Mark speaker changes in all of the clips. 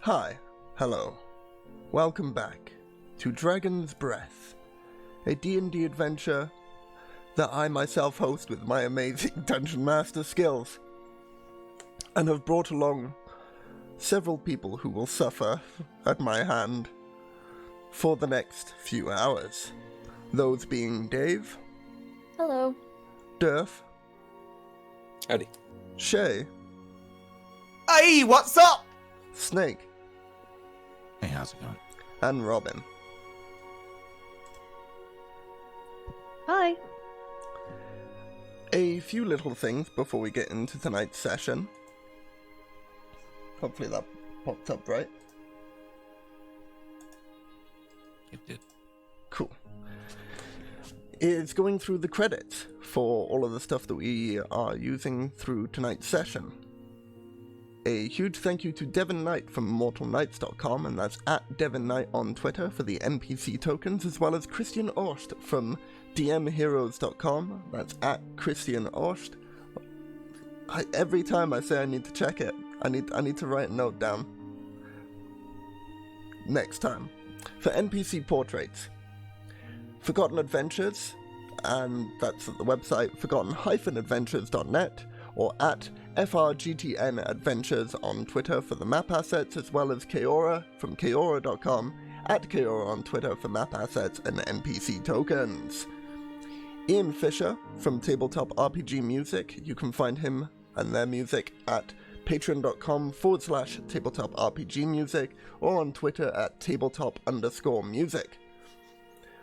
Speaker 1: Hi, hello. Welcome back to Dragon's Breath, a D&D adventure that I myself host with my amazing Dungeon Master skills, and have brought along several people who will suffer at my hand for the next few hours. Those being Dave.
Speaker 2: Hello.
Speaker 1: Durf.
Speaker 3: Howdy.
Speaker 1: Shay.
Speaker 4: Hey, what's up?
Speaker 1: Snake.
Speaker 4: Hey, how's it going?
Speaker 1: And Robin.
Speaker 2: Hi.
Speaker 1: A few little things before we get into tonight's session. Hopefully that popped up right.
Speaker 4: It did.
Speaker 1: Cool. Is going through the credits for all of the stuff that we are using through tonight's session. A huge thank you to Devin Knight from ImmortalKnights.com, and that's at Devin Knight on Twitter for the NPC tokens, as well as Christian Orst from DMHeroes.com, that's at Christian Orst. Every time I say I need to check it, I need to write a note down. Next time. For NPC portraits, Forgotten Adventures, and that's at the website forgotten-adventures.net, or at FRGTN Adventures on Twitter for the map assets, as well as Kaora from Kaora.com, at Kaora on Twitter for map assets and NPC tokens. Ian Fisher from Tabletop RPG Music, you can find him and their music at patreon.com/tabletop RPG music, or on Twitter at tabletop_music.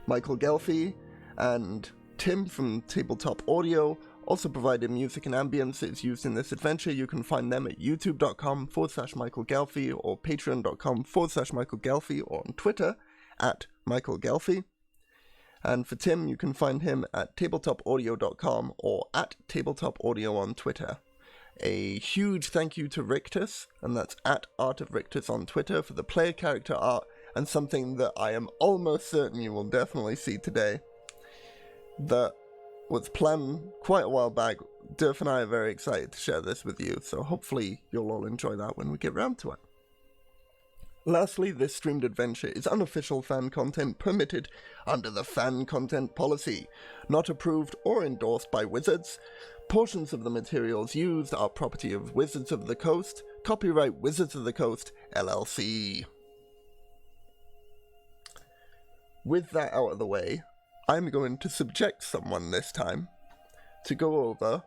Speaker 1: Michael Gelfie and Tim from Tabletop Audio also provided music and ambiences used in this adventure. You can find them at youtube.com/Michael Gelfie or patreon.com/Michael Gelfie, or on Twitter at Michael Gelfie. And for Tim, you can find him at tabletopaudio.com or at tabletopaudio on Twitter. A huge thank you to Rictus, and that's at Art of Rictus on Twitter, for the player character art, and something that I am almost certain you will definitely see today. That was planned quite a while back. Durf and I are very excited to share this with you, so hopefully you'll all enjoy that when we get round to it. Lastly, this streamed adventure is unofficial fan content permitted under the fan content policy, not approved or endorsed by Wizards. Portions of the materials used are property of Wizards of the Coast, copyright Wizards of the Coast, LLC. With that out of the way, I'm going to subject someone this time to go over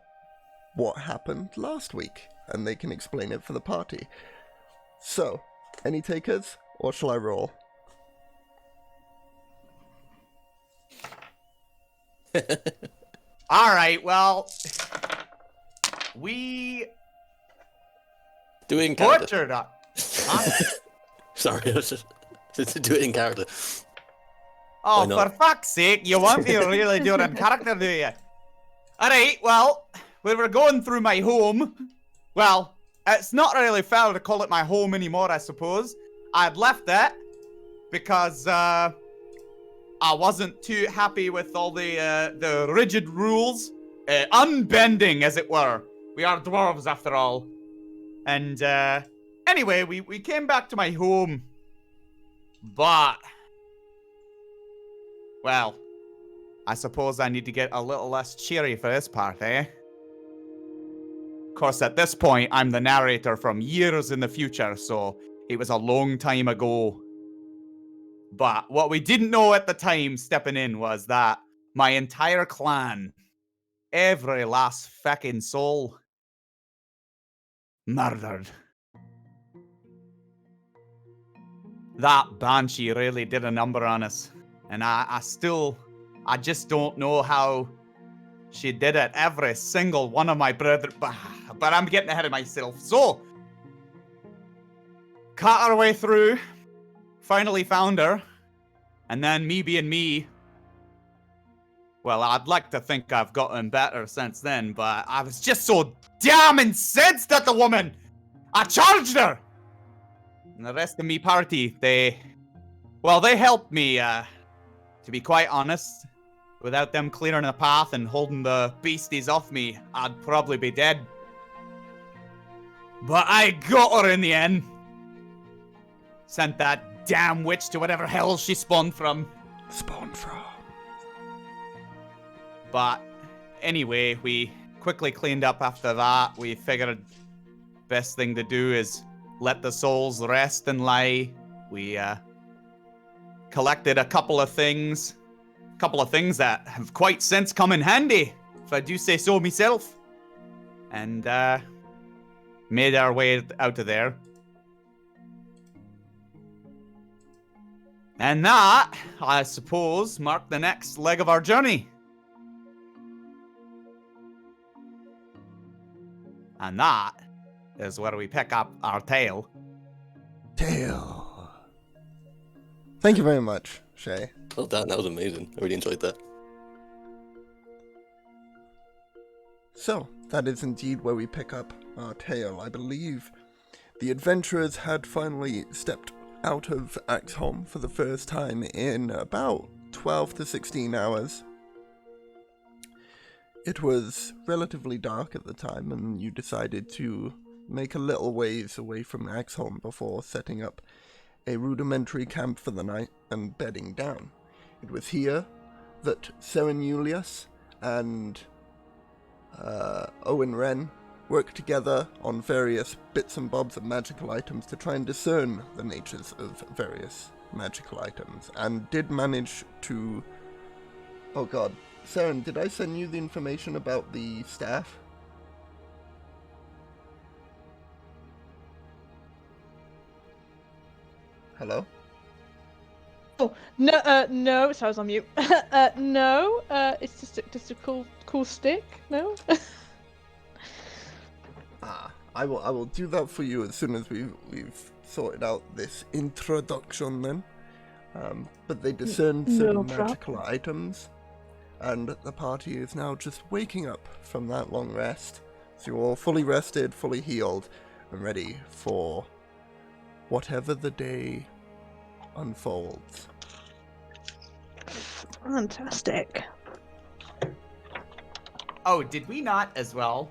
Speaker 1: what happened last week, and they can explain it for the party. So, any takers, or shall I roll?
Speaker 4: Alright, well, we
Speaker 3: Do it in character.
Speaker 4: butchered up. Huh?
Speaker 3: Sorry, I was just do it in character.
Speaker 4: Oh,
Speaker 3: Why not?
Speaker 4: for fuck's sake, you want me to really do it in character, do you? Alright, well, we were going through my home. Well, it's not really fair to call it my home anymore, I suppose. I'd left it because I wasn't too happy with all the rigid rules. Unbending, as it were. We are dwarves, after all. And anyway, we came back to my home. But, well, I suppose I need to get a little less cheery for this part, eh? Of course, at this point, I'm the narrator from years in the future, so it was a long time ago. But what we didn't know at the time, stepping in, was that my entire clan, every last feckin' soul, murdered. That banshee really did a number on us. And I just don't know how she did it. Every single one of my brethren, but I'm getting ahead of myself. So, cut our way through, finally found her, and then me being me, well, I'd like to think I've gotten better since then, but I was just so damn incensed at the woman! I charged her! And the rest of me party, they helped me, to be quite honest. Without them clearing the path and holding the beasties off me, I'd probably be dead. But I got her in the end. Sent that damn witch to whatever hell she spawned from.
Speaker 1: Spawn from.
Speaker 4: But anyway, we quickly cleaned up after that. We figured best thing to do is let the souls rest and lie. We collected a couple of things that have quite since come in handy, if I do say so myself. And made our way out of there. And that, I suppose, marked the next leg of our journey. And that is where we pick up our tale.
Speaker 1: Tale. Thank you very much, Shay.
Speaker 3: Well done, that was amazing. I really enjoyed that.
Speaker 1: So, that is indeed where we pick up our tale. I believe the adventurers had finally stepped out of Axholm for the first time in about 12 to 16 hours. It was relatively dark at the time, and you decided to make a little ways away from Axholm before setting up a rudimentary camp for the night and bedding down. It was here that Seren Julius and Owen Wren worked together on various bits and bobs of magical items to try and discern the natures of various magical items, and did manage to... Oh god, Seren, did I send you the information about the staff? Hello?
Speaker 2: Oh no, no. So I was on mute. No. It's just a cool stick. No.
Speaker 1: I will do that for you as soon as we've sorted out this introduction then. But they discerned certain magical items, and the party is now just waking up from that long rest. So you're all fully rested, fully healed, and ready for whatever the day unfolds.
Speaker 2: Fantastic.
Speaker 4: Oh, did we not as well?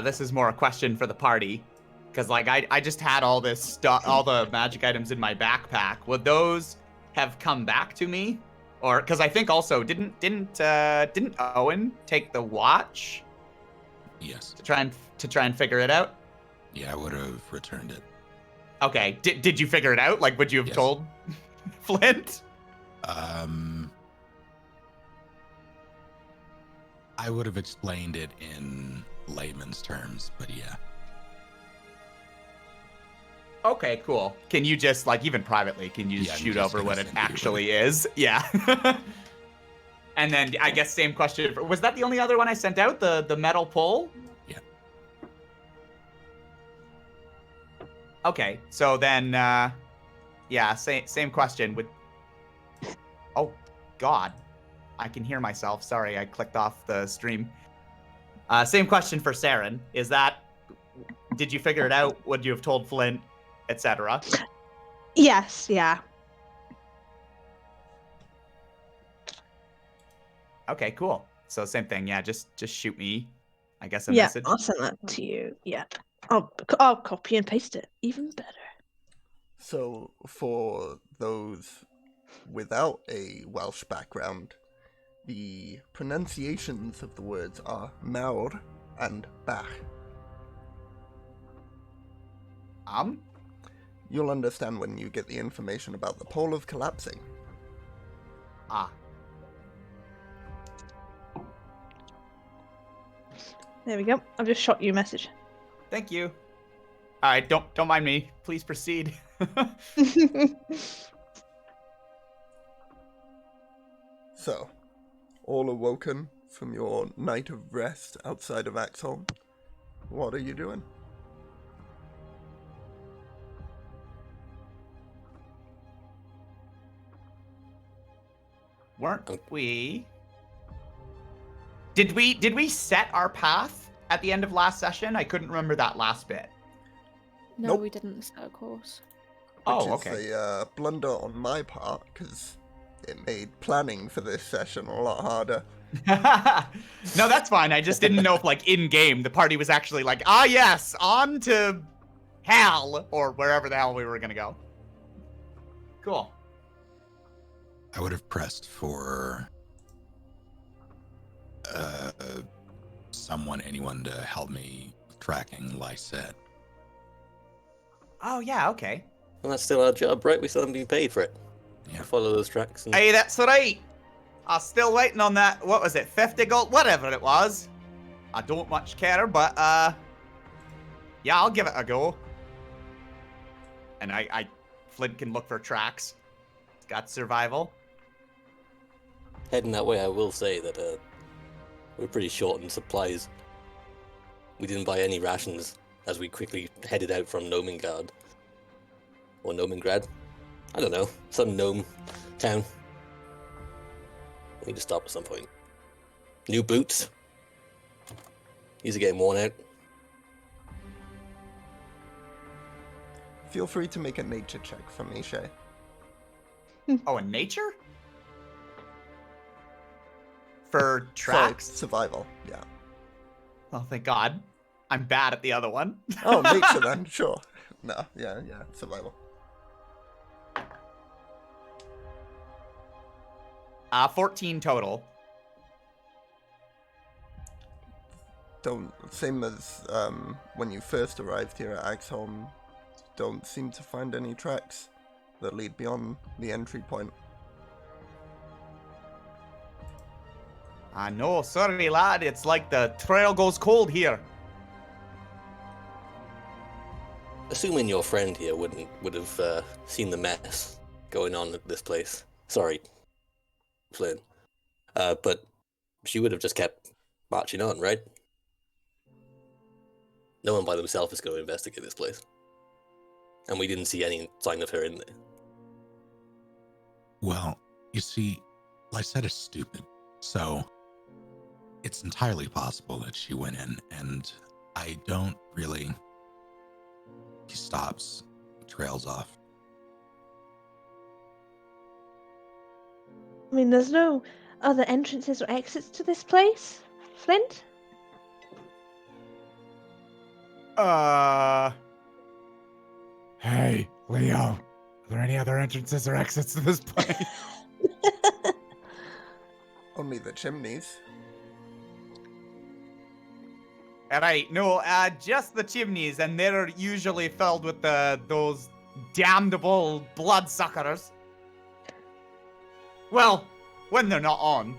Speaker 4: This is more a question for the party, because like I just had all this stuff, all the magic items in my backpack. Would those have come back to me, or because I think also didn't Owen take the watch?
Speaker 5: Yes.
Speaker 4: To try and figure it out.
Speaker 5: Yeah, I would have returned it.
Speaker 4: Okay. Did you figure it out? Like, would you have told Flint?
Speaker 5: I would have explained it in layman's terms, but yeah.
Speaker 4: Okay, cool. Can you just, like, even privately, can you just shoot over what it actually is? Yeah. And then, I guess, same question. Was that the only other one I sent out? The metal pole?
Speaker 5: Yeah.
Speaker 4: Okay, so then, yeah, same question. Oh, God. I can hear myself. Sorry, I clicked off the stream. Same question for Seren. Did you figure it out? Would you have told Flint, etc.?
Speaker 2: Yes, yeah.
Speaker 4: Okay, cool. So same thing, yeah. Just shoot me, I guess, a message.
Speaker 2: Yeah, I'll send that to you. Yeah, I'll copy and paste it. Even better.
Speaker 1: So, for those without a Welsh background, the pronunciations of the words are Mawr and Bach. You'll understand when you get the information about the pole of collapsing.
Speaker 4: Ah.
Speaker 2: There we go. I've just shot you a message.
Speaker 4: Thank you. All right, don't mind me. Please proceed.
Speaker 1: So, all awoken from your night of rest outside of Axholm, what are you doing?
Speaker 4: Weren't we? Did we set our path at the end of last session? I couldn't remember that last bit.
Speaker 2: No,
Speaker 1: Nope.
Speaker 2: we didn't set a course.
Speaker 4: Oh,
Speaker 1: Which
Speaker 4: okay.
Speaker 1: is a blunder on my part, because it made planning for this session a lot harder.
Speaker 4: No, that's fine. I just didn't know if, like, in game, the party was actually like, yes, on to hell, or wherever the hell we were gonna go. Cool.
Speaker 5: I would have pressed for anyone to help me tracking Lysette.
Speaker 4: Oh, yeah, okay.
Speaker 3: Well, that's still our job, right? We still haven't been paid for it.
Speaker 5: Yeah.
Speaker 3: We follow those tracks. And...
Speaker 4: Hey, that's right. I'm still waiting on that, what was it, 50 gold? Whatever it was. I don't much care, but, yeah, I'll give it a go. And Flint can look for tracks. It's got survival.
Speaker 3: Heading that way, I will say that we're pretty short in supplies. We didn't buy any rations as we quickly headed out from Nomengard. Or Nomengrad. I don't know. Some gnome town. We need to stop at some point. New boots. These are getting worn out.
Speaker 1: Feel free to make a nature check for me, Shay.
Speaker 4: Oh, in nature? For
Speaker 1: Sorry,
Speaker 4: tracks?
Speaker 1: survival, yeah.
Speaker 4: Oh, thank God. I'm bad at the other one.
Speaker 1: Oh, nature then, sure. No, yeah, survival.
Speaker 4: 14 total.
Speaker 1: Same as when you first arrived here at Axholm, don't seem to find any tracks that lead beyond the entry point.
Speaker 4: I know, sorry lad, it's like the trail goes cold here.
Speaker 3: Assuming your friend here would have seen the mess going on at this place. Sorry, Flynn. But she would have just kept marching on, right? No one by themselves is going to investigate this place. And we didn't see any sign of her in there.
Speaker 5: Well, you see, Lysette is stupid, so it's entirely possible that she went in, and I don't really... He stops, trails off.
Speaker 2: I mean, there's no other entrances or exits to this place, Flint?
Speaker 4: Hey, Leo. Are there any other entrances or exits to this place?
Speaker 1: Only the chimneys.
Speaker 4: Alright, no, just the chimneys, and they're usually filled with those damnable bloodsuckers. Well, when they're not on.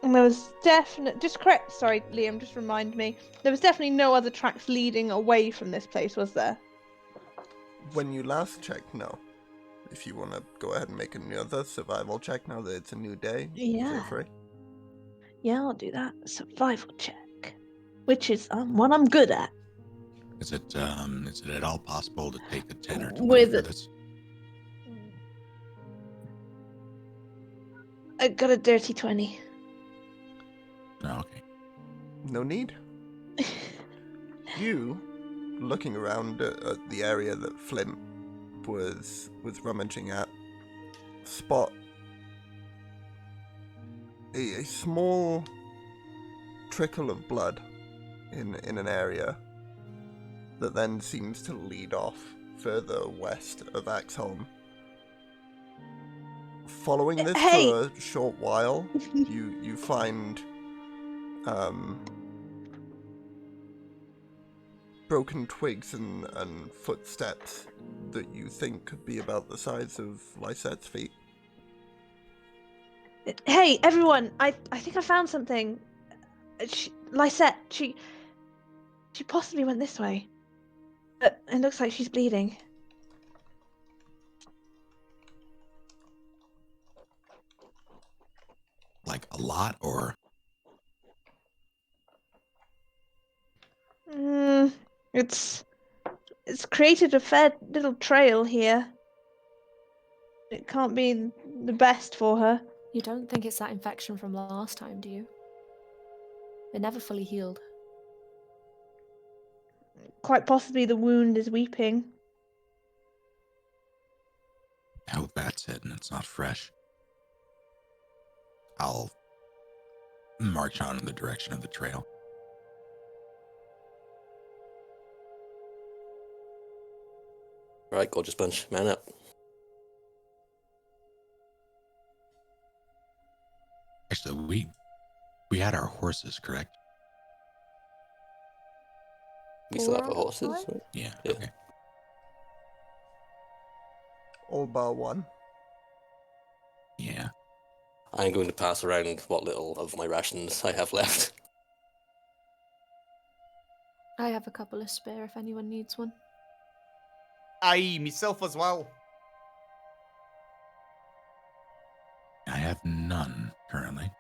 Speaker 2: And there was sorry, Liam, just remind me. There was definitely no other tracks leading away from this place, was there?
Speaker 1: When you last checked, no. If you want to go ahead and make another survival check now that it's a new day,
Speaker 2: Yeah.
Speaker 1: feel free.
Speaker 2: Yeah, I'll do that. Survival check. Which is what I'm good at.
Speaker 5: Is it at all possible to take a 10 or 20
Speaker 2: With
Speaker 5: for
Speaker 2: it.
Speaker 5: this?
Speaker 2: I got a dirty 20.
Speaker 5: No, okay.
Speaker 1: No need. You, looking around at the area that Flint was rummaging at, spot a small trickle of blood in an area that then seems to lead off further west of Axholm. Following this for a short while, you find broken twigs and footsteps that you think could be about the size of Lysette's feet.
Speaker 2: Hey, everyone! I think I found something. Lysette, she possibly went this way. But it looks like she's bleeding.
Speaker 5: Like a lot, or?
Speaker 2: It's created a fair little trail here. It can't be the best for her.
Speaker 6: You don't think it's that infection from last time, do you? It never fully healed.
Speaker 2: Quite possibly the wound is weeping.
Speaker 5: I hope that's it and it's not fresh. I'll march on in the direction of the trail.
Speaker 3: Right, gorgeous bunch. Man up.
Speaker 5: Actually, we had our horses, correct?
Speaker 3: We still have
Speaker 6: Four
Speaker 3: our horses.
Speaker 6: out of
Speaker 3: Right?
Speaker 5: Yeah.
Speaker 3: Yeah.
Speaker 5: Okay.
Speaker 1: All bar one.
Speaker 5: Yeah.
Speaker 3: I'm going to pass around what little of my rations I have left.
Speaker 6: I have a couple of spare if anyone needs one.
Speaker 4: Aye, myself as well.
Speaker 5: I have none currently,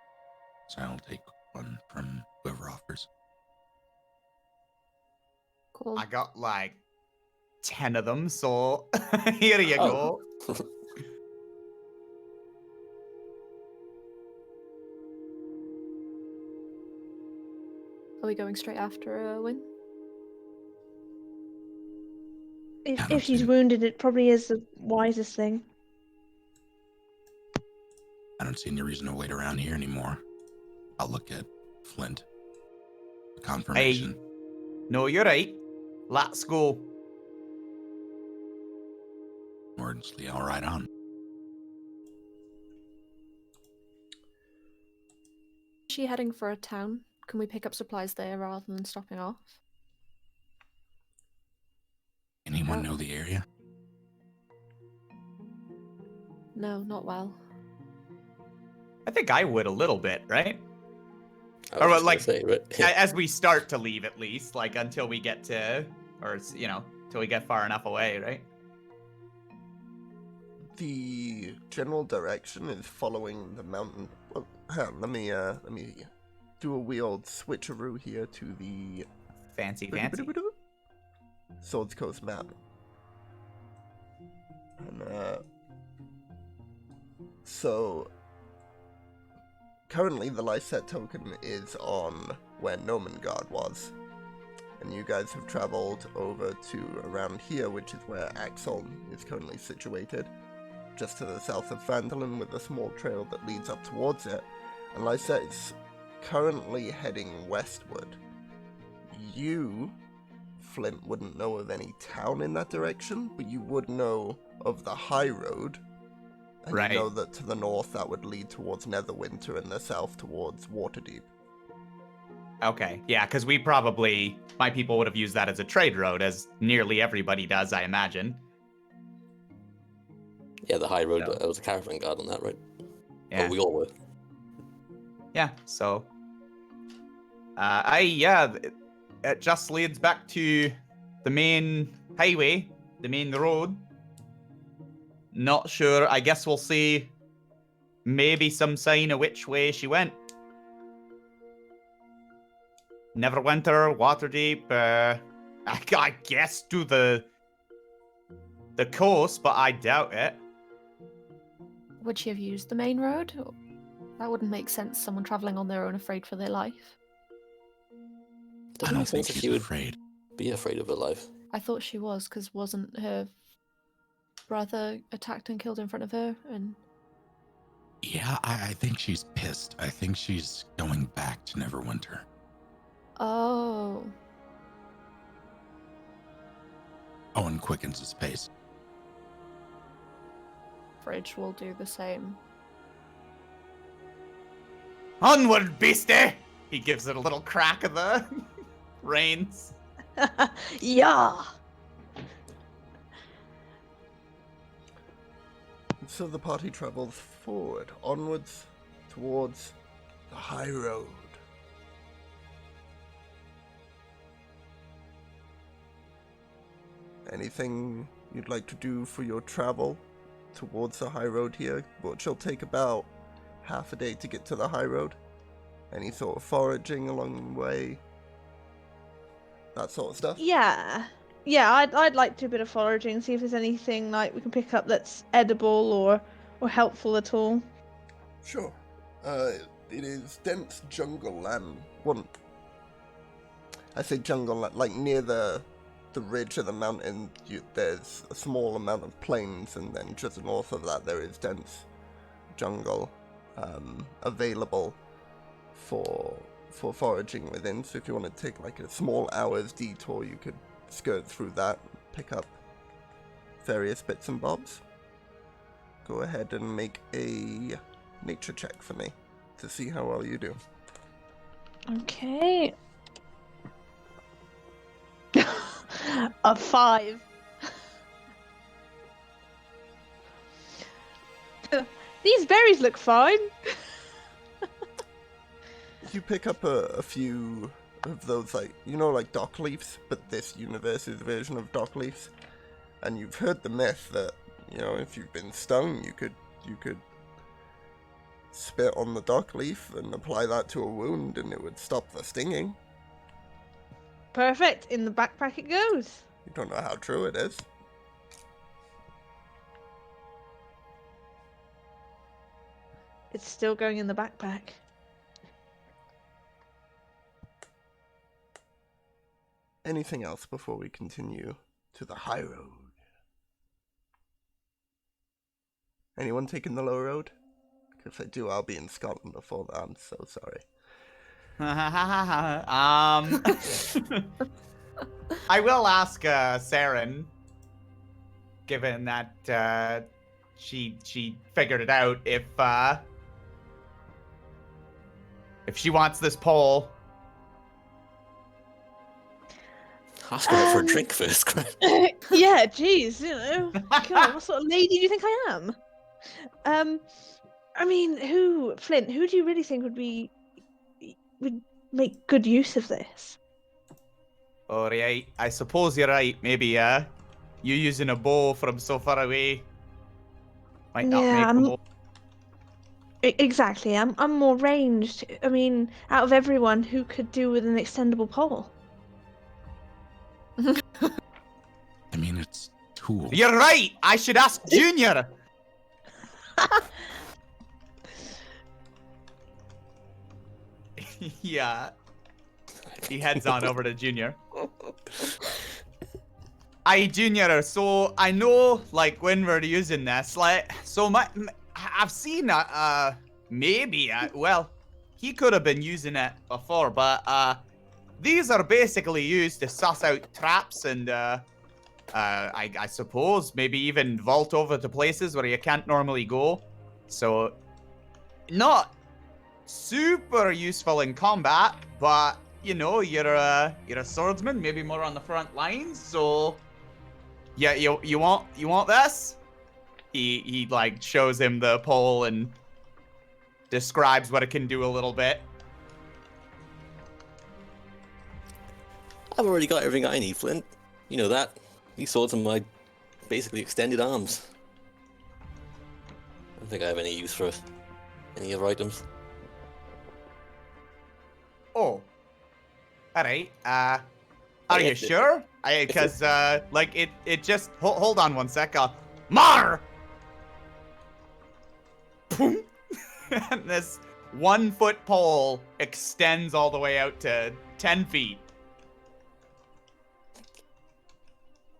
Speaker 5: so I'll take one from whoever offers.
Speaker 6: Cool.
Speaker 4: I got like 10 of them, so here you
Speaker 3: Oh.
Speaker 4: go.
Speaker 6: Are we going straight after Owen?
Speaker 2: If
Speaker 5: I don't
Speaker 2: she's
Speaker 5: see-
Speaker 2: wounded, it probably is the wisest thing.
Speaker 5: I don't see any reason to wait around here anymore. I'll look at Flint. Confirmation.
Speaker 4: No, you're right. Let's go.
Speaker 5: Wordsley, all right on.
Speaker 6: Is she heading for a town? Can we pick up supplies there rather than stopping off?
Speaker 5: Anyone
Speaker 6: Oh.
Speaker 5: know the area?
Speaker 6: No, not well.
Speaker 4: I think I would a little bit, right?
Speaker 3: I
Speaker 4: Or
Speaker 3: was
Speaker 4: what,
Speaker 3: just gonna say, right?
Speaker 4: As we start to leave, at least, like until we get to, or you know, till we get far enough away, right?
Speaker 1: The general direction is following the mountain. Well, hang on, let me do a wee old switcheroo here to the
Speaker 4: Fancy.
Speaker 1: Swords Coast map. And so currently the Lyset token is on where Nomengard was. And you guys have traveled over to around here, which is where Axel is currently situated, just to the south of Phandalin, with a small trail that leads up towards it. And Lyset is currently heading westward. You, Flint, wouldn't know of any town in that direction, but you would know of the high road. And
Speaker 4: Right.
Speaker 1: you know that to the north that would lead towards Netherwinter and the south towards Waterdeep.
Speaker 4: Okay, yeah, because my people would have used that as a trade road, as nearly everybody does, I imagine.
Speaker 3: Yeah, the high road.
Speaker 4: So-
Speaker 3: There was a caravan guard on that, right?
Speaker 4: Yeah.
Speaker 3: Oh, we all were.
Speaker 4: Yeah, so it just leads back to the main highway, the main road. Not sure. I guess we'll see maybe some sign of which way she went. Neverwinter, Waterdeep, I guess to the coast, but I doubt it.
Speaker 6: Would she have used the main road? That wouldn't make sense. Someone traveling on their own, afraid for their life.
Speaker 5: I
Speaker 3: Doesn't
Speaker 5: don't
Speaker 3: make
Speaker 5: think
Speaker 3: sense that
Speaker 5: she's
Speaker 3: she would
Speaker 5: afraid.
Speaker 3: be afraid of her life.
Speaker 6: I thought she was, because wasn't her brother attacked and killed in front of her? And
Speaker 5: Yeah, I think she's pissed. I think she's going back to Neverwinter.
Speaker 6: oh,
Speaker 5: Owen quickens his pace.
Speaker 6: Fridge will do the same.
Speaker 4: Onward, beastie! He gives it a little crack of the reins.
Speaker 2: Yeah.
Speaker 1: So the party travels forward, onwards, towards the high road. Anything you'd like to do for your travel towards the high road here? Which will take about half a day to get to the high road. Any sort of foraging along the way? That sort of stuff?
Speaker 2: Yeah. Yeah, I'd like to do a bit of foraging, see if there's anything like we can pick up that's edible or helpful at all.
Speaker 1: Sure. It is dense jungle land. I say jungle land, like near the ridge of the mountain, there's a small amount of plains, and then just north of that there is dense jungle available for foraging within. So if you want to take like a small hour's detour, you could skirt through that, pick up various bits and bobs. Go ahead and make a nature check for me to see how well you do.
Speaker 2: Okay. A 5. These berries look fine.
Speaker 1: You pick up a few of those, like, you know, like dock leaves, but this universe's version of dock leaves. And you've heard the myth that, you know, if you've been stung, you could spit on the dock leaf and apply that to a wound and it would stop the stinging.
Speaker 2: Perfect. In the backpack it goes.
Speaker 1: You don't know how true it is.
Speaker 2: It's still going in the backpack.
Speaker 1: Anything else before we continue to the high road? Anyone taking the low road? If I do, I'll be in Scotland before that. I'm so sorry.
Speaker 4: I will ask Saren, given that she figured it out, if she wants this pole.
Speaker 3: Ask her for a drink first, Grant.
Speaker 2: Yeah, jeez, you know. God, what sort of lady do you think I am? I mean, Flint, who do you really think would make good use of this?
Speaker 4: Alright, I suppose you're right. Maybe, you using a bow from so far away might not
Speaker 2: Yeah,
Speaker 4: make the most.
Speaker 2: Exactly. I'm more ranged. I mean, out of everyone, who could do with an extendable pole?
Speaker 5: I mean, it's tool.
Speaker 4: You're right! I should ask Junior! Yeah. He heads on over to Junior. Aye, Junior, so I know, like, when we're using this, like, so I've seen, maybe, well, he could have been using it before, but, these are basically used to suss out traps and, I suppose maybe even vault over to places where you can't normally go. So, not super useful in combat, but you know, you're a swordsman, maybe more on the front lines. So, yeah, you want this? He like shows him the pole and describes what it can do a little bit.
Speaker 3: I've already got everything I need, Flint. You know that. These swords are my basically extended arms. I don't think I have any use for any other items.
Speaker 4: Oh. Alright, are you sure? Because, like, it just... Hold on one sec, Mar! Boom! And this 1 foot pole extends all the way out to 10 feet.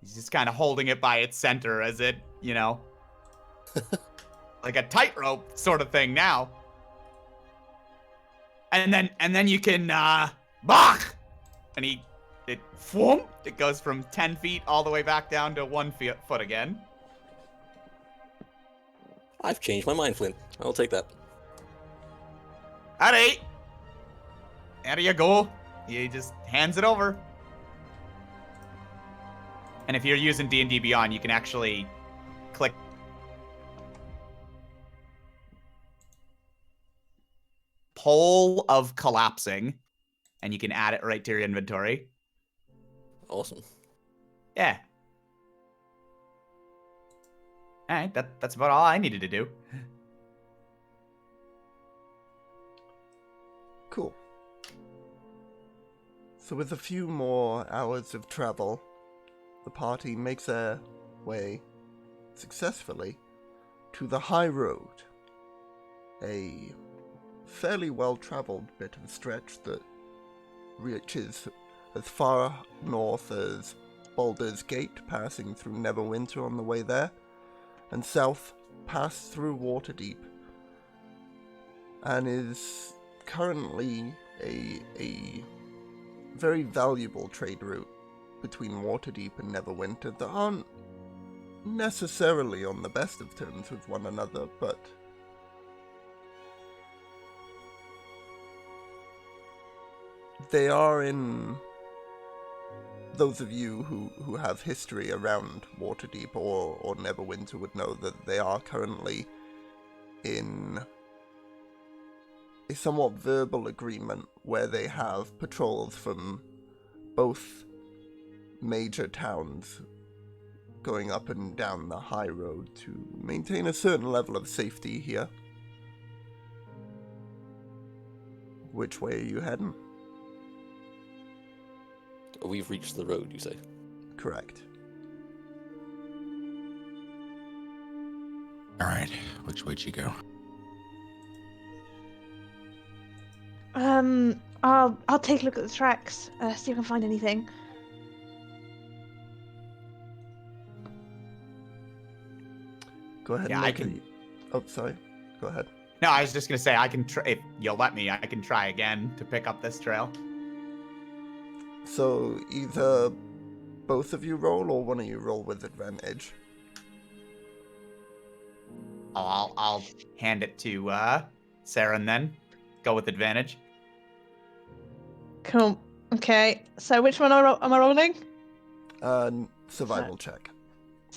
Speaker 4: He's just kind of holding it by its center as it, you know, like a tightrope sort of thing now. And then you can, bach! And it goes from 10 feet all the way back down to 1 foot again.
Speaker 3: I've changed my mind, Flint. I'll take that.
Speaker 4: Alright. There you go. He just hands it over. And if you're using D&D Beyond, you can actually click Pole of Collapsing, and you can add it right to your inventory.
Speaker 3: Awesome.
Speaker 4: Yeah. Alright, that's about all I needed to do.
Speaker 1: Cool. So with a few more hours of travel, the party makes their way successfully to the high road, a fairly well-traveled bit of stretch that reaches as far north as Baldur's Gate, passing through Neverwinter on the way there, and south past through Waterdeep, and is currently a very valuable trade route between Waterdeep and Neverwinter. There aren't necessarily on the best of terms with one another, but they are in... Those of you who have history around Waterdeep or Neverwinter would know that they are currently in a somewhat verbal agreement where they have patrols from both major towns going up and down the high road to maintain a certain level of safety here. Which way are you heading?
Speaker 3: We've reached the road, you say?
Speaker 1: Correct.
Speaker 5: All right, which way'd you go?
Speaker 2: I'll take a look at the tracks, see if I can find anything.
Speaker 1: Go ahead
Speaker 4: Yeah,
Speaker 1: and
Speaker 4: I
Speaker 1: make
Speaker 4: can-
Speaker 1: Oh, sorry. Go ahead.
Speaker 4: No, I was just gonna say I can try. If you'll let me, I can try again to pick up this trail.
Speaker 1: So either both of you roll or one of you roll with advantage.
Speaker 4: I'll hand it to Saren then. Go with advantage.
Speaker 2: Cool. Okay, so which one am I rolling?
Speaker 1: Survival check.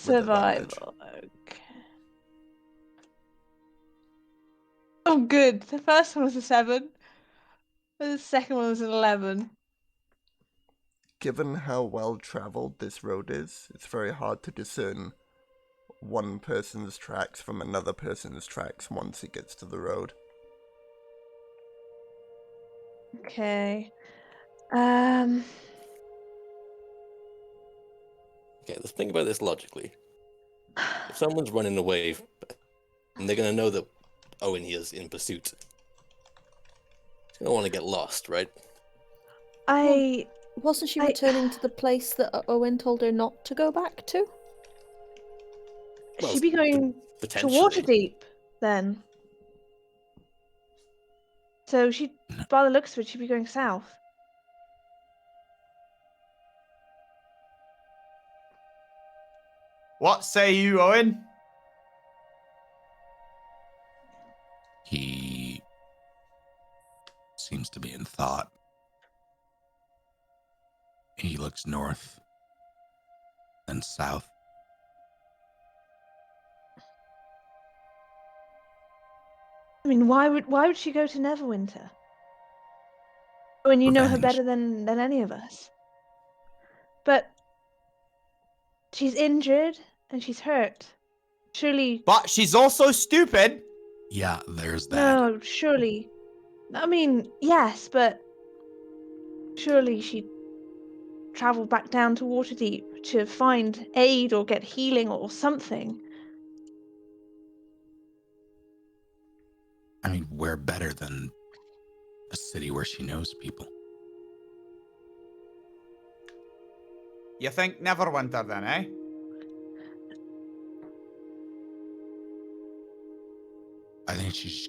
Speaker 1: With advantage.
Speaker 2: Survival. Okay. Oh, good. The first one was a 7. The second one was an 11.
Speaker 1: Given how well traveled this road is, it's very hard to discern one person's tracks from another person's tracks once it gets to the road.
Speaker 2: Okay.
Speaker 3: Okay, let's think about this logically. If someone's running away, and they're going to know that Owen here is in pursuit, he's going to want to get lost, right?
Speaker 6: Wasn't she
Speaker 2: I-
Speaker 6: returning to the place that Owen told her not to go back to?
Speaker 3: Well,
Speaker 2: She'd be going to
Speaker 3: Potentially.
Speaker 2: Waterdeep then. So she, by the looks of it, she'd be going south.
Speaker 4: What say you, Owen?
Speaker 5: He seems to be in thought. He looks north and south.
Speaker 2: I mean, why would she go to Neverwinter? When you know her
Speaker 5: Revenge.
Speaker 2: better than any of us. But she's injured and she's hurt. Surely,
Speaker 4: But she's also stupid.
Speaker 5: Yeah, there's that.
Speaker 2: no, surely. I mean, yes, but surely she'd travel back down to Waterdeep to find aid or get healing or something.
Speaker 5: I mean, where better than a city where she knows people?
Speaker 4: You think Neverwinter then, eh?
Speaker 5: I think she's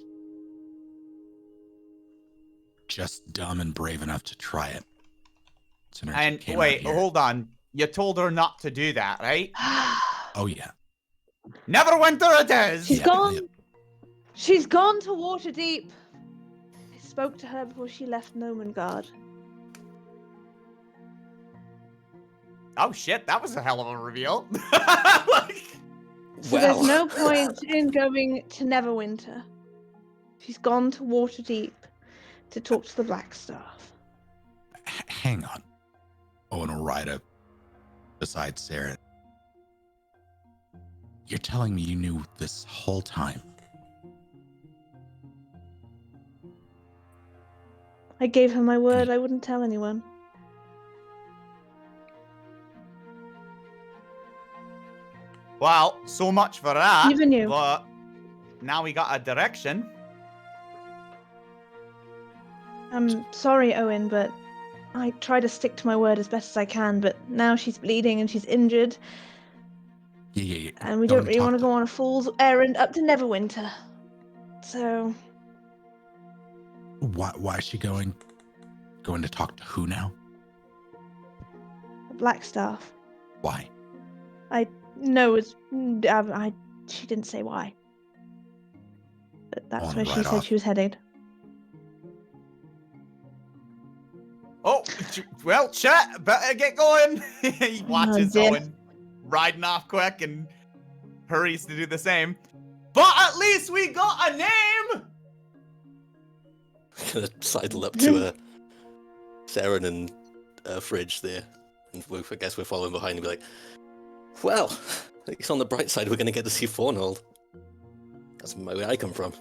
Speaker 5: just dumb and brave enough to try it. Sooner she
Speaker 4: And
Speaker 5: came out
Speaker 4: wait,
Speaker 5: here.
Speaker 4: hold on. You told her not to do that, right?
Speaker 5: Oh yeah.
Speaker 4: Neverwinter it is!
Speaker 2: She's
Speaker 5: Yeah,
Speaker 2: gone.
Speaker 5: yeah.
Speaker 2: She's gone to Waterdeep. I spoke to her before she left Nomengard.
Speaker 4: Oh shit, that was a hell of a reveal. Like,
Speaker 2: So there's no point in going to Neverwinter. She's gone to Waterdeep to talk to the Blackstaff.
Speaker 5: Hang on. Owen will ride up beside Sarah. You're telling me you knew this whole time?
Speaker 2: I gave her my word I wouldn't tell anyone.
Speaker 4: well, so much for that.
Speaker 2: Even you.
Speaker 4: But now we got a direction.
Speaker 2: I'm sorry, Owen, but I try to stick to my word as best as I can, but now she's bleeding and she's injured,
Speaker 5: Yeah.
Speaker 2: and we
Speaker 5: Go
Speaker 2: don't
Speaker 5: and
Speaker 2: really
Speaker 5: talk
Speaker 2: want to go on a fool's errand up to Neverwinter. So,
Speaker 5: Why is she going to talk to who now?
Speaker 2: the Blackstaff.
Speaker 5: Why?
Speaker 2: No, she didn't say why. But that's
Speaker 5: Wanna
Speaker 2: where she
Speaker 5: ride
Speaker 2: said
Speaker 5: off.
Speaker 2: she was headed.
Speaker 4: Oh, well, chat, better get going. He watches
Speaker 2: dear.
Speaker 4: Owen riding off quick and hurries to do the same. But at least we got a name!
Speaker 3: Gonna sidle up to Saren and Fridge there, and I guess we're following behind and be like, well, at least on the bright side, we're gonna get to see Thornhold. That's where I come from.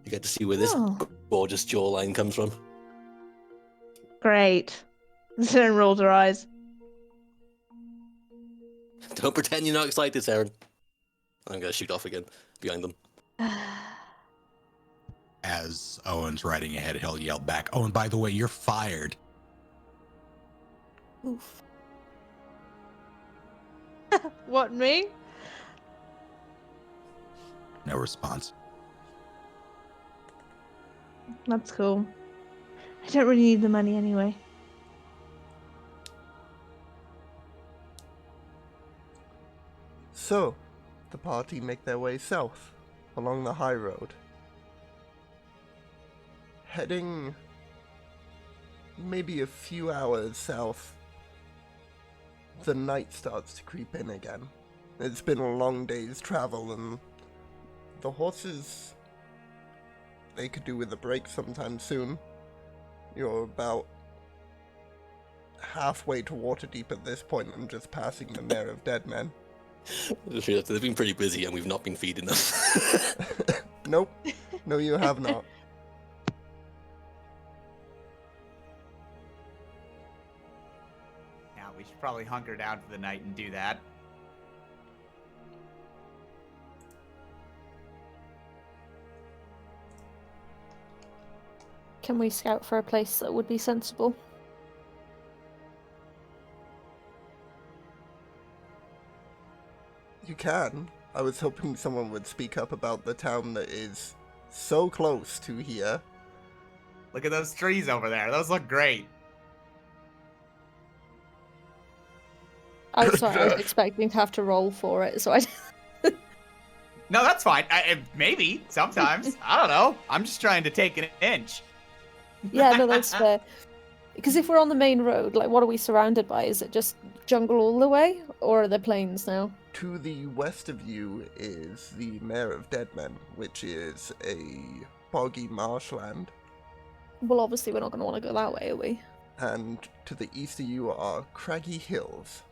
Speaker 3: You get to see where this
Speaker 2: Oh.
Speaker 3: gorgeous jawline comes from.
Speaker 2: Great. Saren rolls her eyes.
Speaker 3: Don't pretend you're not excited, Saren. I'm gonna shoot off again behind them.
Speaker 5: As Owen's riding ahead, he'll yell back, "Oh, and by the way, you're fired."
Speaker 6: Oof.
Speaker 2: What, me?
Speaker 5: No response.
Speaker 2: That's cool. I don't really need the money anyway.
Speaker 1: So, the party make their way south, along the high road. Heading maybe a few hours south, the night starts to creep in again. It's been a long day's travel, and the horses, they could do with a break sometime soon. You're about halfway to Waterdeep at this point and just passing the Mare of Dead Men.
Speaker 3: They've been pretty busy and we've not been feeding them.
Speaker 1: Nope. No, you have not.
Speaker 4: Yeah, we should probably hunker down for the night and do that.
Speaker 6: Can we scout for a place that would be sensible?
Speaker 1: You can. I was hoping someone would speak up about the town that is so close to here.
Speaker 4: Look at those trees over there. Those look great.
Speaker 6: I'm sorry, I was expecting to have to roll for it, so I.
Speaker 4: No, that's fine. Maybe, sometimes. I don't know. I'm just trying to take an inch.
Speaker 6: Yeah, no, that's fair. Because if we're on the main road, like, what are we surrounded by? Is it just jungle all the way, or are there plains now?
Speaker 1: To the west of you is the Mare of Dead Men, which is a boggy marshland.
Speaker 6: Well, obviously we're not going to want to go that way, are we?
Speaker 1: And to the east of you are craggy hills.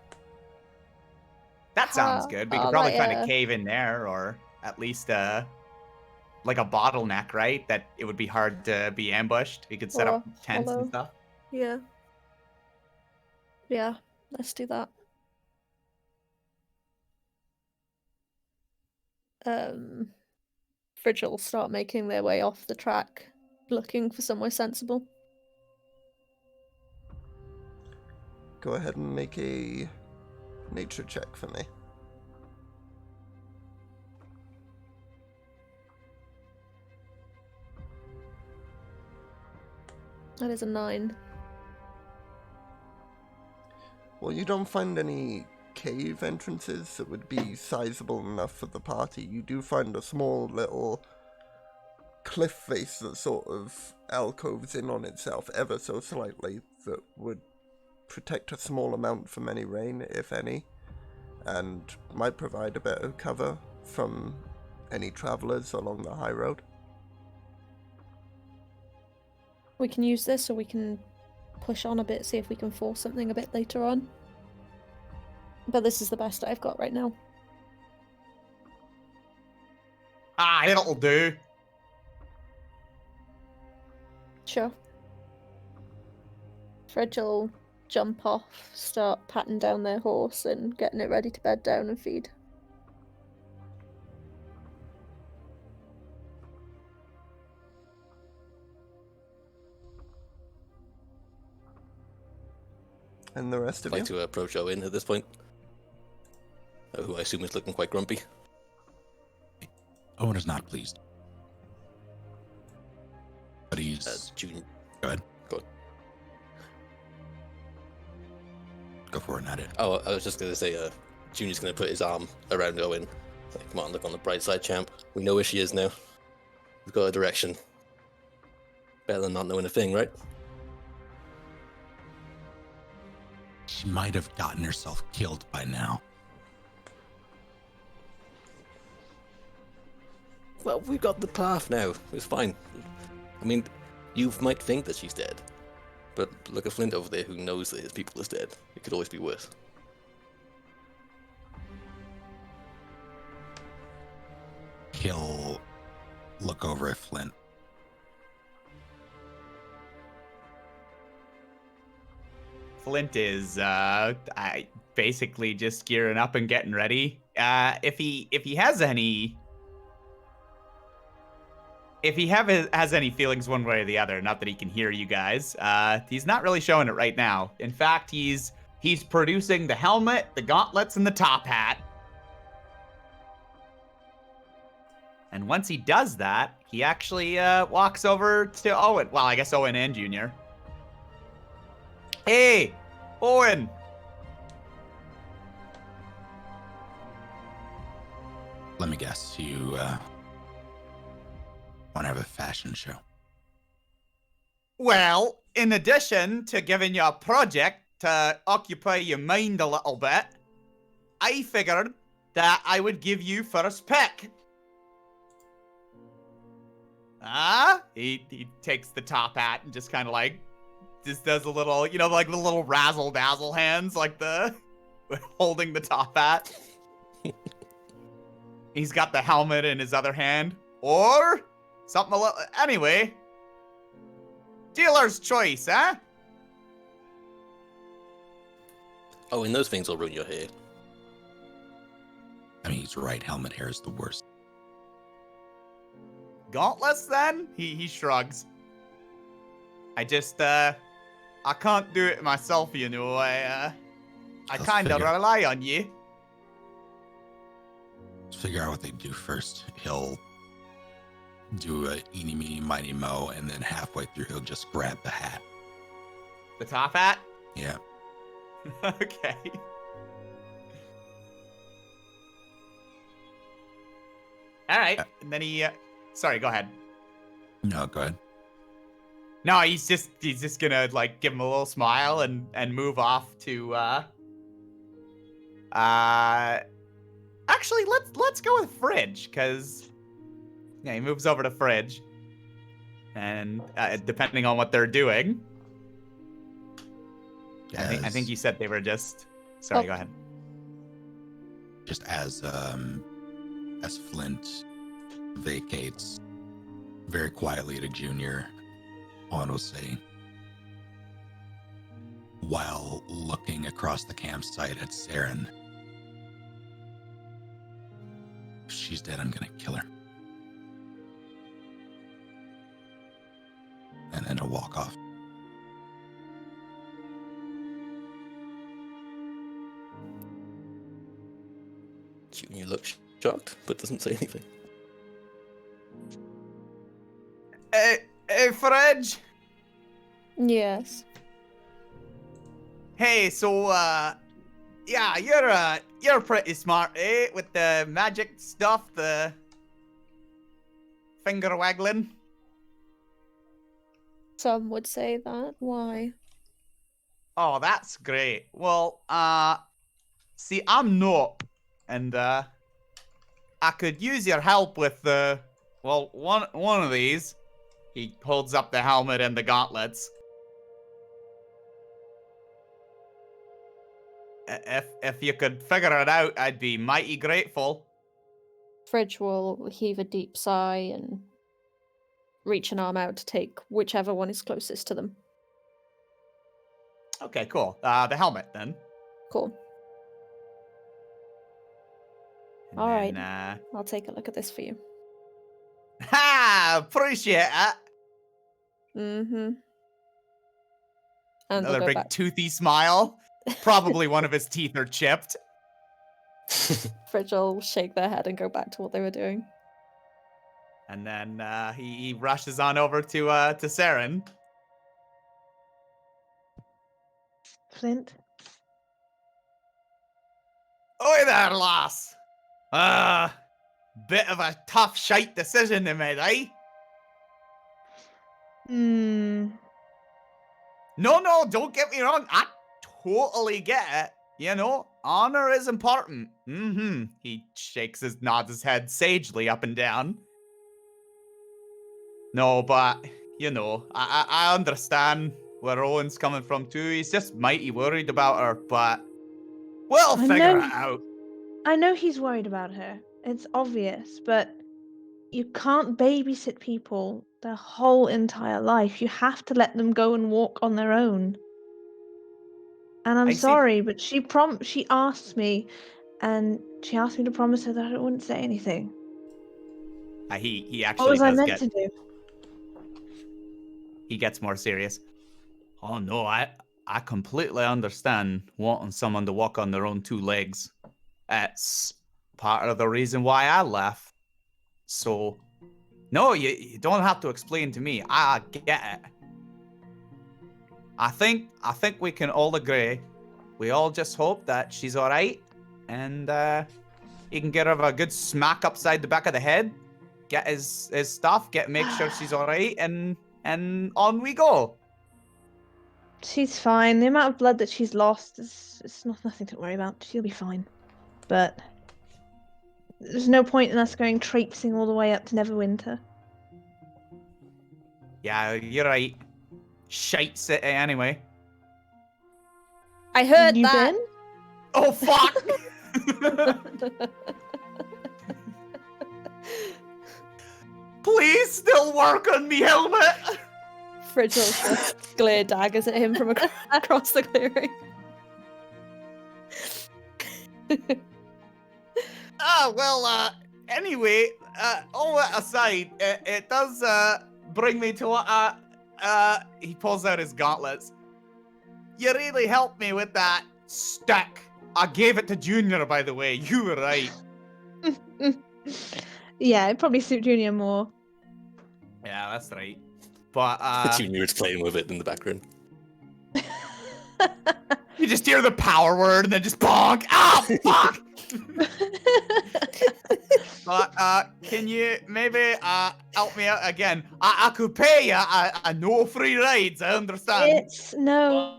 Speaker 4: That sounds good. We could probably
Speaker 6: right,
Speaker 4: find
Speaker 6: yeah.
Speaker 4: a cave in there, or at least like a bottleneck, right? That it would be hard to be ambushed. We could set
Speaker 6: Or
Speaker 4: up tents
Speaker 6: hollow.
Speaker 4: and stuff.
Speaker 6: Yeah. Yeah, let's do that. Fridge will start making their way off the track, looking for somewhere sensible.
Speaker 1: Go ahead and make a nature check for me.
Speaker 6: That is a 9.
Speaker 1: Well, you don't find any cave entrances that would be sizable enough for the party. You do find a small little cliff face that sort of alcoves in on itself ever so slightly that would protect a small amount from any rain, if any, and might provide a bit of cover from any travellers along the high road.
Speaker 6: We can use this, or we can push on a bit, see if we can force something a bit later on. But this is the best I've got right now.
Speaker 4: Ah, it'll do.
Speaker 6: Sure. Fridge will jump off, start patting down their horse and getting it ready to bed down and feed.
Speaker 1: And the rest of
Speaker 3: I'd
Speaker 1: you?
Speaker 3: like to approach Owen at this point, who I assume is looking quite grumpy.
Speaker 5: Owen is not pleased. But he's...
Speaker 3: June.
Speaker 5: Go ahead.
Speaker 3: Go on.
Speaker 5: Go for it, not it.
Speaker 3: Oh, I was just going to say, Junior's going to put his arm around Owen. Like, come on, look on the bright side, champ. We know where she is now. We've got a direction. Better than not knowing a thing, right?
Speaker 5: She might have gotten herself killed by now.
Speaker 3: Well, we've got the path now. It's fine. I mean, you might think that she's dead. But look at Flint over there who knows that his people is dead. It could always be worse.
Speaker 5: He'll look over at Flint.
Speaker 4: Flint is basically just gearing up and getting ready. If he has any feelings one way or the other, not that he can hear you guys, he's not really showing it right now. In fact, he's producing the helmet, the gauntlets, and the top hat. And once he does that, he actually walks over to Owen. Well, I guess Owen and Junior. Hey, Owen.
Speaker 5: Let me guess, you want to have a fashion show?
Speaker 4: Well, in addition to giving you a project to occupy your mind a little bit, I figured that I would give you first pick. He takes the top hat and just kind of like, just does a little, you know, like the little razzle dazzle hands, like the holding the top hat. He's got the helmet in his other hand, or something a little. Anyway, dealer's choice, huh?
Speaker 3: Oh, and those things will ruin your hair.
Speaker 5: I mean, he's right. Helmet hair is the worst.
Speaker 4: Gauntlets, then? He shrugs. I just, I can't do it myself, you know. I kind of
Speaker 5: figure.
Speaker 4: rely on you.
Speaker 5: Let's figure out what they do first. He'll do a eeny, meeny, miny, mo, and then halfway through, he'll just grab the hat.
Speaker 4: The top hat?
Speaker 5: Yeah.
Speaker 4: Okay. All right. And then he, sorry, go ahead.
Speaker 5: No, go ahead.
Speaker 4: No, he's just gonna like give him a little smile and move off to actually let's go with Fridge, because yeah, he moves over to Fridge, and depending on what they're doing, I think you said they were just sorry, go ahead.
Speaker 5: Just as Flint vacates very quietly to Junior, Owen will say, while looking across the campsite at Saren, if she's dead, I'm gonna kill her. And then he'll walk off.
Speaker 3: Junior looks shocked, but doesn't say anything.
Speaker 4: Hey, Fridge.
Speaker 6: Yes.
Speaker 4: Hey, so yeah, you're pretty smart, eh? With the magic stuff, the finger waggling.
Speaker 6: Some would say that. Why?
Speaker 4: Oh, that's great. Well, see, I'm not, and I could use your help with well, one of these. He holds up the helmet and the gauntlets. If you could figure it out, I'd be mighty grateful.
Speaker 6: Fridge will heave a deep sigh and reach an arm out to take whichever one is closest to them.
Speaker 4: Okay, cool. The helmet, then.
Speaker 6: Cool.
Speaker 4: And
Speaker 6: All right.
Speaker 4: then,
Speaker 6: I'll take a look at this for you.
Speaker 4: Ha! Appreciate it.
Speaker 6: Mm-hmm. And
Speaker 4: Another
Speaker 6: we'll go
Speaker 4: big
Speaker 6: back.
Speaker 4: toothy smile. Probably one of his teeth are chipped.
Speaker 6: Fridge will shake their head and go back to what they were doing.
Speaker 4: And then he rushes on over to Saren.
Speaker 2: Flint.
Speaker 4: Oi there, lass. Bit of a tough shite decision to make, eh?
Speaker 2: Hmm.
Speaker 4: No, don't get me wrong. I totally get it. You know, honor is important. Mm-hmm. He nods his head sagely up and down. No, but, you know, I understand where Owen's coming from too. He's just mighty worried about her, but we'll
Speaker 2: I
Speaker 4: figure
Speaker 2: know-
Speaker 4: it out.
Speaker 2: I know he's worried about her. It's obvious, but you can't babysit people their whole entire life. You have to let them go and walk on their own. And I'm
Speaker 4: I see.
Speaker 2: sorry, but she asked me, and she asked me to promise her that I wouldn't say anything.
Speaker 4: He
Speaker 2: What
Speaker 4: actually
Speaker 2: was I
Speaker 4: does
Speaker 2: meant
Speaker 4: get...
Speaker 2: to do?
Speaker 4: He gets more serious. Oh no, I completely understand wanting someone to walk on their own two legs. That's part of the reason why I left. So, no, you don't have to explain to me. I get it. I think we can all agree. We all just hope that she's all right, and he can get her a good smack upside the back of the head, get his stuff, make sure she's all right, and on we go.
Speaker 2: She's fine. The amount of blood that she's lost it's nothing to worry about. She'll be fine. But there's no point in us going traipsing all the way up to Neverwinter.
Speaker 4: Yeah, you're right. Shite city anyway.
Speaker 6: I heard
Speaker 2: You
Speaker 6: that.
Speaker 2: been?
Speaker 4: Oh fuck! Please still work on me helmet.
Speaker 6: Fridge will just glare daggers at him from across the clearing.
Speaker 4: Anyway, all that aside, it does bring me to what he pulls out his gauntlets. You really helped me with that stick. I gave it to Junior, by the way. You were right.
Speaker 2: Yeah, it'd probably suit Junior more.
Speaker 4: Yeah, that's right. But
Speaker 3: Junior is playing with it in the background.
Speaker 4: you just hear the power word and then just bonk. Ah, fuck! But can you maybe help me out again? I could pay you a no free rides. I understand.
Speaker 2: It's no.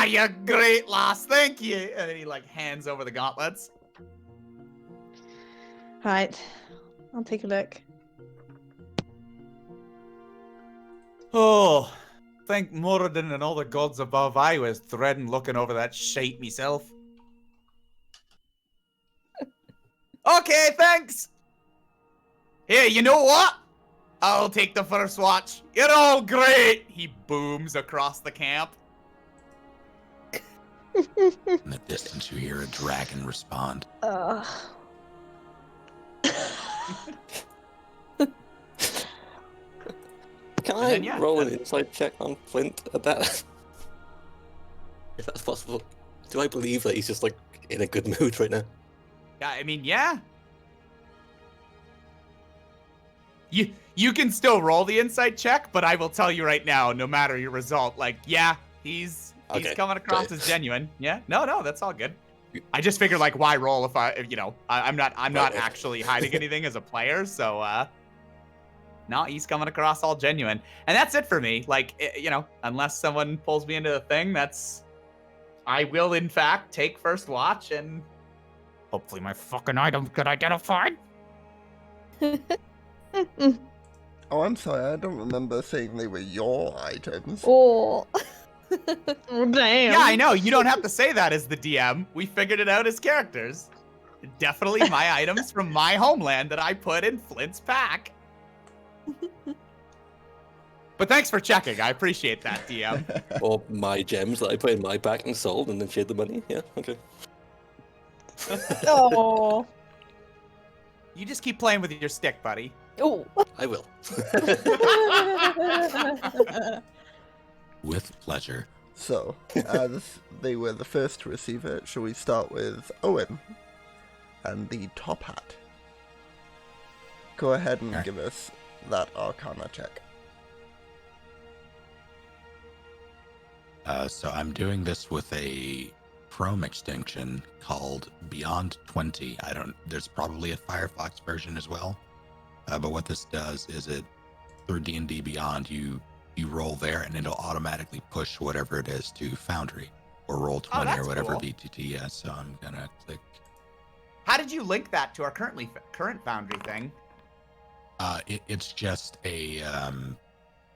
Speaker 4: You're great, lass. Thank you. And then he like hands over the gauntlets.
Speaker 2: Right. I'll take a look.
Speaker 4: Oh, thank Moradin and all the gods above. I was dreading looking over that shite myself. Okay, thanks. Here, you know what? I'll take the first watch. You're all great. He booms across the camp.
Speaker 5: In the distance, you hear a dragon respond.
Speaker 3: Can
Speaker 4: And
Speaker 3: I
Speaker 4: then, yeah,
Speaker 3: roll an insight check on Flint at that? If that's possible. Do I believe that he's just like in a good mood right now?
Speaker 4: Yeah, I mean, yeah. You can still roll the insight check, but I will tell you right now, no matter your result, like, yeah, he's coming across as genuine. Yeah, no, that's all good. I just figured, like, why roll if I'm not actually hiding anything as a player, so no, he's coming across all genuine, and that's it for me. Like, unless someone pulls me into the thing, I will in fact take first watch, and hopefully my fucking items get identified.
Speaker 1: Oh, I'm sorry, I don't remember saying they were your items.
Speaker 6: Oh.
Speaker 2: Oh, damn.
Speaker 4: Yeah, I know. You don't have to say that as the DM. We figured it out as characters. Definitely my items from my homeland that I put in Flint's pack. But thanks for checking. I appreciate that, DM.
Speaker 3: Or my gems that I put in my pack and sold and then shared the money? Yeah, okay.
Speaker 2: Oh.
Speaker 4: You just keep playing with your stick, buddy.
Speaker 6: Oh.
Speaker 3: I will.
Speaker 5: With pleasure.
Speaker 1: So, they were the first to receive it. Shall we start with Owen and the top hat? Go ahead and give us that Arcana check.
Speaker 5: So I'm doing this with a Chrome extension called Beyond 20. There's probably a Firefox version as well. But what this does is through D&D Beyond, you roll there and it'll automatically push whatever it is to Foundry or Roll20
Speaker 4: that's
Speaker 5: or whatever
Speaker 4: cool.
Speaker 5: BTT. Yeah, so I'm gonna click.
Speaker 4: How did you link that to our current Foundry thing?
Speaker 5: It's just a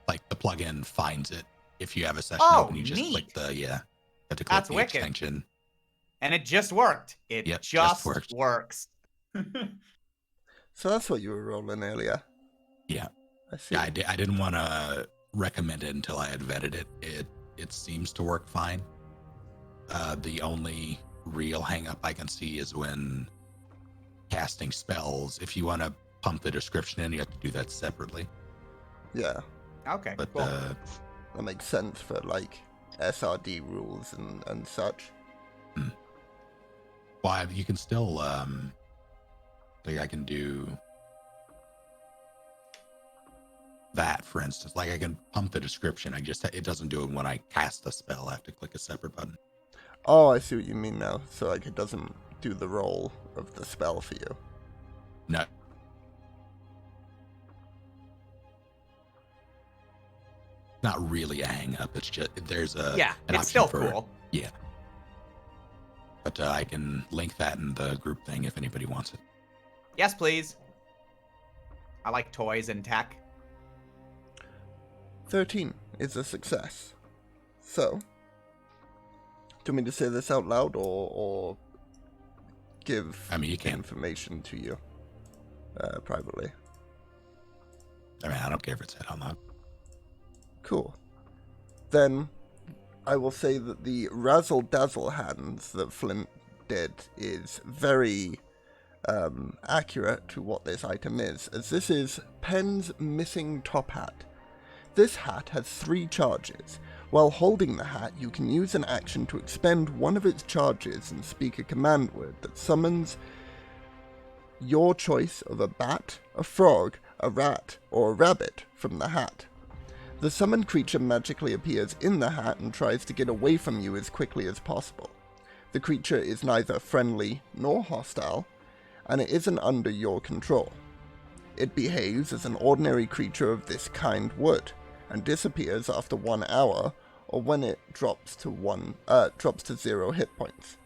Speaker 5: like the plugin finds it. If you have a session
Speaker 4: Oh,
Speaker 5: open, you just click
Speaker 4: neat.
Speaker 5: you have to click
Speaker 4: That's
Speaker 5: the
Speaker 4: wicked.
Speaker 5: extension.
Speaker 4: And it just worked. It
Speaker 5: Yep,
Speaker 4: just
Speaker 5: works.
Speaker 4: works.
Speaker 1: So that's what you were rolling earlier.
Speaker 5: Yeah.
Speaker 1: I see.
Speaker 5: Yeah, I didn't want to recommend it until I had vetted it. It seems to work fine. The only real hang up I can see is when casting spells. If you want to pump the description in, you have to do that separately.
Speaker 1: Yeah,
Speaker 4: Okay,
Speaker 5: But
Speaker 4: cool.
Speaker 1: that makes sense for like SRD rules and such.
Speaker 5: Well, you can still like I can do that, for instance. Like I can pump the description. It doesn't do it when I cast a spell. I have to click a separate button.
Speaker 1: Oh, I see what you mean now. So like it doesn't do the roll of the spell for you.
Speaker 5: No. Not really a hang up. It's just there's an
Speaker 4: it's
Speaker 5: option
Speaker 4: still
Speaker 5: for,
Speaker 4: cool.
Speaker 5: Yeah. But I can link that in the group thing if anybody wants it.
Speaker 4: Yes, please. I like toys and tech.
Speaker 1: 13 is a success. So, do you want me to say this out loud or give
Speaker 5: I mean, you can.
Speaker 1: information to you privately?
Speaker 5: I mean, I don't care if it's said out loud.
Speaker 1: Cool. Then I will say that the razzle dazzle hands that Flint did is very accurate to what this item is, as this is Pen's missing top hat. This hat has 3 charges. While holding the hat, you can use an action to expend one of its charges and speak a command word that summons your choice of a bat, a frog, a rat, or a rabbit from the hat. The summoned creature magically appears in the hat and tries to get away from you as quickly as possible. The creature is neither friendly nor hostile, and it isn't under your control. It behaves as an ordinary creature of this kind would, and disappears after 1 hour, or when it drops to 0 hit points.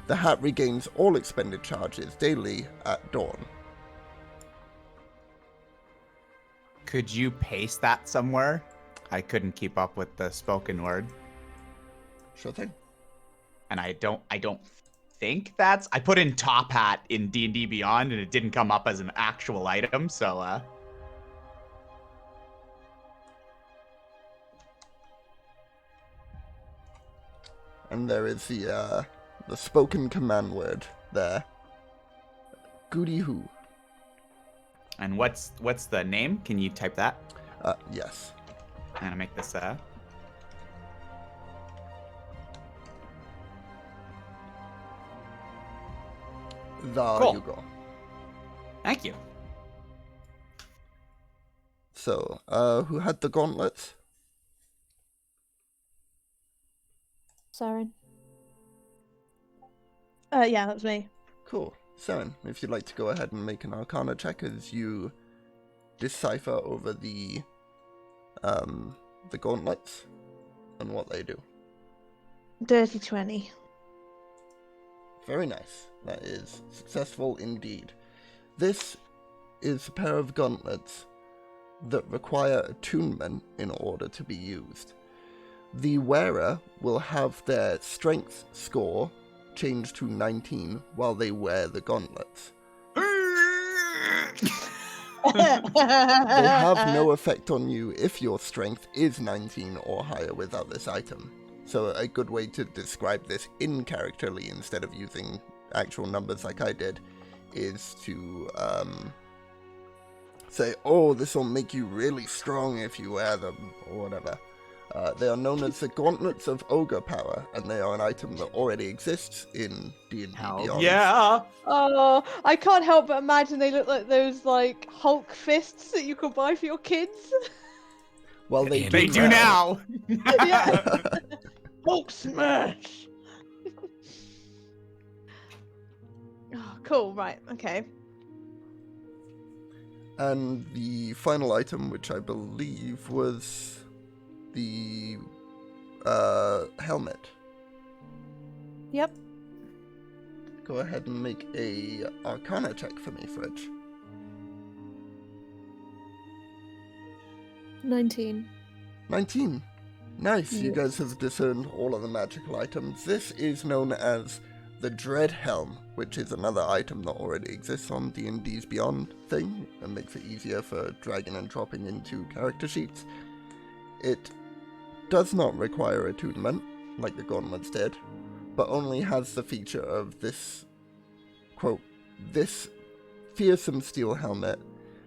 Speaker 1: The hat regains all expended charges daily at dawn.
Speaker 4: Could you paste that somewhere? I couldn't keep up with the spoken word.
Speaker 1: Sure thing.
Speaker 4: And I don't think that's... I put in top hat in D&D Beyond and it didn't come up as an actual item, so
Speaker 1: And there is the spoken command word there. Goody hoo.
Speaker 4: And what's the name? Can you type that?
Speaker 1: Yes.
Speaker 4: I'm gonna make this
Speaker 1: There
Speaker 4: Cool.
Speaker 1: you go.
Speaker 4: Thank you.
Speaker 1: So, who had the gauntlets?
Speaker 6: Saren.
Speaker 2: Yeah, that was me.
Speaker 1: Cool. Saren, if you'd like to go ahead and make an Arcana check as you decipher over the gauntlets and what they do.
Speaker 2: Dirty 20.
Speaker 1: Very nice. That is successful indeed. This is a pair of gauntlets that require attunement in order to be used. The wearer will have their strength score change to 19 while they wear the gauntlets. They have no effect on you if your strength is 19 or higher without this item. So a good way to describe this in-characterly instead of using actual numbers like I did is to say, oh, this will make you really strong if you wear them, or whatever. They are known as the Gauntlets of Ogre Power, and they are an item that already exists in D&D Beyond.
Speaker 4: Yeah.
Speaker 2: Oh, I can't help but imagine they look like those like Hulk fists that you could buy for your kids.
Speaker 1: Well, they
Speaker 4: They do now.
Speaker 2: Yeah. Hulk smash! Oh, cool, right, okay.
Speaker 1: And the final item, which I believe was the helmet.
Speaker 6: Yep.
Speaker 1: Go ahead and make a Arcana check for me, Fridge.
Speaker 6: 19.
Speaker 1: 19. Nice, you
Speaker 6: Yes.
Speaker 1: guys have discerned all of the magical items. This is known as the Dread Helm, which is another item that already exists on D&D's Beyond thing, and makes it easier for dragging and dropping into character sheets. It does not require attunement, like the gauntlets did, but only has the feature of this, quote, this fearsome steel helmet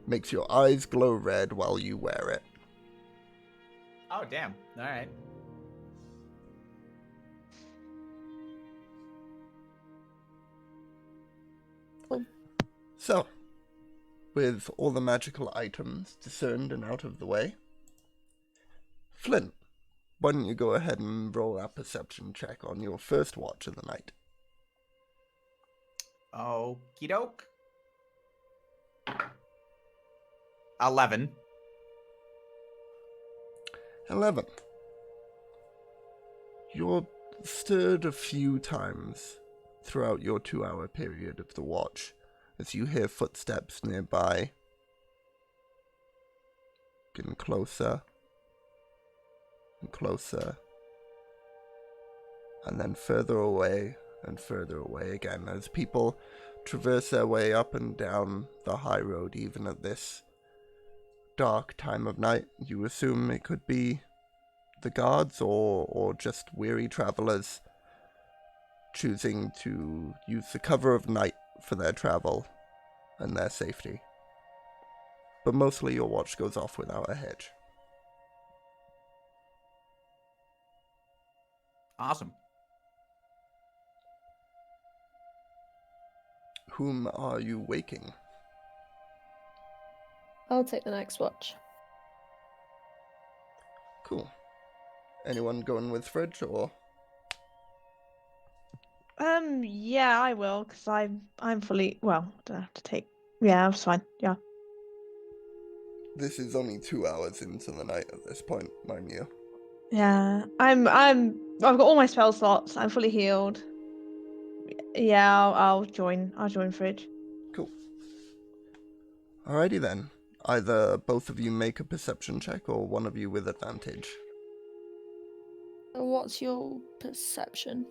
Speaker 1: makes your eyes glow red while you wear it.
Speaker 4: Oh, damn. All right.
Speaker 6: Cool.
Speaker 1: So, with all the magical items discerned and out of the way, Flint, why don't you go ahead and roll a perception check on your first watch of the night?
Speaker 4: Okie doke. 11.
Speaker 1: 11. You're stirred a few times throughout your 2-hour period of the watch as you hear footsteps nearby, getting closer and closer, and then further away and further away again as people traverse their way up and down the high road even at this dark time of night. You assume it could be the guards or just weary travelers choosing to use the cover of night for their travel and their safety. But mostly your watch goes off without a hitch.
Speaker 4: Awesome.
Speaker 1: Whom are you waking?
Speaker 6: I'll take the next watch.
Speaker 1: Cool. Anyone going with Fridge or?
Speaker 2: Yeah, I will, because I'm fully, well, don't have to take, yeah, that's fine, yeah.
Speaker 1: This is only 2 hours into the night at this point, mind you.
Speaker 2: Yeah, I've got all my spell slots, I'm fully healed. Yeah, I'll join Fridge.
Speaker 1: Cool. Alrighty then. Either both of you make a perception check or one of you with advantage.
Speaker 6: What's your perception?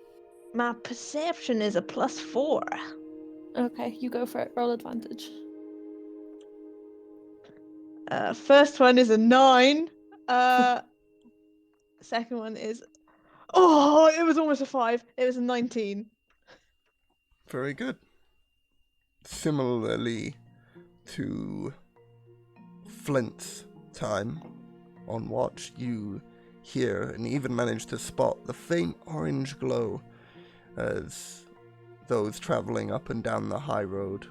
Speaker 2: My perception is a +4.
Speaker 6: Okay, you go for it. Roll advantage.
Speaker 2: First one is a 9. Second one is, oh, it was almost a 5. It was a 19.
Speaker 1: Very good. Similarly to Flint's time on watch, you hear and even manage to spot the faint orange glow as those traveling up and down the high road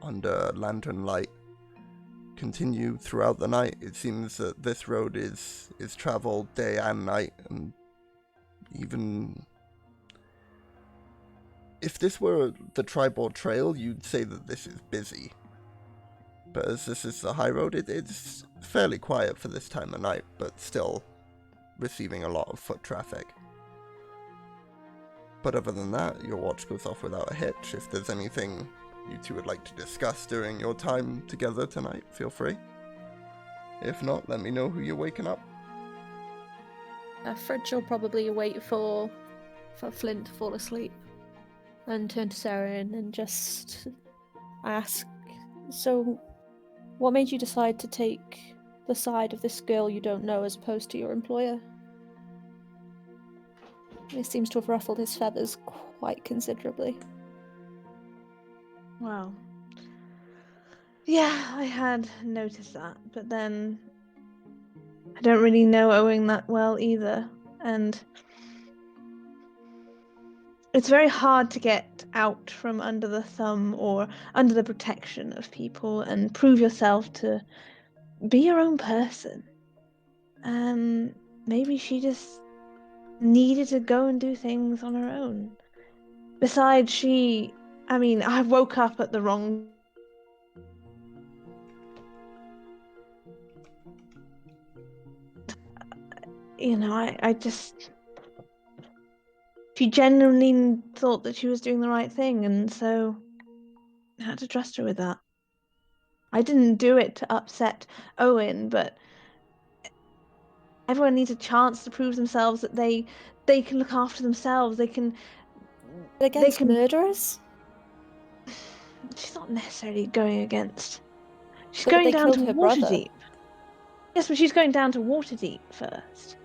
Speaker 1: under lantern light continue throughout the night. It seems that this road is traveled day and night, and even if this were the Tribord Trail, you'd say that this is busy. But as this is the high road, it's fairly quiet for this time of night, but still receiving a lot of foot traffic. But other than that, your watch goes off without a hitch. If there's anything you two would like to discuss during your time together tonight, feel free. If not, let me know who you're waking up.
Speaker 6: Fridge will probably wait for Flint to fall asleep and turn to Sarah and just ask, so what made you decide to take the side of this girl you don't know as opposed to your employer? It seems to have ruffled his feathers quite considerably.
Speaker 2: Well, yeah, I had noticed that, but then I don't really know Owen that well either, and it's very hard to get out from under the thumb or under the protection of people and prove yourself to be your own person. Maybe she just needed to go and do things on her own. Besides, I woke up at the wrong. I just. She genuinely thought that she was doing the right thing, and so I had to trust her with that. I didn't do it to upset Owen, but everyone needs a chance to prove themselves that they can look after themselves. They can.
Speaker 6: Against
Speaker 2: can.
Speaker 6: murderers?
Speaker 2: She's not necessarily going against. She's
Speaker 6: But
Speaker 2: going
Speaker 6: they
Speaker 2: down
Speaker 6: killed
Speaker 2: to
Speaker 6: her brother.
Speaker 2: Waterdeep. Yes, but she's going down to Waterdeep first.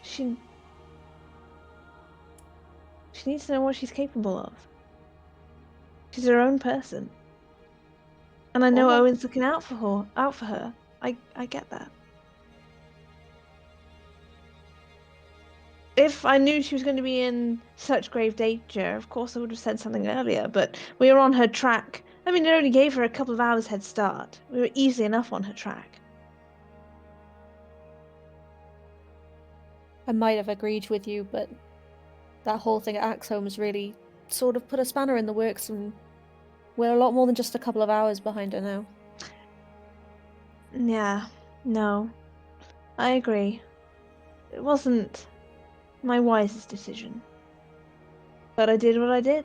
Speaker 2: She needs to know what she's capable of. She's her own person. And I know
Speaker 6: Alright.
Speaker 2: Owen's looking out for her. I get that. If I knew she was going to be in such grave danger, of course I would have said something earlier, but we were on her track. I mean, it only gave her a couple of hours head start. We were easily enough on her track.
Speaker 6: I might have agreed with you, but that whole thing at Axholme's really sort of put a spanner in the works, and we're a lot more than just a couple of hours behind her now.
Speaker 2: Yeah, no. I agree. It wasn't my wisest decision. But I did what I did.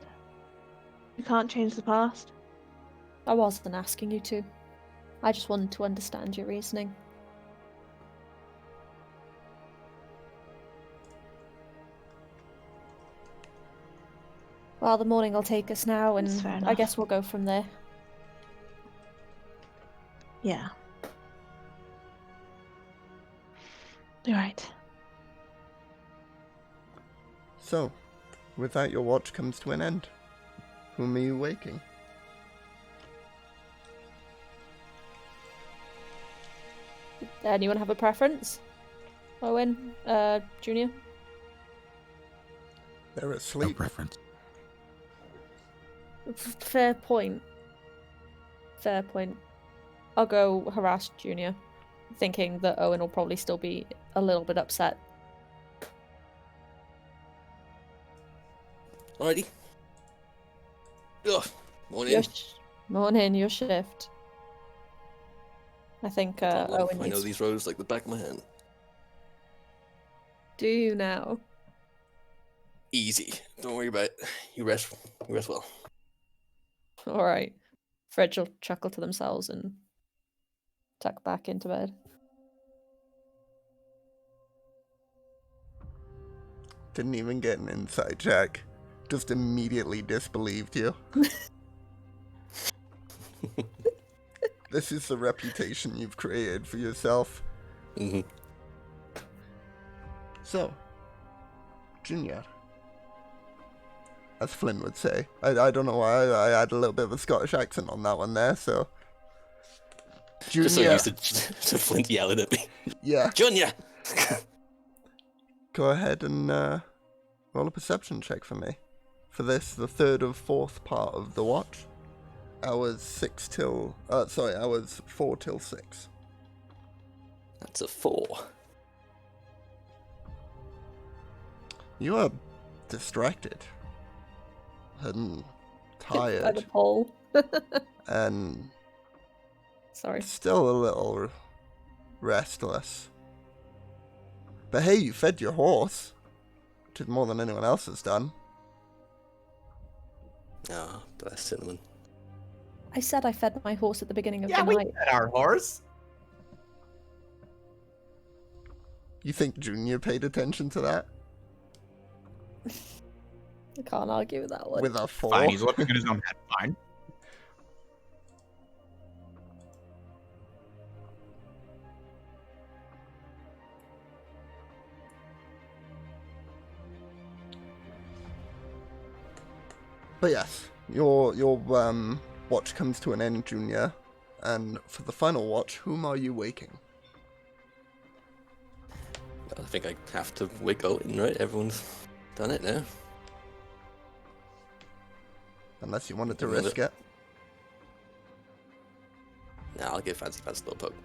Speaker 2: You can't change the past.
Speaker 6: I wasn't asking you to. I just wanted to understand your reasoning. Well, the morning will take us now,
Speaker 2: That's fair
Speaker 6: and I
Speaker 2: enough.
Speaker 6: guess we'll go from there.
Speaker 2: Yeah. You're right.
Speaker 1: So, with that, your watch comes to an end. Whom are you waking?
Speaker 6: Anyone have a preference? Owen? Junior?
Speaker 1: They're
Speaker 5: No
Speaker 1: asleep.
Speaker 5: preference.
Speaker 6: Fair point. Fair point. I'll go harass Junior, thinking that Owen will probably still be a little bit upset.
Speaker 3: Alrighty. Ugh. Morning.
Speaker 6: Morning, your shift. I think Owen
Speaker 3: I know
Speaker 6: needs...
Speaker 3: these roads like the back of my hand.
Speaker 6: Do you now?
Speaker 3: Easy. Don't worry about it. You rest well.
Speaker 6: Alright. Fred will chuckle to themselves and tuck back into bed.
Speaker 1: Didn't even get an insight check. Just immediately disbelieved you. This is the reputation you've created for yourself.
Speaker 3: Mm-hmm.
Speaker 1: So, Junior, as Flynn would say. I don't know why I had a little bit of a Scottish accent on that one there, so... Junior.
Speaker 3: Just so used to Flint yelling at me.
Speaker 1: Yeah.
Speaker 3: Junior!
Speaker 1: Go ahead and roll a perception check for me. For this, the third of fourth part of the watch. Hours 4 till 6.
Speaker 3: That's a 4.
Speaker 1: You are distracted and
Speaker 6: By the
Speaker 1: tired
Speaker 6: pole.
Speaker 1: and
Speaker 6: Sorry.
Speaker 1: still a little restless. But hey, you fed your horse, which is more than anyone else has done.
Speaker 3: Ah, bless Cinnamon.
Speaker 6: I said I fed my horse at the beginning of
Speaker 4: Yeah,
Speaker 6: the
Speaker 4: we
Speaker 6: night.
Speaker 4: fed our horse.
Speaker 1: You think Junior paid attention to that?
Speaker 6: I can't argue with that one.
Speaker 1: With a 4?
Speaker 4: Fine, he's looking in his own head. Fine.
Speaker 1: But yes, your watch comes to an end, Junior. And for the final watch, whom are you waking?
Speaker 3: I think I have to wake Owen, right? Everyone's done it now.
Speaker 1: Unless you wanted to
Speaker 3: Doing
Speaker 1: risk
Speaker 3: it.
Speaker 1: it.
Speaker 3: Nah, I'll give Fancy Pants a little poke.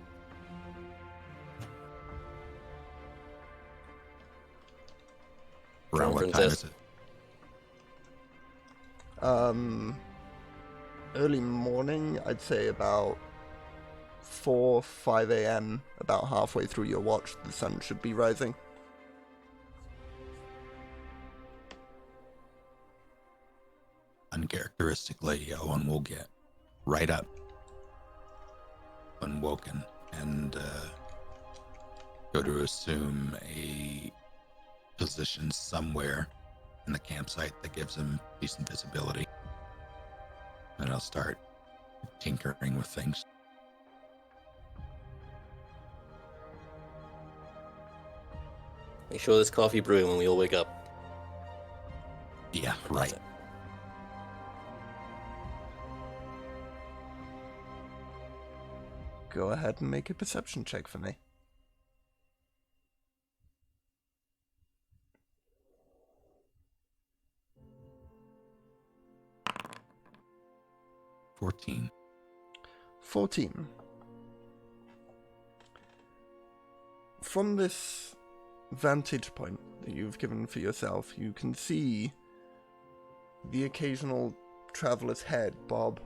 Speaker 5: Around what time
Speaker 3: Princess.
Speaker 5: is it?
Speaker 1: Early morning, I'd say about 4, 5 a.m., about halfway through your watch, the sun should be rising.
Speaker 5: Uncharacteristically, Owen will get right up, unwoken, and go to assume a position somewhere in the campsite that gives him decent visibility. And I'll start tinkering with things.
Speaker 3: Make sure there's coffee brewing when we all wake up.
Speaker 5: Yeah,
Speaker 3: That's
Speaker 5: right.
Speaker 3: it.
Speaker 1: Go ahead and make a perception check for me.
Speaker 5: $14.
Speaker 1: 14. From this vantage point that you've given for yourself, you can see the occasional traveler's head bob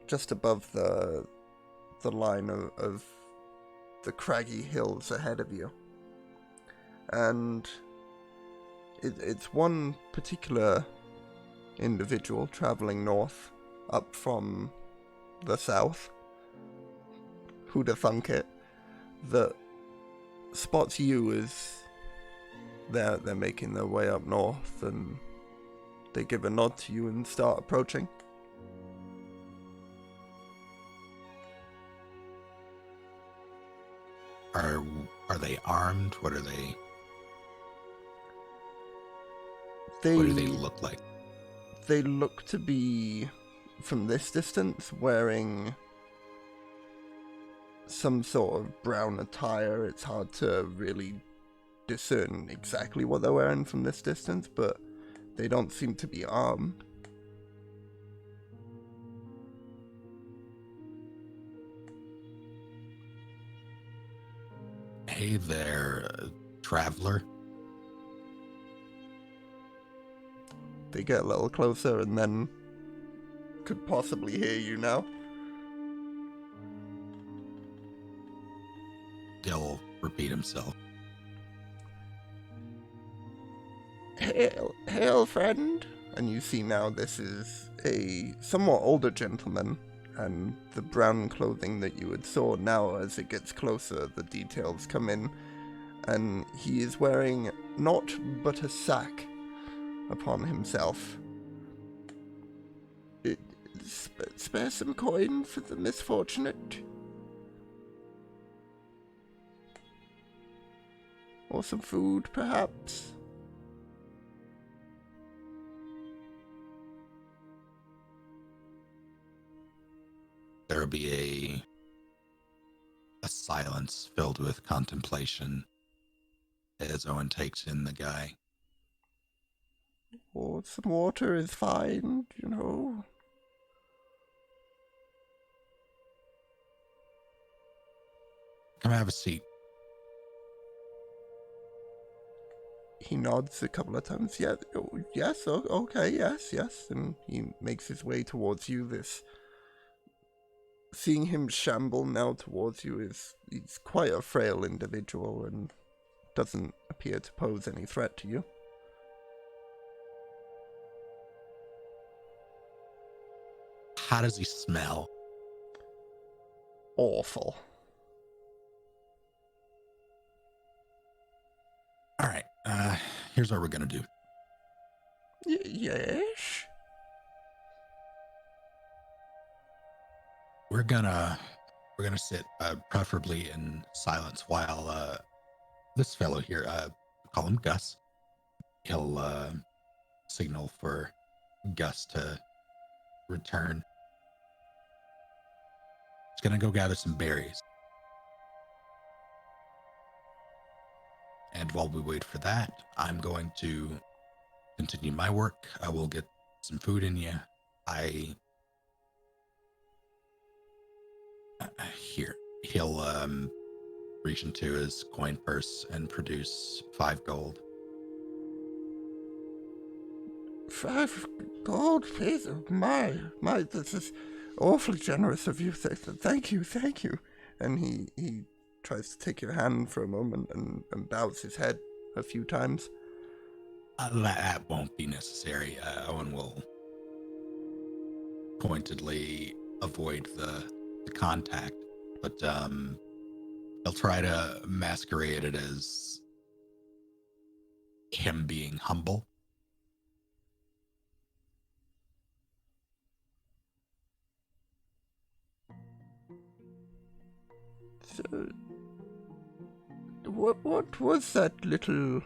Speaker 1: just above the line of the craggy hills ahead of you. And it's one particular individual traveling north up from the south, who'd have thunk it, that spots you as they're making their way up north, and they give a nod to you and start approaching.
Speaker 5: Are they armed? What are they?
Speaker 1: They
Speaker 5: What do they look like?
Speaker 1: They look to be, from this distance, wearing some sort of brown attire. It's hard to really discern exactly what they're wearing from this distance, but they don't seem to be armed.
Speaker 5: Hey there, traveler.
Speaker 1: They get a little closer and then could possibly hear you now.
Speaker 5: He'll repeat himself.
Speaker 1: Hail, friend. And you see now this is a somewhat older gentleman, and the brown clothing that you had saw, now as it gets closer, the details come in, and he is wearing naught but a sack upon himself. Spare some coin for the misfortunate? Or some food, perhaps?
Speaker 5: There'll be a silence filled with contemplation as Owen takes in the guy.
Speaker 1: Or some water is fine, you know.
Speaker 5: Come have a seat.
Speaker 1: He nods a couple of times. Yeah, yes, okay, yes. And he makes his way towards you. Seeing him shamble now towards you, he's quite a frail individual and doesn't appear to pose any threat to you.
Speaker 5: How does he smell?
Speaker 1: Awful.
Speaker 5: All right, here's what we're gonna do.
Speaker 1: Yes?
Speaker 5: We're gonna sit preferably in silence while this fellow here, call him Gus. He'll signal for Gus to return. He's gonna go gather some berries. And while we wait for that, I'm going to continue my work. I will get some food in you. Here, he'll reach into his coin purse and produce 5 gold.
Speaker 1: 5 gold pieces. My, this is awfully generous of you. Thank you. And he tries to take your hand for a moment and bows his head a few times.
Speaker 5: That won't be necessary. Owen will pointedly avoid the contact, but he'll try to masquerade it as him being humble.
Speaker 1: So, what was that little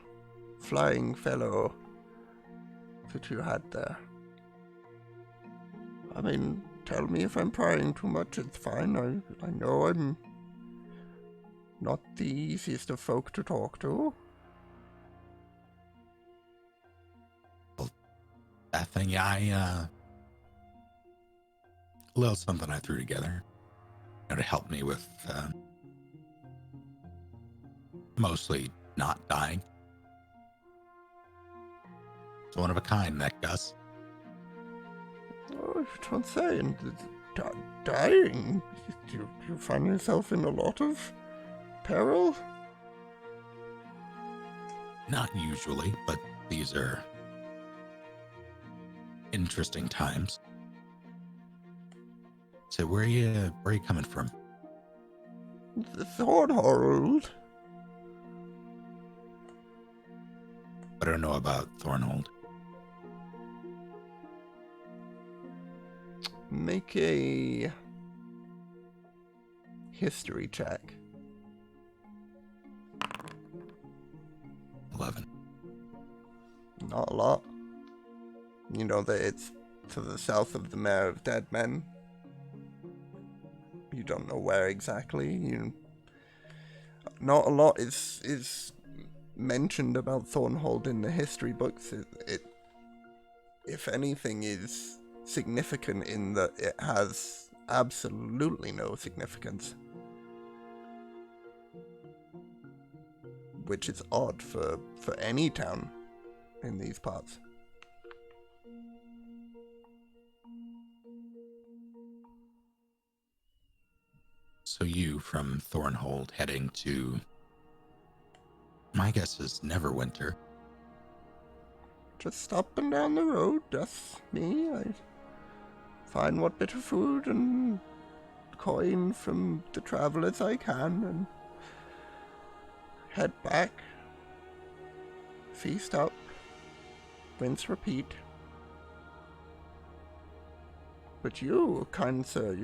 Speaker 1: flying fellow that you had there? I mean, tell me if I'm prying too much, it's fine. I know I'm not the easiest of folk to talk to.
Speaker 5: Well, that thing, a little something I threw together, to help me with mostly not dying. It's one of a kind, that Gus.
Speaker 1: Oh, you don't say. And dying? Do you find yourself in a lot of peril?
Speaker 5: Not usually, but these are interesting times. So where are you coming from?
Speaker 1: The Thornhold.
Speaker 5: I don't know about Thornhold.
Speaker 1: Make a history check.
Speaker 5: 11.
Speaker 1: Not a lot. You know that it's to the south of the Mare of Dead Men. You don't know where exactly. Not a lot is mentioned about Thornhold in the history books. It if anything, is significant in that it has absolutely no significance. Which is odd for any town in these parts.
Speaker 5: So you from Thornhold heading to, my guess is Neverwinter.
Speaker 1: Just up and down the road, that's me. I find what bit of food and coin from the travelers I can and head back. Feast up. Rinse, repeat. But you, kind sir,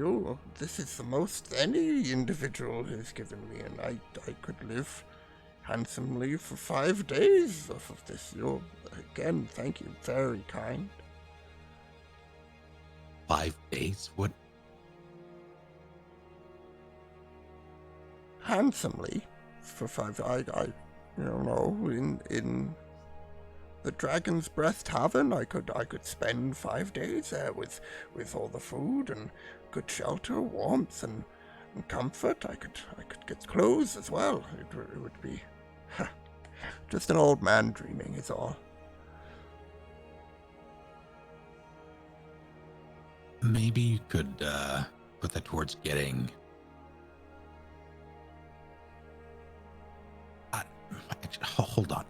Speaker 1: this is the most any individual has given me, and I could live handsomely for 5 days off of this. Again, thank you, very kind.
Speaker 5: 5 days? What?
Speaker 1: Handsomely for 5. I don't know, in the Dragon's Breath Tavern, I could spend 5 days there with all the food and good shelter, warmth, and comfort. I could get clothes as well. It would be just an old man dreaming, is all.
Speaker 5: Maybe you could put that towards getting. Actually, hold on.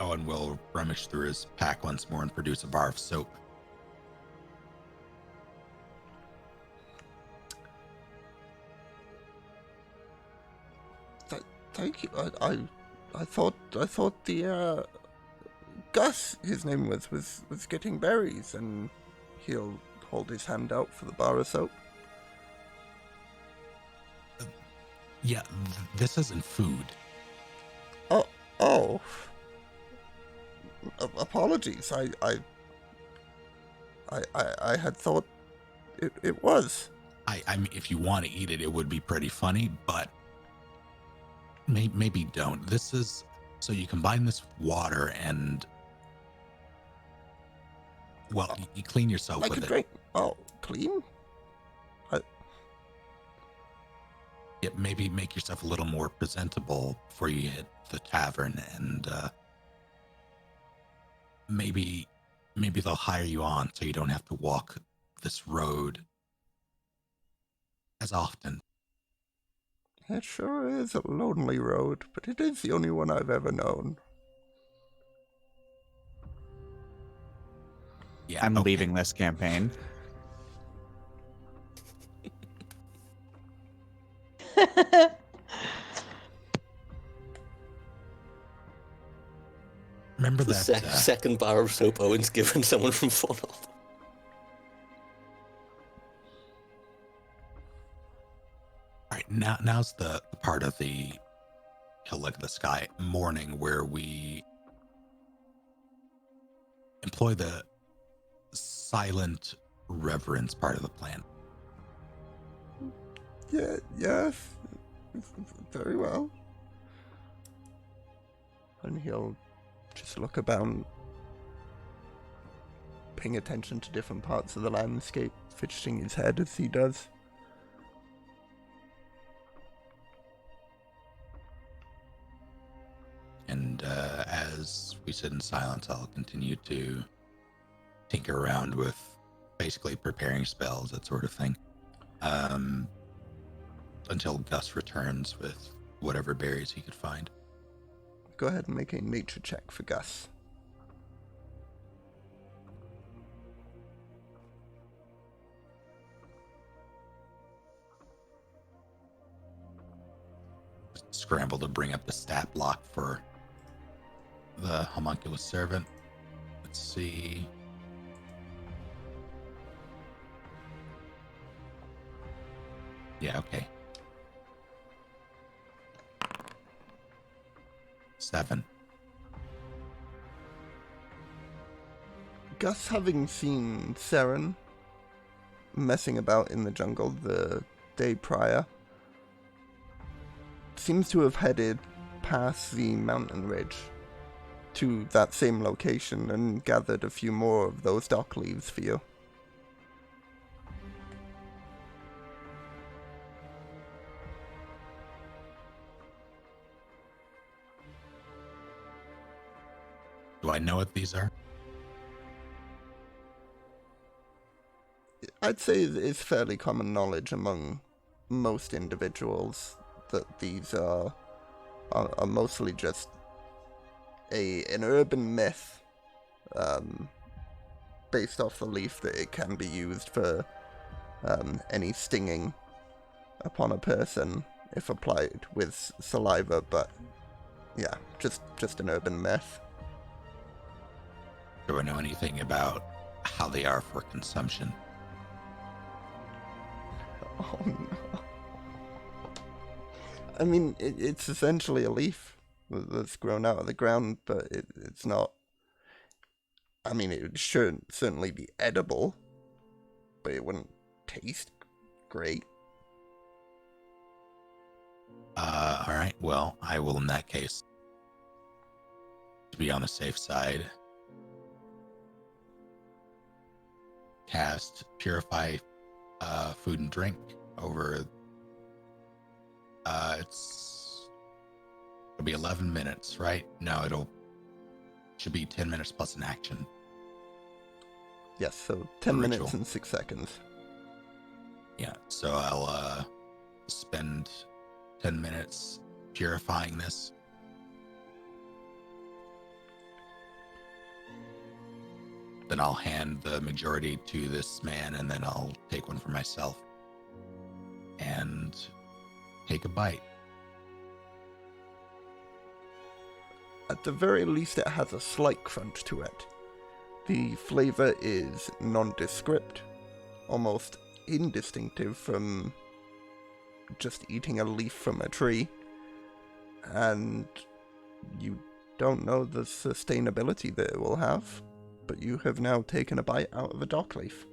Speaker 5: Owen will rummage through his pack once more and produce a bar of soap.
Speaker 1: Thank you. I thought the Gus, his name was getting berries, and he'll hold his hand out for the bar of soap.
Speaker 5: Yeah, this isn't food.
Speaker 1: Oh. Apologies. I had thought it was.
Speaker 5: I mean, if you want to eat it, it would be pretty funny, but maybe don't. This is so you combine this water and, well, you clean yourself
Speaker 1: I
Speaker 5: with
Speaker 1: could
Speaker 5: it.
Speaker 1: drink. Oh, clean?
Speaker 5: Yeah, maybe make yourself a little more presentable before you hit the tavern, and maybe maybe they'll hire you on so you don't have to walk this road as often.
Speaker 1: It sure is a lonely road, but it is the only one I've ever known.
Speaker 5: Yeah,
Speaker 4: I'm
Speaker 5: okay.
Speaker 4: leaving this campaign.
Speaker 5: Remember
Speaker 3: The
Speaker 5: that?
Speaker 3: second bar of soap Owen's given someone from Thornhold.
Speaker 5: All right, now's the part of the He'll Look at the Sky morning where we employ the silent reverence part of the plan.
Speaker 1: Yeah, yes. Very well. And he'll just look about, paying attention to different parts of the landscape, fidgeting his head as he does.
Speaker 5: And as we sit in silence, I'll continue to tinker around with basically preparing spells, that sort of thing, until Gus returns with whatever berries he could find.
Speaker 1: Go ahead and make a nature check for Gus.
Speaker 5: Scramble to bring up the stat block for the homunculus servant. Let's see. Yeah, okay. 7.
Speaker 1: Gus, having seen Seren messing about in the jungle the day prior, seems to have headed past the mountain ridge to that same location and gathered a few more of those dock leaves for you.
Speaker 5: Do I know what these are?
Speaker 1: I'd say it's fairly common knowledge among most individuals that these are mostly just an urban myth, based off the belief that it can be used for any stinging upon a person if applied with saliva, but yeah, just an urban myth.
Speaker 5: Do I know anything about how they are for consumption?
Speaker 1: Oh no. I mean, it's essentially a leaf that's grown out of the ground, but it's not. I mean, it should certainly be edible, but it wouldn't taste great.
Speaker 5: All right. Well, I will, in that case, to be on the safe side, cast Purify Food and Drink over. It'll be 11 minutes, right? No, should be 10 minutes plus an action.
Speaker 1: Yes, so 10
Speaker 5: Ritual.
Speaker 1: minutes and 6 seconds.
Speaker 5: Yeah, so I'll spend 10 minutes purifying this. Then I'll hand the majority to this man, and then I'll take one for myself and take a bite.
Speaker 1: At the very least, it has a slight crunch to it. The flavor is nondescript, almost indistinctive from just eating a leaf from a tree, and you don't know the sustainability that it will have, but you have now taken a bite out of a dock leaf.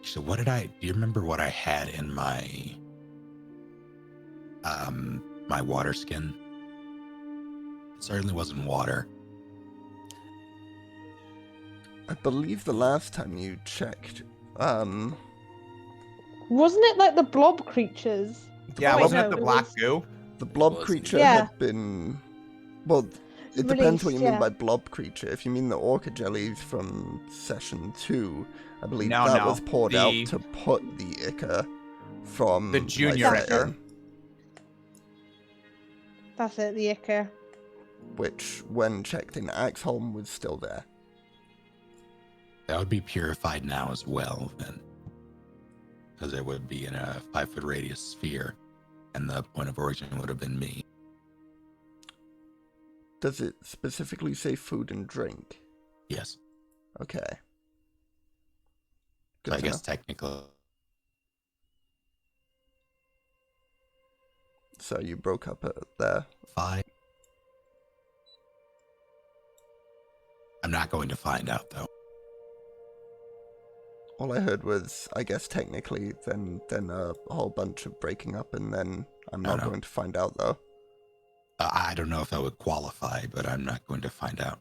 Speaker 5: So do you remember what I had in my my water skin? It certainly wasn't water.
Speaker 1: I believe the last time you checked,
Speaker 2: Wasn't it like the blob creatures?
Speaker 4: Yeah,
Speaker 2: wait,
Speaker 4: wasn't
Speaker 2: no,
Speaker 4: it the
Speaker 2: it
Speaker 4: black
Speaker 2: was-
Speaker 4: goo?
Speaker 1: The blob
Speaker 3: was
Speaker 1: creature
Speaker 2: indeed.
Speaker 1: had been... Well, it depends what you
Speaker 2: Released,
Speaker 1: mean
Speaker 2: yeah.
Speaker 1: by blob creature. If you mean the orca jellies from session 2, I believe
Speaker 4: No,
Speaker 1: that
Speaker 4: no,
Speaker 1: was poured
Speaker 4: the-
Speaker 1: out to put the ichor from
Speaker 4: The junior
Speaker 1: my
Speaker 2: ichor.
Speaker 1: second,
Speaker 2: That's it, the ichor.
Speaker 1: which, when checked in Axholm, was still there.
Speaker 5: That would be purified now as well, then. Because it would be in a 5-foot radius sphere, and the point of origin would have been me.
Speaker 1: Does it specifically say food and drink?
Speaker 5: Yes.
Speaker 1: Okay.
Speaker 5: So I
Speaker 1: to
Speaker 5: guess
Speaker 1: know.
Speaker 5: technically.
Speaker 1: So you broke up there.
Speaker 5: 5. I'm not going to find out, though.
Speaker 1: All I heard was, I guess technically, then a whole bunch of breaking up, and then I'm not
Speaker 5: no.
Speaker 1: going to find out, though.
Speaker 5: I don't know if that would qualify, but I'm not going to find out.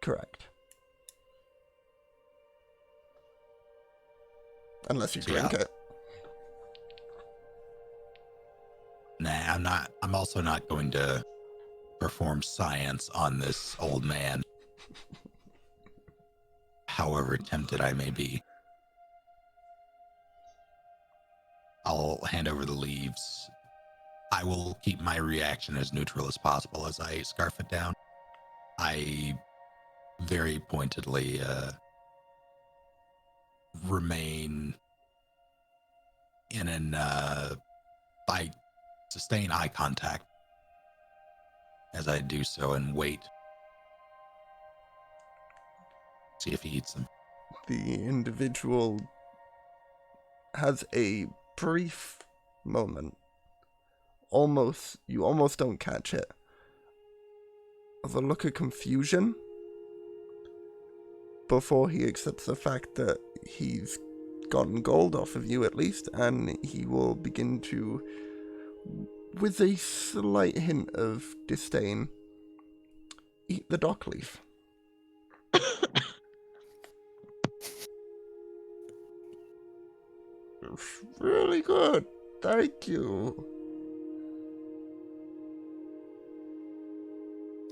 Speaker 1: Correct. Unless you
Speaker 5: So,
Speaker 1: drink
Speaker 5: yeah.
Speaker 1: it.
Speaker 5: Nah, I'm not. I'm also not going to perform science on this old man. However tempted I may be. I'll hand over the leaves. I will keep my reaction as neutral as possible as I scarf it down. I very pointedly remain in an I sustain eye contact as I do so and wait. See if he eats them.
Speaker 1: The individual has a brief moment. You almost don't catch it. Of a look of confusion before he accepts the fact that he's gotten gold off of you at least, and he will begin to, with a slight hint of disdain, eat the dock leaf. It's really good. Thank you.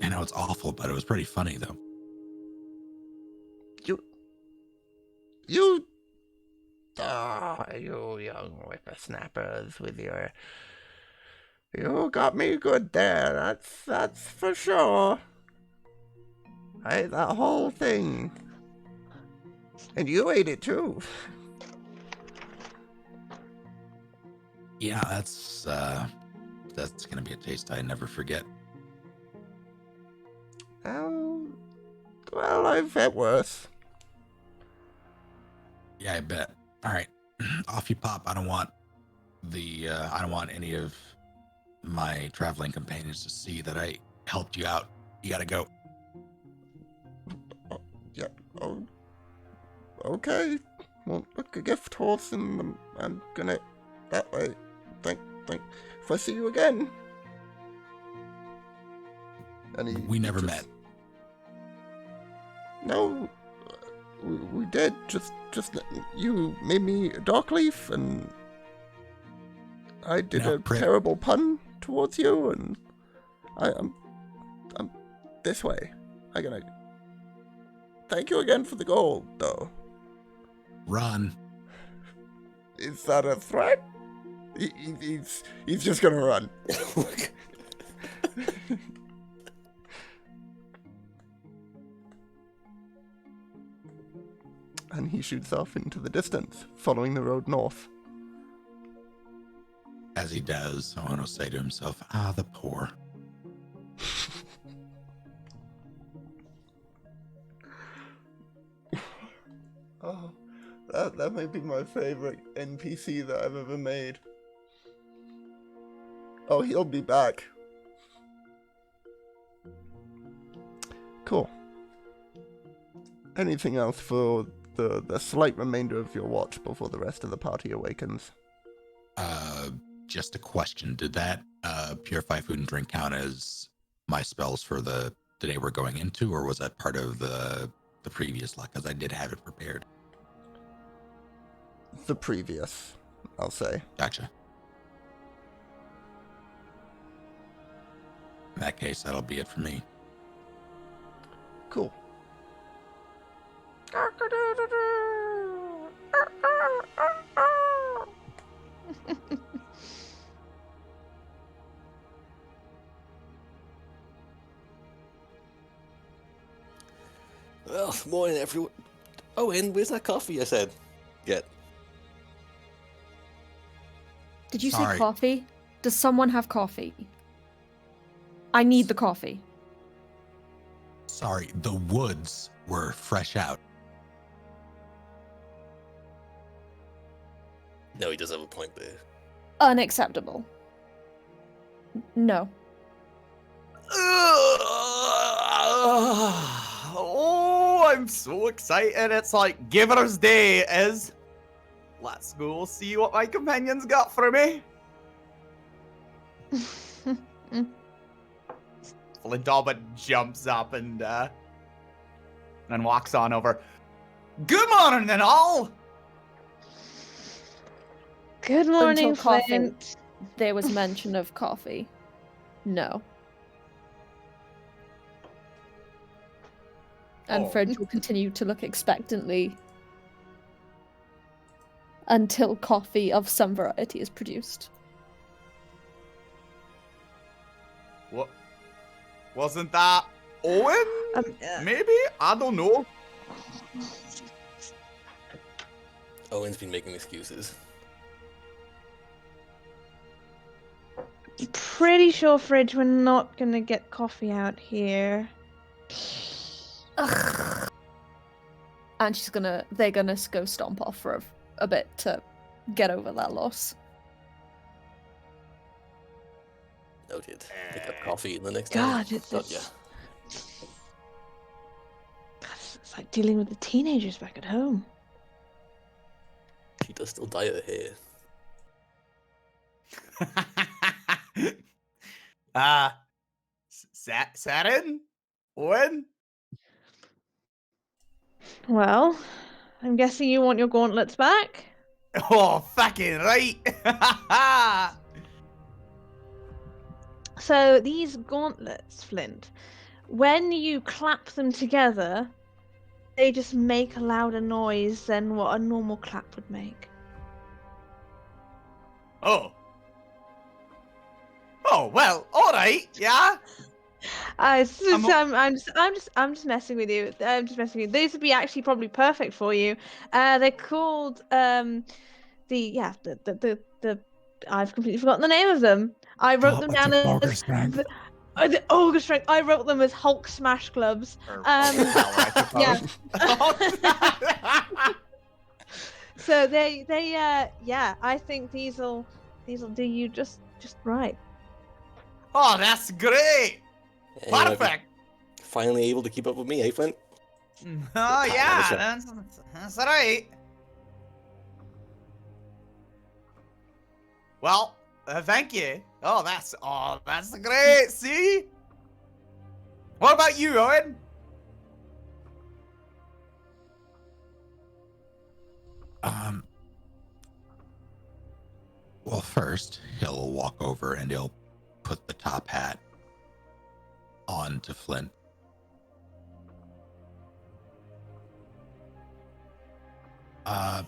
Speaker 5: I know it's awful, but it was pretty funny though.
Speaker 1: You young whippersnappers with your... You got me good there, that's for sure. I ate that whole thing. And you ate it too.
Speaker 5: Yeah, that's gonna be a taste I never forget.
Speaker 1: Well, I've had worse.
Speaker 5: Yeah, I bet. All right, off you pop. I don't want any of my traveling companions to see that I helped you out. You gotta go.
Speaker 1: Yeah. Oh. Okay. Well, look, a gift horse, and I'm gonna that way. Think. If I see you again. And
Speaker 5: We never met.
Speaker 1: No, we did. Just you made me a dock leaf, and I did
Speaker 5: No,
Speaker 1: a
Speaker 5: prick.
Speaker 1: terrible pun towards you, and I'm this way. I gotta thank you again for the gold, though.
Speaker 5: Run.
Speaker 1: Is that a threat? He's just gonna run. And he shoots off into the distance, following the road north.
Speaker 5: As he does, Owen will say to himself, "Ah, the poor."
Speaker 1: Oh, that might be my favorite NPC that I've ever made. Oh, he'll be back. Cool. Anything else for the slight remainder of your watch before the rest of the party awakens?
Speaker 5: Just a question. Did that purify food and drink count as my spells for the day we're going into, or was that part of the previous luck? Because I did have it prepared.
Speaker 1: The previous. I'll say.
Speaker 5: Gotcha. In that case, that'll be it for me.
Speaker 1: Cool.
Speaker 3: Well, morning everyone. Owen, where's that coffee I said? Get.
Speaker 6: Did you
Speaker 5: Sorry.
Speaker 6: say coffee? Does someone have coffee? I need the coffee.
Speaker 5: Sorry, the woods were fresh out.
Speaker 3: No, he does have a point there.
Speaker 6: Unacceptable. No.
Speaker 4: Oh, I'm so excited. It's like Giver's Day is. Let's go see what my companion's got for me. Flintobin jumps up and walks on over. Good morning, then all.
Speaker 2: Good morning,
Speaker 6: Until coffee.
Speaker 2: Flint.
Speaker 6: There was mention of coffee. No. And
Speaker 4: Oh.
Speaker 6: Fridge will continue to look expectantly until coffee of some variety is produced.
Speaker 4: What? Wasn't that Owen? Maybe? I don't know.
Speaker 3: Owen's been making excuses.
Speaker 2: Pretty sure, Fridge, we're not gonna get coffee out here.
Speaker 6: Ugh. And they're gonna go stomp off for a bit to get over that loss.
Speaker 3: Noted. Pick up coffee in the next
Speaker 2: God,
Speaker 3: day.
Speaker 2: it's
Speaker 3: Got ya.
Speaker 2: it's like dealing with the teenagers back at home.
Speaker 3: She does still dye her hair.
Speaker 4: Saturn? Owen?
Speaker 2: Well, I'm guessing you want your gauntlets back?
Speaker 4: Oh, fucking right.
Speaker 2: So these gauntlets, Flint, when you clap them together, they just make a louder noise than what a normal clap would make.
Speaker 4: Oh, well, all right, yeah.
Speaker 2: I'm just messing with you. I'm just messing with you. These would be actually probably perfect for you. They're called the I've completely forgotten the name of them. I wrote them down as the ogre strength. I wrote them as Hulk smash clubs. Yeah. So I think these'll do you just right.
Speaker 4: Oh, that's great.
Speaker 3: Anyway,
Speaker 4: Perfect.
Speaker 3: Finally able to keep up with me, eh, Flint?
Speaker 4: Oh yeah,
Speaker 3: Manager.
Speaker 4: that's right. Well, thank you. Oh, that's great. See. What about you, Owen?
Speaker 5: Well, first, he'll walk over and he'll put the top hat on to Flint.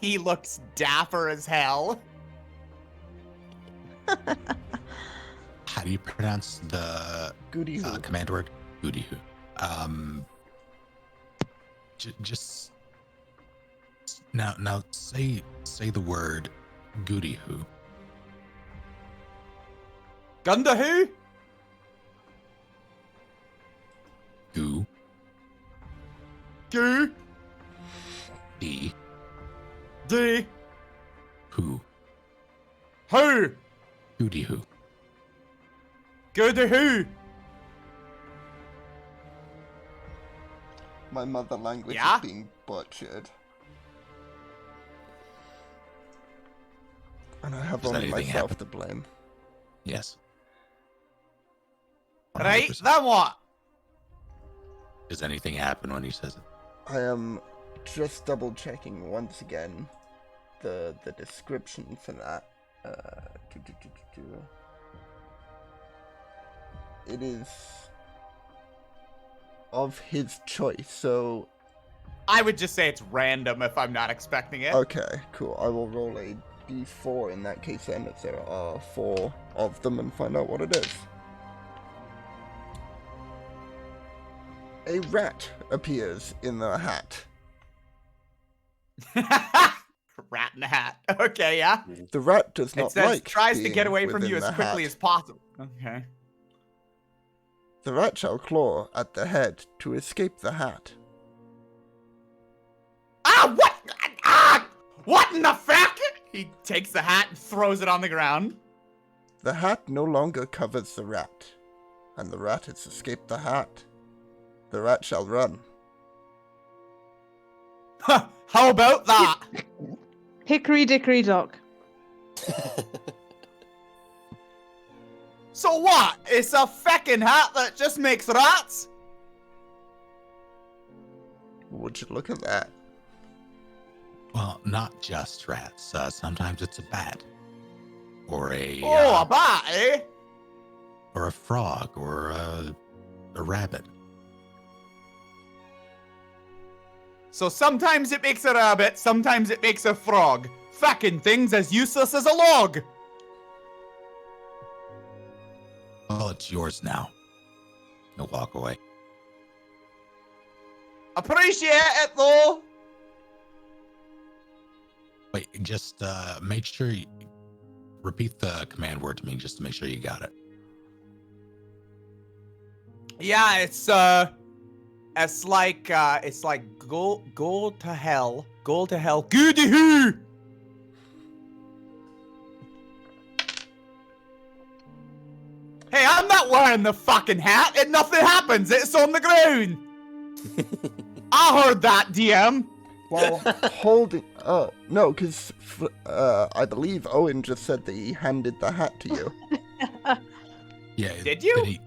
Speaker 4: He looks dapper as hell.
Speaker 5: How do you pronounce the
Speaker 1: Goody hoo.
Speaker 5: command word? Goody hoo. Just now say the word goody hoo.
Speaker 4: Gunda who?
Speaker 5: Goo.
Speaker 4: Goo.
Speaker 5: D.
Speaker 4: D.
Speaker 5: Who.
Speaker 4: Who?
Speaker 5: Goody hoo.
Speaker 4: Good to who?
Speaker 1: My mother language
Speaker 4: Yeah?
Speaker 1: is being butchered. And I have
Speaker 5: Does
Speaker 1: only
Speaker 5: anything
Speaker 1: myself
Speaker 5: happen?
Speaker 1: to blame.
Speaker 5: Yes.
Speaker 4: Right,
Speaker 5: 100%.
Speaker 4: then what?
Speaker 5: Does anything happen when he says it?
Speaker 1: I am just double checking once again the description for that. It is of his choice, so...
Speaker 4: I would just say it's random if I'm not expecting it.
Speaker 1: Okay, cool. I will roll a d4 in that case then, if there are 4 of them, and find out what it is. A rat appears in the hat.
Speaker 4: Rat in the hat. Okay, yeah.
Speaker 1: The rat does
Speaker 4: It
Speaker 1: not
Speaker 4: says
Speaker 1: like
Speaker 4: tries to
Speaker 1: being
Speaker 4: get away from
Speaker 1: within
Speaker 4: you as
Speaker 1: the
Speaker 4: quickly
Speaker 1: hat.
Speaker 4: as possible. Okay.
Speaker 1: The rat shall claw at the head to escape the hat.
Speaker 4: Ah, what? Ah! What in the fuck? He takes the hat and throws it on the ground.
Speaker 1: The hat no longer covers the rat, and the rat has escaped the hat. The rat shall run.
Speaker 4: Huh, how about that?
Speaker 2: Hickory dickory dock.
Speaker 4: So what? It's a feckin' hat that just makes rats?
Speaker 1: Would you look at that?
Speaker 5: Well, not just rats. Sometimes it's a bat, or a
Speaker 4: Oh, a bat, eh?
Speaker 5: or a frog, or a rabbit.
Speaker 4: So sometimes it makes a rabbit, sometimes it makes a frog. Feckin' things as useless as a log.
Speaker 5: Well, it's yours now. He'll walk away.
Speaker 4: Appreciate it, though.
Speaker 5: Wait, just make sure you repeat the command word to me, just to make sure you got it.
Speaker 4: Yeah, it's like go to hell, goody hoo. Hey, I'm not wearing the fucking hat, and nothing happens. It's on the ground. I heard that, DM.
Speaker 1: While holding... Oh, no, because I believe Owen just said that he handed the hat to you.
Speaker 5: Yeah.
Speaker 4: Did you?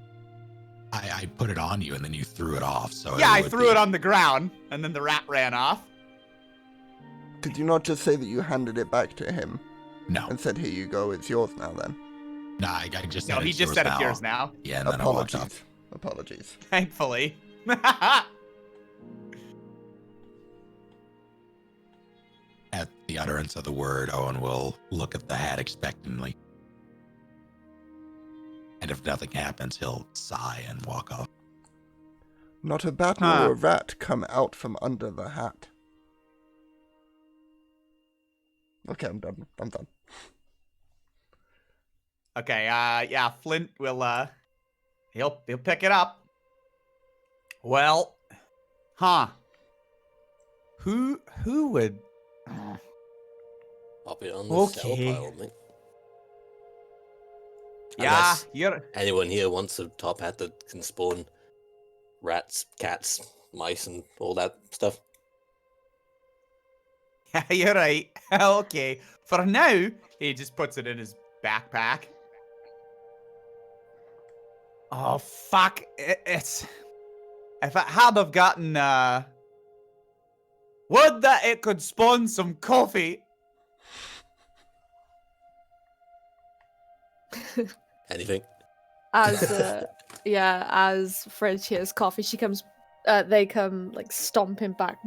Speaker 5: I put it on you, and then you threw it off. So
Speaker 4: Yeah, I threw it on the ground, and then the rat ran off.
Speaker 1: Did you not just say that you handed it back to him
Speaker 5: No,
Speaker 1: and said, here you go, it's yours now then?
Speaker 5: no, I just
Speaker 4: No,
Speaker 5: said
Speaker 4: he
Speaker 5: it's
Speaker 4: just
Speaker 5: yours
Speaker 4: said
Speaker 5: now.
Speaker 4: it's yours now.
Speaker 5: Yeah, and then I walked
Speaker 1: Apologies.
Speaker 5: off.
Speaker 1: Apologies.
Speaker 4: Thankfully.
Speaker 5: At the utterance of the word, Owen will look at the hat expectantly. And if nothing happens, he'll sigh and walk off.
Speaker 1: Not a bat
Speaker 4: Huh.
Speaker 1: nor a rat come out from under the hat. Okay, I'm done. I'm done.
Speaker 4: Okay, yeah, Flint will, he'll pick it up. Well, Who would...
Speaker 3: Pop it on the
Speaker 4: Okay.
Speaker 3: cell pile, mate.
Speaker 4: Yeah,
Speaker 3: Unless
Speaker 4: you're...
Speaker 3: anyone here wants a top hat that can spawn rats, cats, mice, and all that stuff.
Speaker 4: Yeah, you're right. Okay. For now, he just puts it in his backpack. Oh, fuck. It's... If it had have gotten, would that it could spawn some coffee.
Speaker 3: Anything?
Speaker 6: As Fred hears coffee, they come like stomping back,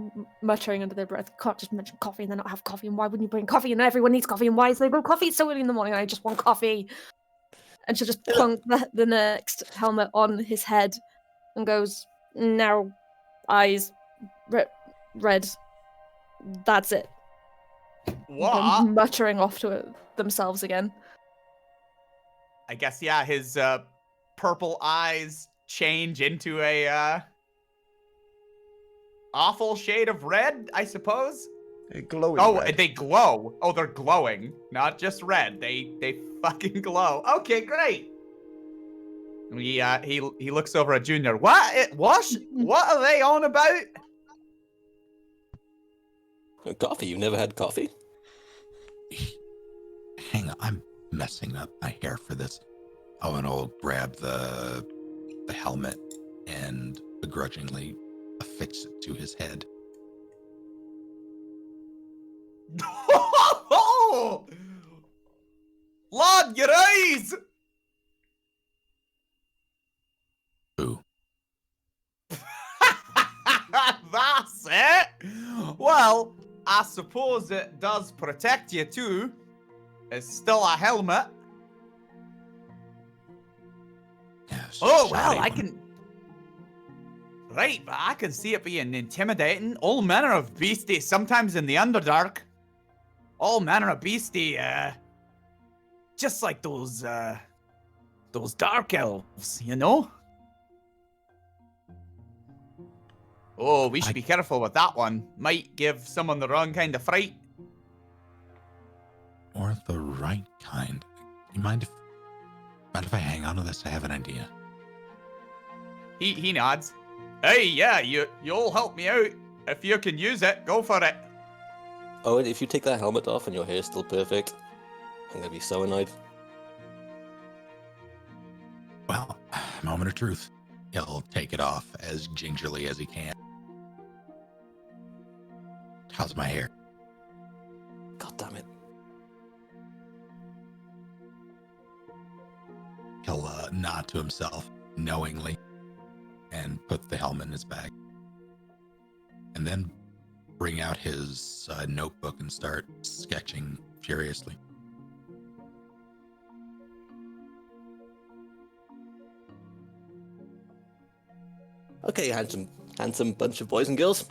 Speaker 6: muttering under their breath, "Can't just mention coffee and then not have coffee, and why wouldn't you bring coffee? And everyone needs coffee, and why is there no coffee? It's so early in the morning, and I just want coffee." And she'll just plunk the next helmet on his head and goes, "Narrow eyes, red. That's it."
Speaker 4: What?
Speaker 6: Them muttering off to it themselves again.
Speaker 4: I guess, yeah, his, purple eyes change into a, awful shade of red, I suppose?
Speaker 1: A glowing
Speaker 4: Oh,
Speaker 1: red.
Speaker 4: they glow. Oh, they're glowing. Not just red. They fucking glow. Okay, great. He looks over at Junior. What are they on about?
Speaker 3: Coffee? You've never had coffee?
Speaker 5: Hang on, I'm messing up my hair for this. Owen will grab the helmet and begrudgingly affix it to his head.
Speaker 4: god, your eyes!
Speaker 5: Ooh.
Speaker 4: That's it! Well, I suppose it does protect you too. It's still a helmet.
Speaker 5: Yes.
Speaker 4: Oh, well, I can... Right, but I can see it being intimidating. All manner of beastie, sometimes in the Underdark. All manner of beastie, just like those dark elves, you know? Oh, we should be careful with that one. Might give someone the wrong kind of fright.
Speaker 5: Or the right kind. You mind if I hang on to this? I have an idea.
Speaker 4: He nods. Hey, yeah, you'll help me out. If you can use it, go for it.
Speaker 3: Owen, if you take that helmet off and your hair's still perfect, I'm gonna be so annoyed.
Speaker 5: Well, moment of truth. He'll take it off as gingerly as he can. How's my hair?
Speaker 3: God damn it.
Speaker 5: He'll nod to himself knowingly and put the helmet in his bag. And then bring out his notebook and start sketching furiously.
Speaker 3: Okay, handsome bunch of boys and girls.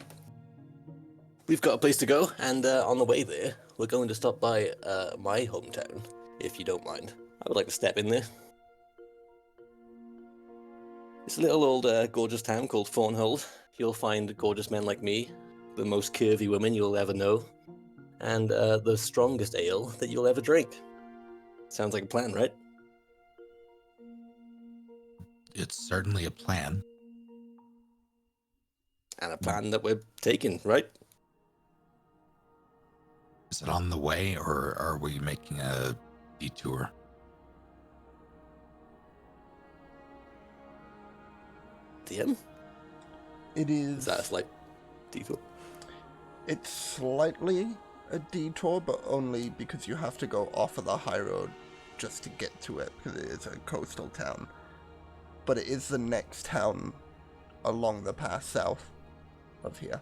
Speaker 3: We've got a place to go, and on the way there, we're going to stop by my hometown, if you don't mind. I would like to step in there. It's a little old gorgeous town called Thornhold. You'll find gorgeous men like me, the most curvy women you'll ever know, and the strongest ale that you'll ever drink. Sounds like a plan, right?
Speaker 5: It's certainly a plan.
Speaker 3: And a plan that we're taking, right?
Speaker 5: Is it on the way, or are we making a detour?
Speaker 3: DM?
Speaker 1: It
Speaker 3: Is
Speaker 1: is.
Speaker 3: that a slight detour?
Speaker 1: It's slightly a detour, but only because you have to go off of the high road just to get to it, because it is a coastal town. But it is the next town along the path south of here.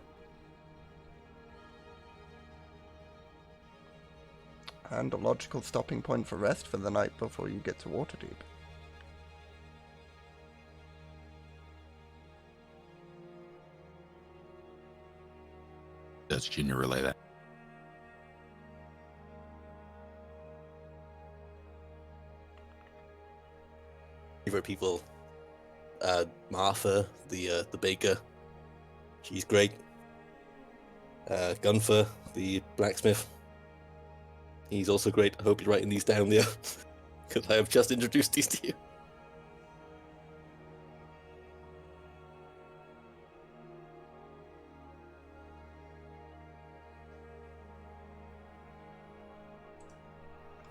Speaker 1: And a logical stopping point for rest for the night before you get to Waterdeep.
Speaker 5: Does Junior relay that?
Speaker 3: Favorite people, Martha, the baker, she's great. Gunfer, the blacksmith, he's also great. I hope you're writing these down there, because I have just introduced these to you.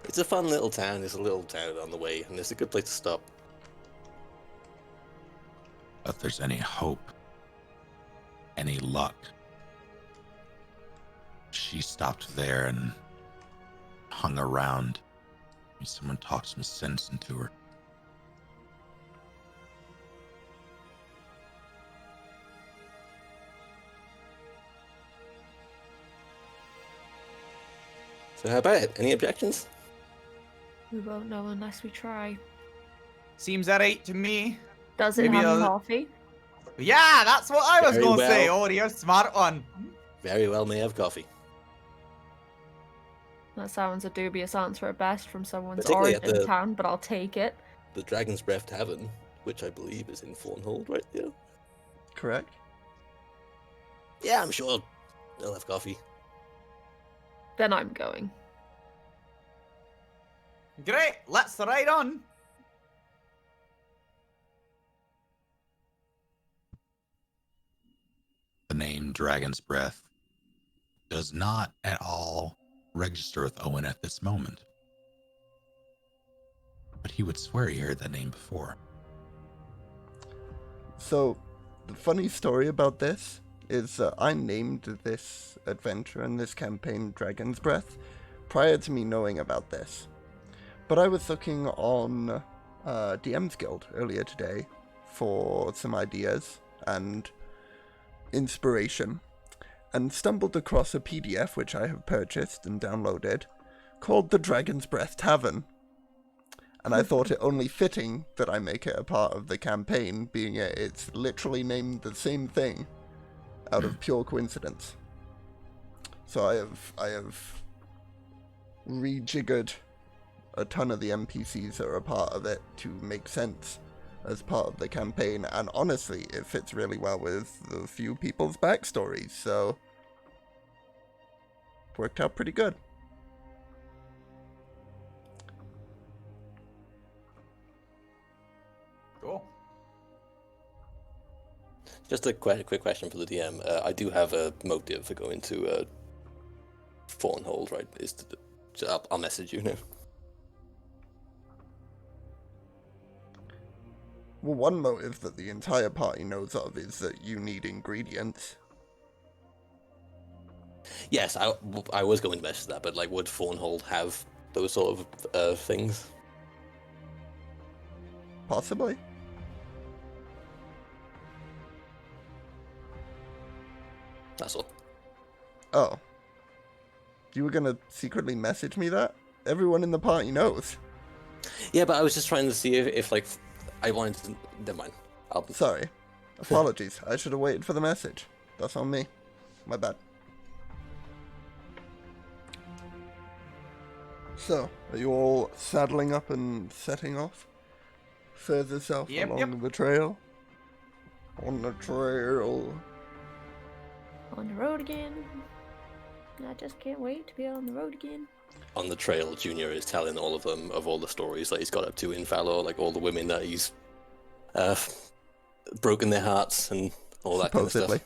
Speaker 3: It's a fun little town. There's a little town on the way, and it's a good place to stop.
Speaker 5: If there's any hope, any luck, she stopped there and hung around. Maybe someone talked some sense into her.
Speaker 3: So how about it? Any objections?
Speaker 6: We won't know unless we try.
Speaker 4: Seems alright to me.
Speaker 6: Does it
Speaker 4: Maybe
Speaker 6: have
Speaker 4: I'll-
Speaker 6: coffee?
Speaker 4: Yeah, that's what I was
Speaker 3: Very
Speaker 4: going to say.
Speaker 3: well.
Speaker 4: Oh, you're a smart one.
Speaker 3: Very well may have coffee.
Speaker 6: That sounds a dubious answer at best from someone's
Speaker 3: Particularly at
Speaker 6: origin
Speaker 3: the-
Speaker 6: town, but I'll take it.
Speaker 3: The Dragon's Breath Tavern, which I believe is in Thornhold, right there.
Speaker 1: Correct?
Speaker 3: Yeah, I'm sure they'll have coffee.
Speaker 6: Then I'm going.
Speaker 4: Great, let's ride on.
Speaker 5: The name Dragon's Breath does not at all register with Owen at this moment. But he would swear he heard that name before.
Speaker 1: So, the funny story about this is I named this adventure and this campaign Dragon's Breath prior to me knowing about this. But I was looking on DM's Guild earlier today for some ideas and inspiration, and stumbled across a PDF which I have purchased and downloaded called The Dragon's Breath Tavern. And I thought it only fitting that I make it a part of the campaign, being it's literally named the same thing out of pure coincidence. So I have rejiggered a ton of the NPCs that are a part of it to make sense as part of the campaign, and honestly, it fits really well with a few people's backstories, so worked out pretty good.
Speaker 4: Cool.
Speaker 3: Just a quick question for the DM. I do have a motive for going to Thornhold, right? I'll message you now.
Speaker 1: Well, one motive that the entire party knows of is that you need ingredients.
Speaker 3: Yes, I was going to message that, but like, would Thornhold have those sort of things?
Speaker 1: Possibly.
Speaker 3: That's all.
Speaker 1: Oh. You were gonna secretly message me that? Everyone in the party knows.
Speaker 3: Yeah, but I was just trying to see if like, I wanted to... Never mind.
Speaker 1: Sorry. Apologies. I should have waited for the message. That's on me. My bad. So, are you all saddling up and setting off? Further south along the trail? On the trail.
Speaker 6: On the road again. I just can't wait to be on the road again.
Speaker 3: On the trail, Junior is telling all of them of all the stories that he's got up to in Valor, like all the women that he's broken their hearts and all that kind of stuff.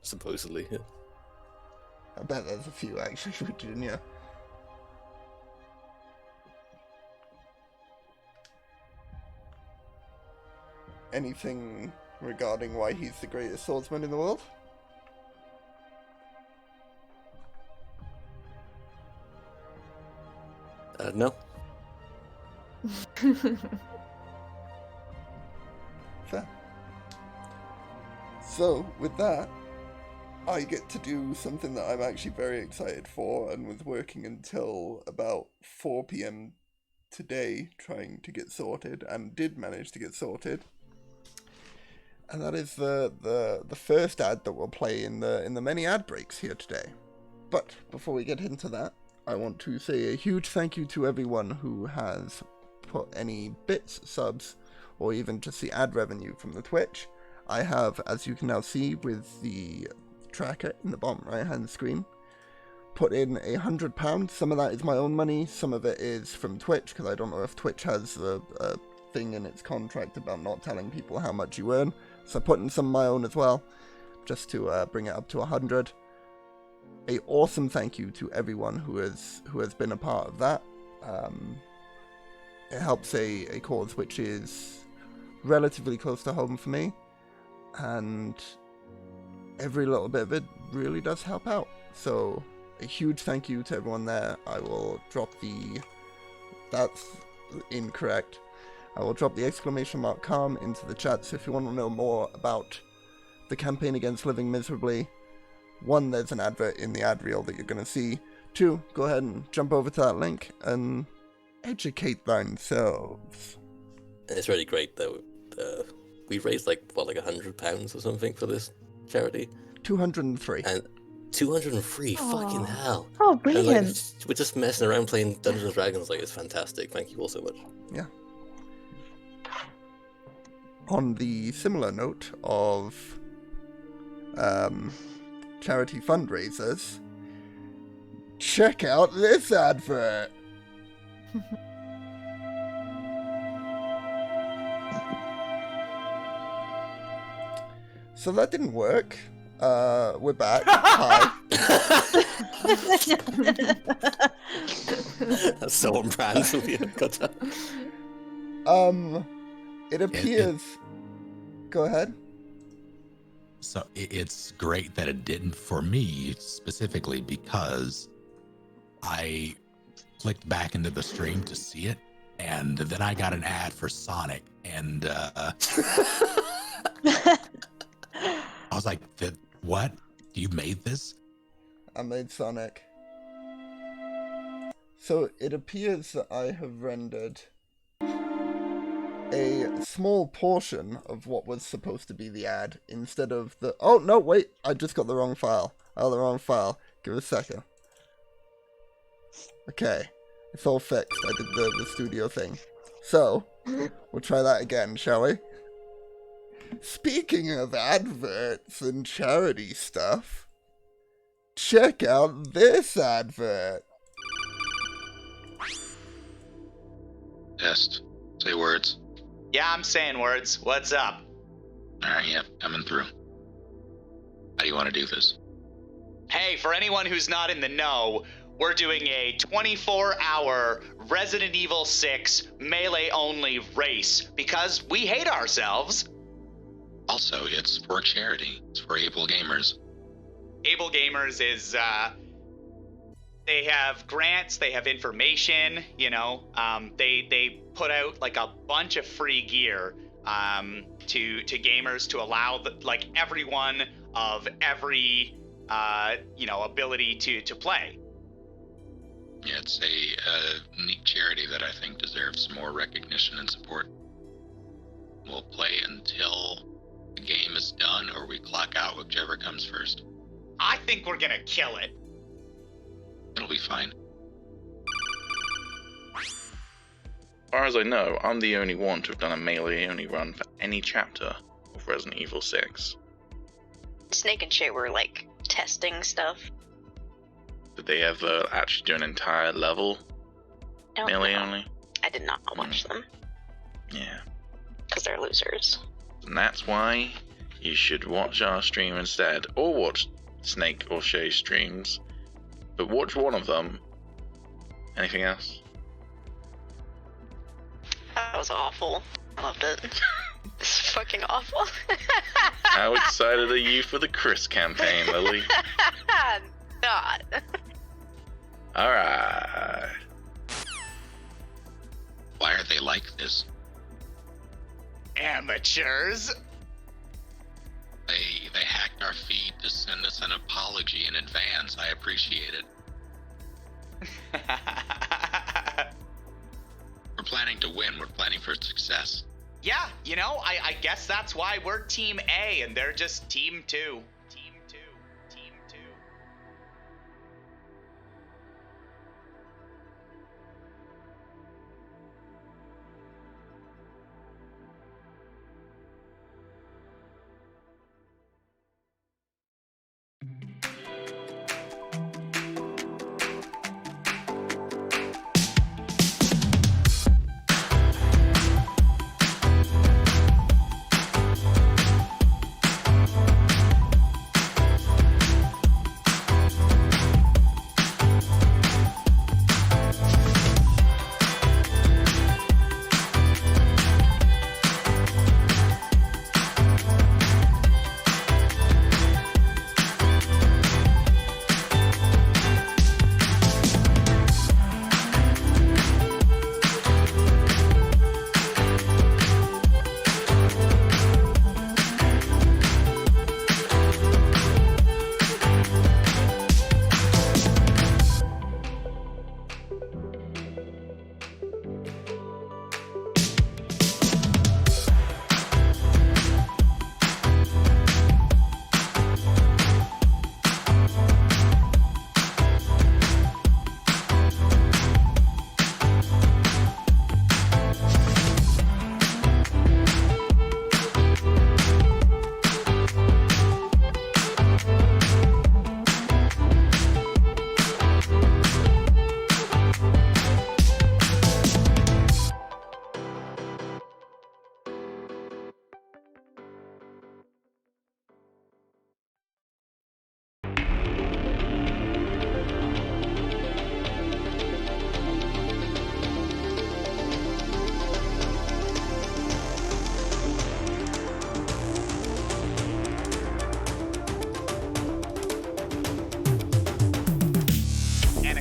Speaker 3: Supposedly, yeah.
Speaker 1: I bet there's a few actually for Junior. Anything regarding why he's the greatest swordsman in the world?
Speaker 3: No.
Speaker 1: Fair. So, with that, I get to do something that I'm actually very excited for and was working until about 4 p.m. today trying to get sorted, and did manage to get sorted. And that is the first ad that we'll play in the many ad breaks here today. But before we get into that, I want to say a huge thank you to everyone who has put any bits, subs, or even just the ad revenue from the Twitch. I have, as you can now see with the tracker in the bottom right hand screen, put in £100. Some of that is my own money, some of it is from Twitch, because I don't know if Twitch has a thing in its contract about not telling people how much you earn. So I put in some of my own as well, just to bring it up to 100. A awesome thank you to everyone who has been a part of that. It helps a cause which is relatively close to home for me, and every little bit of it really does help out. So a huge thank you to everyone there. I will drop that's incorrect. I will drop the !calm into the chat, so if you want to know more about the campaign against living miserably, 1, there's an advert in the ad reel that you're going to see. 2, go ahead and jump over to that link and educate themselves.
Speaker 3: It's really great though. We raised like £100 or something for this charity.
Speaker 1: 203.
Speaker 3: And 203, fucking hell.
Speaker 2: Oh,
Speaker 3: And,
Speaker 2: brilliant.
Speaker 3: like, we're just messing around playing Dungeons and Dragons, like, it's fantastic. Thank you all so much.
Speaker 1: Yeah. On the similar note of charity fundraisers, check out this advert. So that didn't work. We're back. Hi.
Speaker 3: That's so on brand for me.
Speaker 1: It appears... Go ahead.
Speaker 5: So it's great that it didn't for me specifically, because I clicked back into the stream to see it, and then I got an ad for Sonic, and I was like, what? You made this?
Speaker 1: I made Sonic. So it appears that I have rendered a small portion of what was supposed to be the ad instead of the... Oh, no, wait, I just got the wrong file. Give it a second. Okay, it's all fixed. I did the studio thing. So, we'll try that again, shall we? Speaking of adverts and charity stuff, check out this advert.
Speaker 7: Test. Say words.
Speaker 8: Yeah, I'm saying words. What's up?
Speaker 7: Alright, yep, coming through. How do you want to do this?
Speaker 8: Hey, for anyone who's not in the know, we're doing a 24-hour Resident Evil 6 melee-only race because we hate ourselves.
Speaker 7: Also, it's for charity. It's for able gamers.
Speaker 8: Able Gamers is, they have grants, they have information, you know, they put out like a bunch of free gear to gamers to allow everyone of every ability to play.
Speaker 7: Yeah, it's a neat charity that I think deserves more recognition and support. We'll play until the game is done or we clock out, whichever comes first.
Speaker 8: I think we're gonna kill it.
Speaker 7: It'll be fine.
Speaker 9: As far as I know, I'm the only one to have done a melee-only run for any chapter of Resident Evil 6.
Speaker 10: Snake and Shay were, testing stuff.
Speaker 9: Did they ever actually do an entire level
Speaker 10: I don't
Speaker 9: melee
Speaker 10: know.
Speaker 9: only?
Speaker 10: I did not watch them,
Speaker 9: Yeah.
Speaker 10: because they're losers.
Speaker 9: And that's why you should watch our stream instead, or watch Snake or Shay streams. But watch one of them. Anything else?
Speaker 10: That was awful. I loved it. It's fucking awful.
Speaker 9: How excited are you for the Chris campaign, Lily?
Speaker 10: Not.
Speaker 9: Alright.
Speaker 7: Why are they like this?
Speaker 8: Amateurs.
Speaker 7: They hacked our feed to send us an apology in advance. I appreciate it. We're planning to win. We're planning for success.
Speaker 8: Yeah, I guess that's why we're Team A and they're just Team 2. Team 2. Team 2.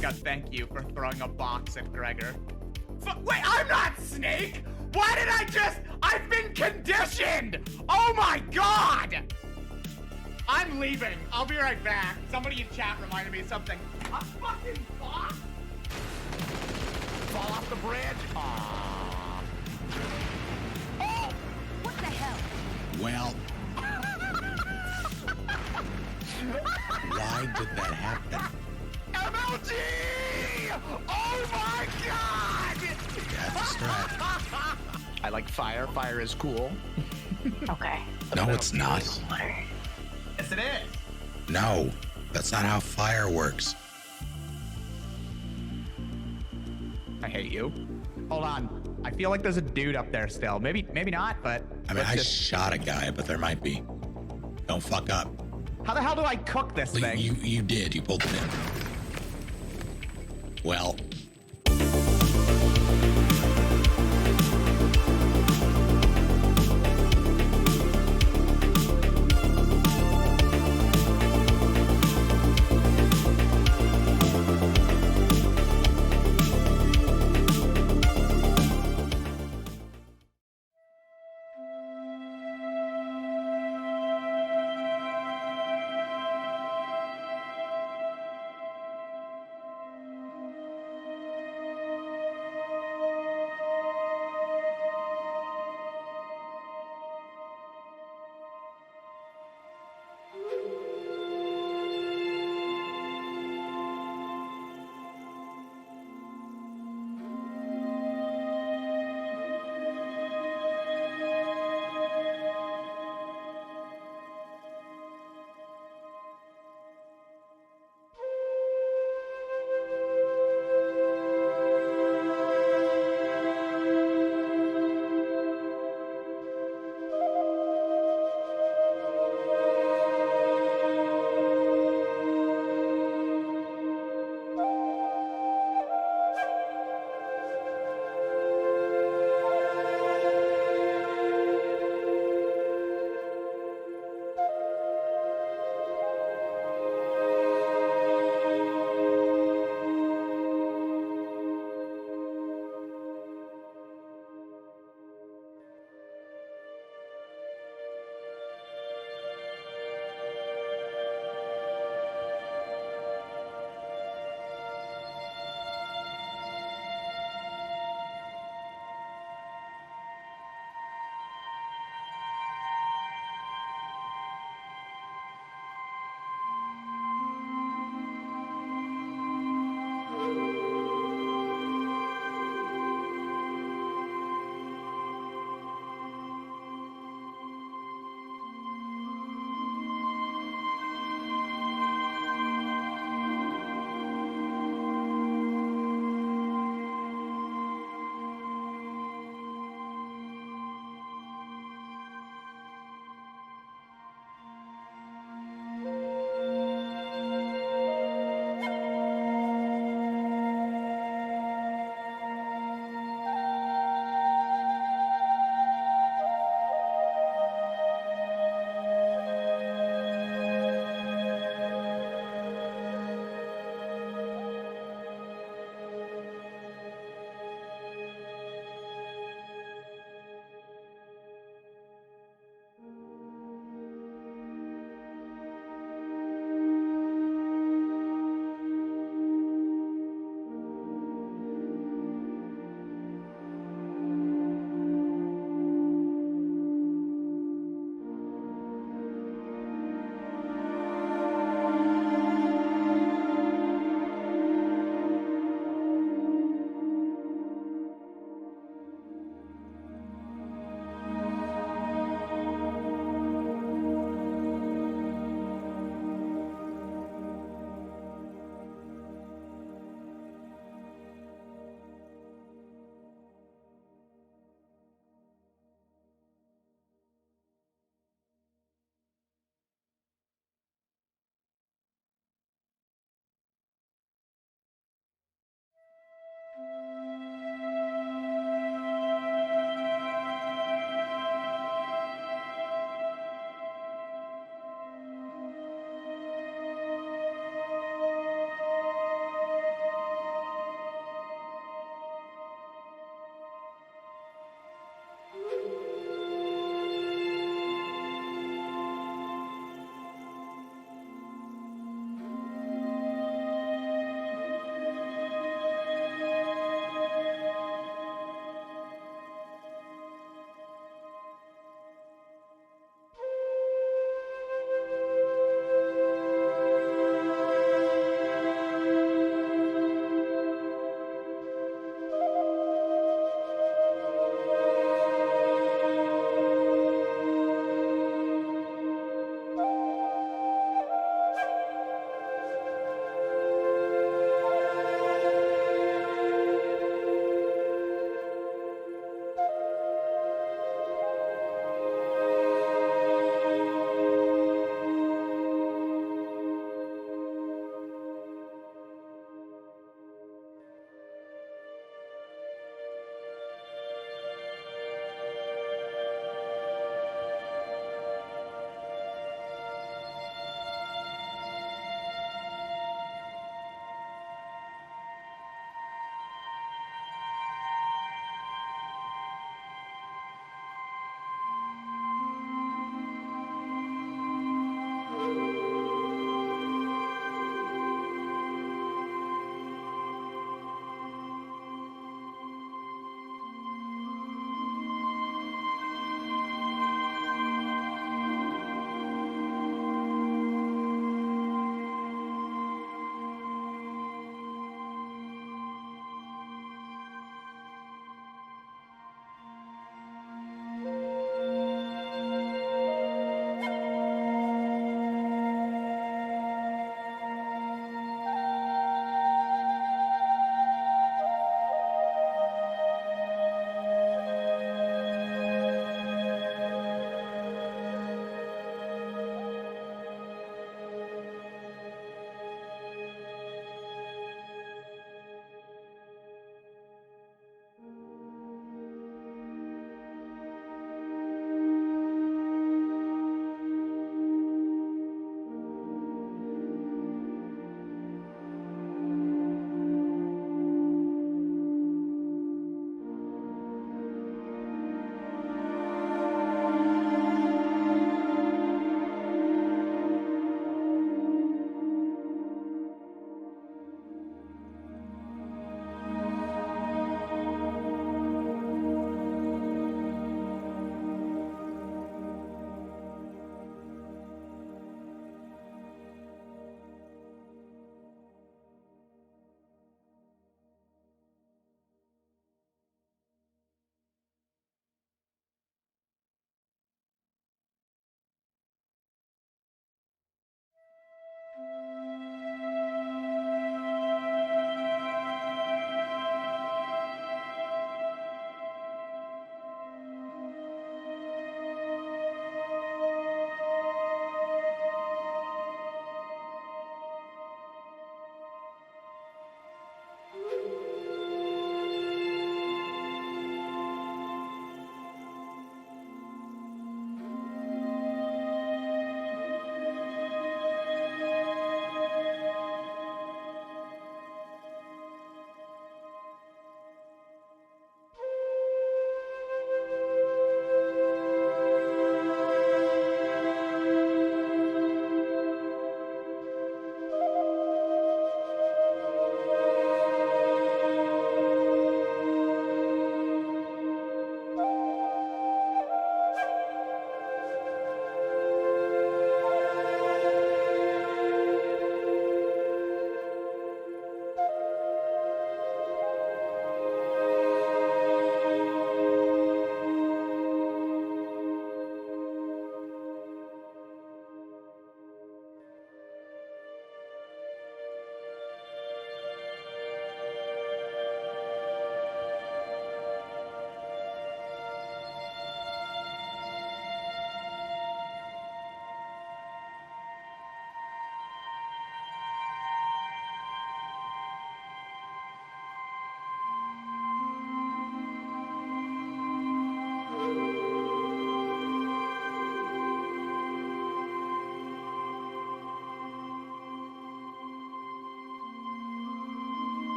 Speaker 4: God, thank you for throwing a box at Gregor. Wait, I'm not Snake! Why did I just... I've been conditioned! Oh my god! I'm leaving. I'll be right back. Somebody in chat reminded me of something. A fucking box? Fall off the bridge? Aww. Oh!
Speaker 10: What the hell?
Speaker 5: Well, why did that happen?
Speaker 4: MLG! Oh my god!
Speaker 5: That's a strat.
Speaker 11: I like fire. Fire is cool.
Speaker 10: Okay.
Speaker 5: No, it's not.
Speaker 10: Water.
Speaker 4: Yes, it is.
Speaker 5: No, that's not how fire works.
Speaker 4: I hate you. Hold on. I feel like there's a dude up there still. Maybe not, but...
Speaker 5: I mean,
Speaker 4: let's
Speaker 5: I
Speaker 4: just-
Speaker 5: shot a guy, but there might be. Don't fuck up.
Speaker 4: How the hell do I cook this thing?
Speaker 5: You did. You pulled it in. Well,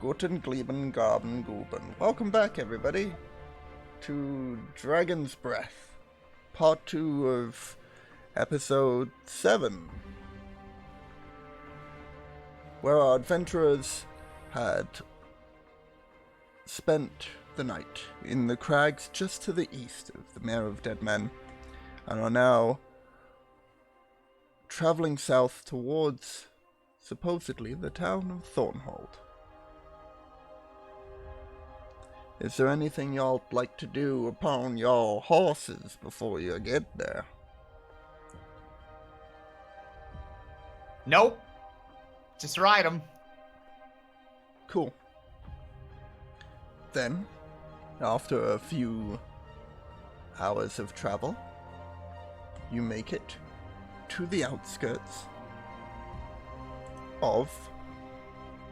Speaker 1: Guten Gleben Gaben Guben. Welcome back, everybody, to Dragon's Breath, part 2 of episode 7, where our adventurers had spent the night in the crags just to the east of the Mare of Dead Men, and are now traveling south towards, supposedly, the town of Thornhold. Is there anything y'all like to do upon your horses before you get there?
Speaker 4: Nope. Just ride them.
Speaker 1: Cool. Then, after a few hours of travel, you make it to the outskirts of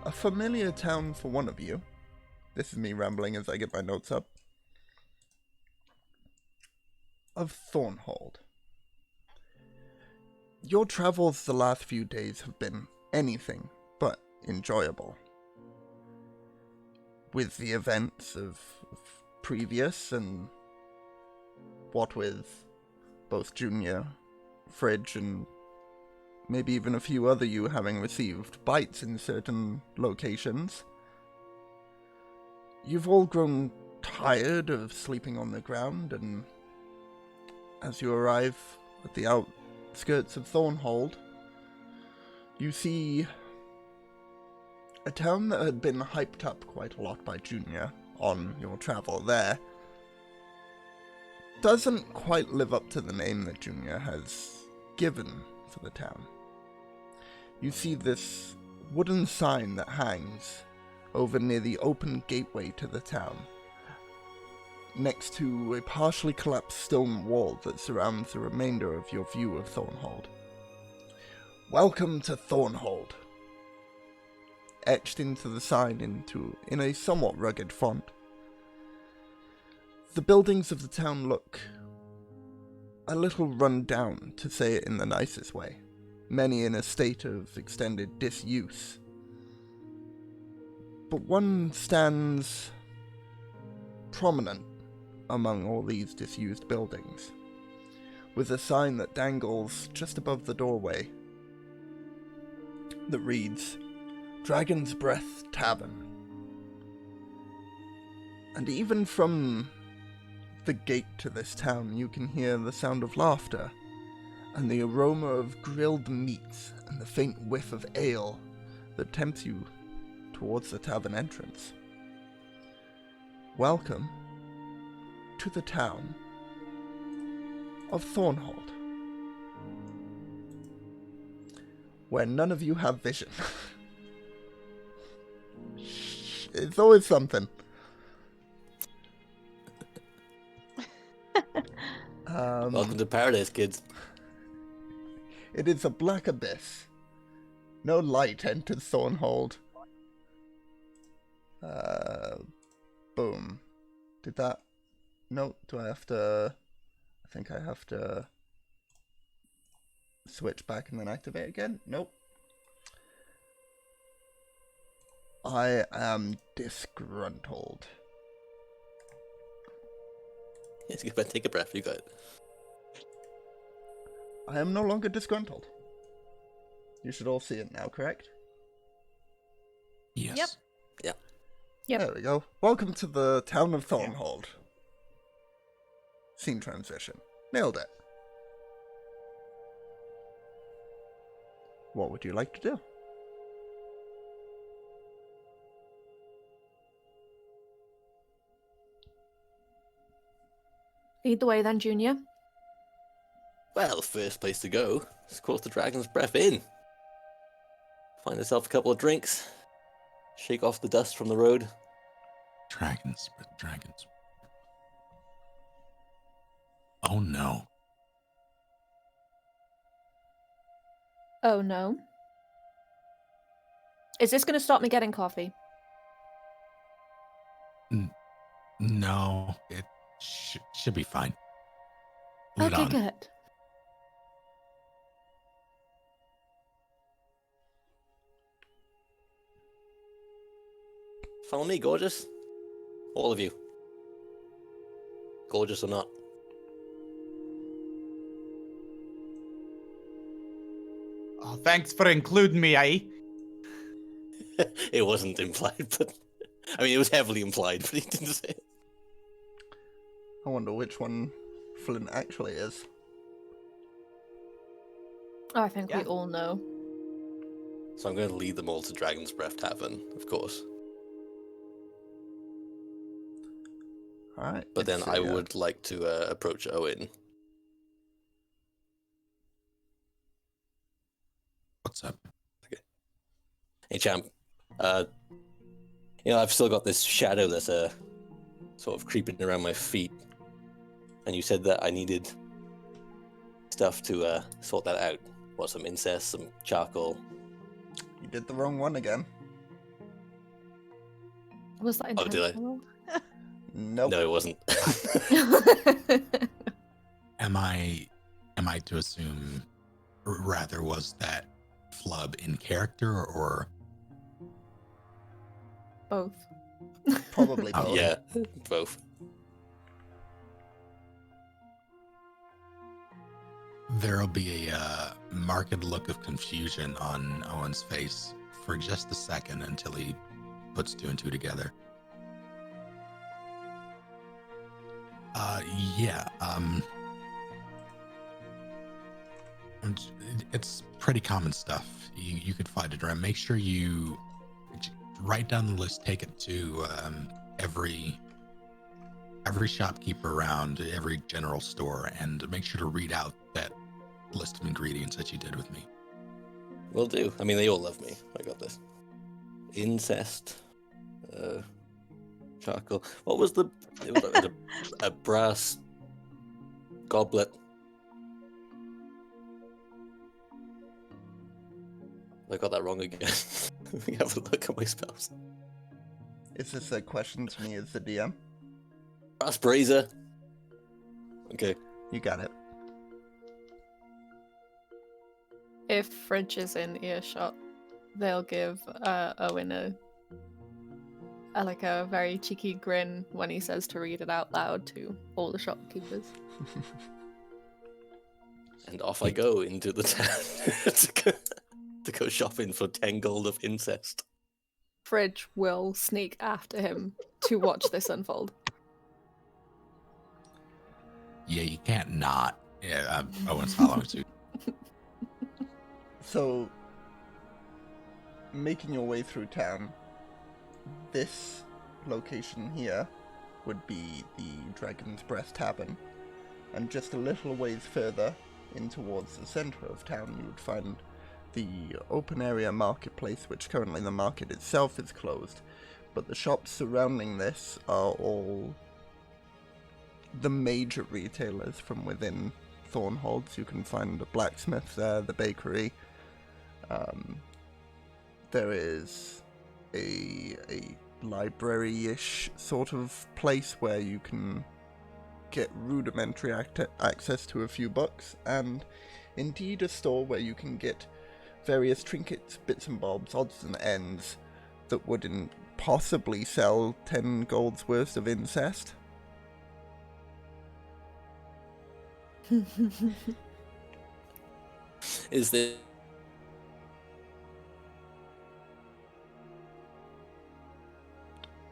Speaker 1: a familiar town for one of you. This is me rambling as I get my notes up. Of Thornhold. Your travels the last few days have been anything but enjoyable. With the events of previous and what with both Junior, Fridge, and maybe even a few other you having received bites in certain locations, you've all grown tired of sleeping on the ground, and as you arrive at the outskirts of Thornhold, you see a town that had been hyped up quite a lot by Junior on your travel there. Doesn't quite live up to the name that Junior has given for the town. You see this wooden sign that hangs over near the open gateway to the town, next to a partially collapsed stone wall that surrounds the remainder of your view of Thornhold. Welcome to Thornhold. Etched into the sign in a somewhat rugged font. The buildings of the town look a little run down, to say it in the nicest way, many in a state of extended disuse. But one stands prominent among all these disused buildings, with a sign that dangles just above the doorway that reads, Dragon's Breath Tavern. And even from the gate to this town, you can hear the sound of laughter, and the aroma of grilled meats, and the faint whiff of ale that tempts you towards the tavern entrance. Welcome to the town of Thornhold, where none of you have vision. It's always something.
Speaker 3: Welcome to paradise, kids.
Speaker 1: It is a black abyss. No light enters Thornhold. Boom. Did that... No, do I have to... I think I have to switch back and then activate again? Nope. I am disgruntled.
Speaker 3: Yes, you better take a breath, you got it.
Speaker 1: I am no longer disgruntled. You should all see it now, correct?
Speaker 5: Yes.
Speaker 6: Yep.
Speaker 3: Yeah.
Speaker 6: Yep.
Speaker 1: There we go. Welcome to the town of Thornhold. Scene transition. Nailed it. What would you like to do?
Speaker 6: Lead the way then, Junior.
Speaker 3: Well, first place to go is, of course, the Dragon's Breath Inn. Find yourself a couple of drinks, shake off the dust from the road.
Speaker 5: Dragons. Oh no.
Speaker 6: Oh no. Is this going to stop me getting coffee?
Speaker 5: No, it should be fine. Lead
Speaker 6: Okay,
Speaker 5: on.
Speaker 6: good.
Speaker 3: Follow me, gorgeous. All of you. Gorgeous or not.
Speaker 4: Oh, thanks for including me, eh?
Speaker 3: It wasn't implied, but I mean, it was heavily implied, but he didn't say it.
Speaker 1: I wonder which one Flint actually is.
Speaker 6: I think we all know.
Speaker 3: So I'm going to lead them all to Dragon's Breath Tavern, of course.
Speaker 1: Alright.
Speaker 3: But then I would like to approach Owen.
Speaker 5: What's up?
Speaker 3: Okay. Hey, champ. I've still got this shadow that's sort of creeping around my feet. And you said that I needed stuff to sort that out. What, some incest, some charcoal?
Speaker 1: You did the wrong one again.
Speaker 6: Was that
Speaker 3: Oh, did I?
Speaker 6: intentional?
Speaker 1: Nope.
Speaker 3: No, it wasn't.
Speaker 5: Am I to assume, or rather, was that flub in character or
Speaker 6: Both.
Speaker 1: Probably both.
Speaker 3: Yeah, both.
Speaker 5: there'll be a marked look of confusion on Owen's face for just a second until he puts two and two together. Yeah, it's pretty common stuff. You could find it around. Make sure you write down the list, take it to every shopkeeper around, every general store, and make sure to read out that list of ingredients that you did with me.
Speaker 3: Will do. I mean, they all love me. I got this. Incest. Charcoal. What was the... It was like a brass goblet. I got that wrong again. Let me have a look at my spells.
Speaker 1: Is this a question to me as the DM?
Speaker 3: Brass brazier. Okay.
Speaker 1: You got it.
Speaker 6: If Fridge is in earshot, they'll give Owen a very cheeky grin when he says to read it out loud to all the shopkeepers.
Speaker 3: And off I go into the town to go shopping for 10 gold of incest.
Speaker 6: Fridge will sneak after him to watch this unfold.
Speaker 5: Yeah, you can't not. Yeah, Owen's following suit.
Speaker 1: So, making your way through town, this location here would be the Dragon's Breath Tavern, and just a little ways further in towards the center of town you would find the open area marketplace, which currently the market itself is closed, but the shops surrounding this are all the major retailers from within Thornhold. So you can find the blacksmith there, the bakery. There is a library-ish sort of place where you can get rudimentary access to a few books, and indeed a store where you can get various trinkets, bits and bobs, odds and ends that wouldn't possibly sell 10 gold's worth of incest.
Speaker 3: Is there...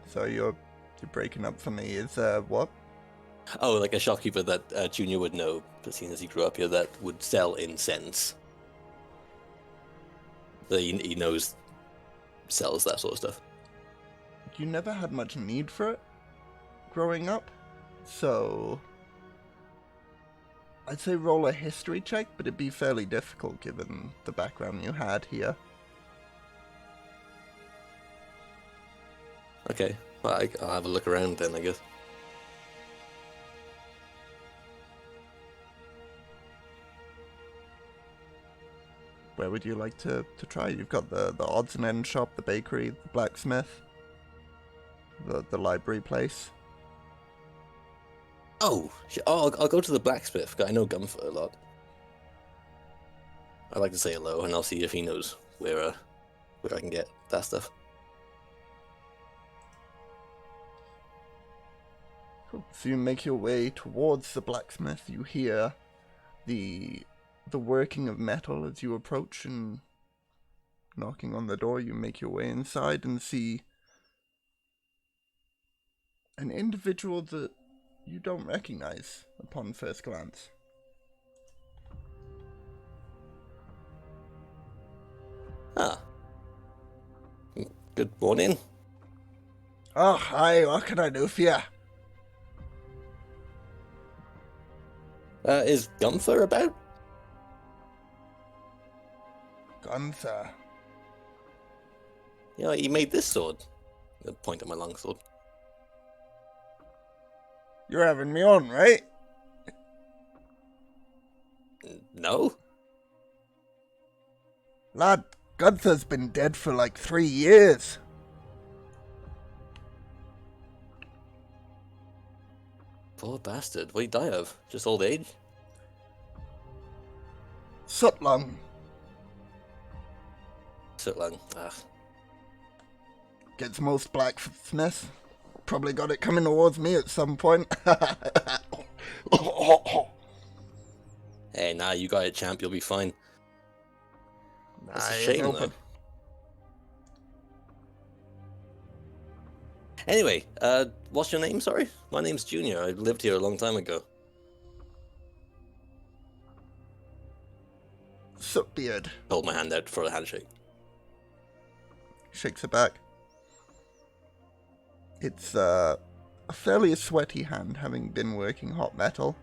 Speaker 1: So you're breaking up for me. Is what?
Speaker 3: Oh, like a shopkeeper that Junior would know, but seeing as he grew up here, that would sell incense. That he knows sells that sort of stuff.
Speaker 1: You never had much need for it growing up, so I'd say roll a history check, but it'd be fairly difficult given the background you had here.
Speaker 3: Okay, well, I'll have a look around then, I guess.
Speaker 1: Where would you like to try? You've got the odds and ends shop, the bakery, the blacksmith, the library place.
Speaker 3: Oh, I'll go to the blacksmith. I know Gunfoot a lot. I'd like to say hello, and I'll see if he knows where I can get that stuff.
Speaker 1: Cool. So you make your way towards the blacksmith. You hear the working of metal as you approach, and knocking on the door, you make your way inside and see an individual that you don't recognize upon first glance.
Speaker 3: Ah. Good morning.
Speaker 1: Oh, hi, what can I do for you?
Speaker 3: Is Gunther about?
Speaker 1: Gunther.
Speaker 3: Yeah, he made this sword. I point at my longsword.
Speaker 1: You're having me on, right?
Speaker 3: No?
Speaker 1: Lad, Gunther's been dead for like 3 years.
Speaker 3: Poor bastard. What did he die of? Just old age?
Speaker 1: Soot lung.
Speaker 3: So long. Ah.
Speaker 1: Gets most blacksmiths. Probably got it coming towards me at some point.
Speaker 3: Hey, nah, you got it, champ. You'll be fine. That's a
Speaker 1: Nice,
Speaker 3: shame,
Speaker 1: open.
Speaker 3: though. Anyway, what's your name, sorry? My name's Junior. I lived here a long time ago.
Speaker 1: Sootbeard.
Speaker 3: Hold my hand out for a handshake.
Speaker 1: Shakes it back. It's a fairly sweaty hand, having been working hot metal.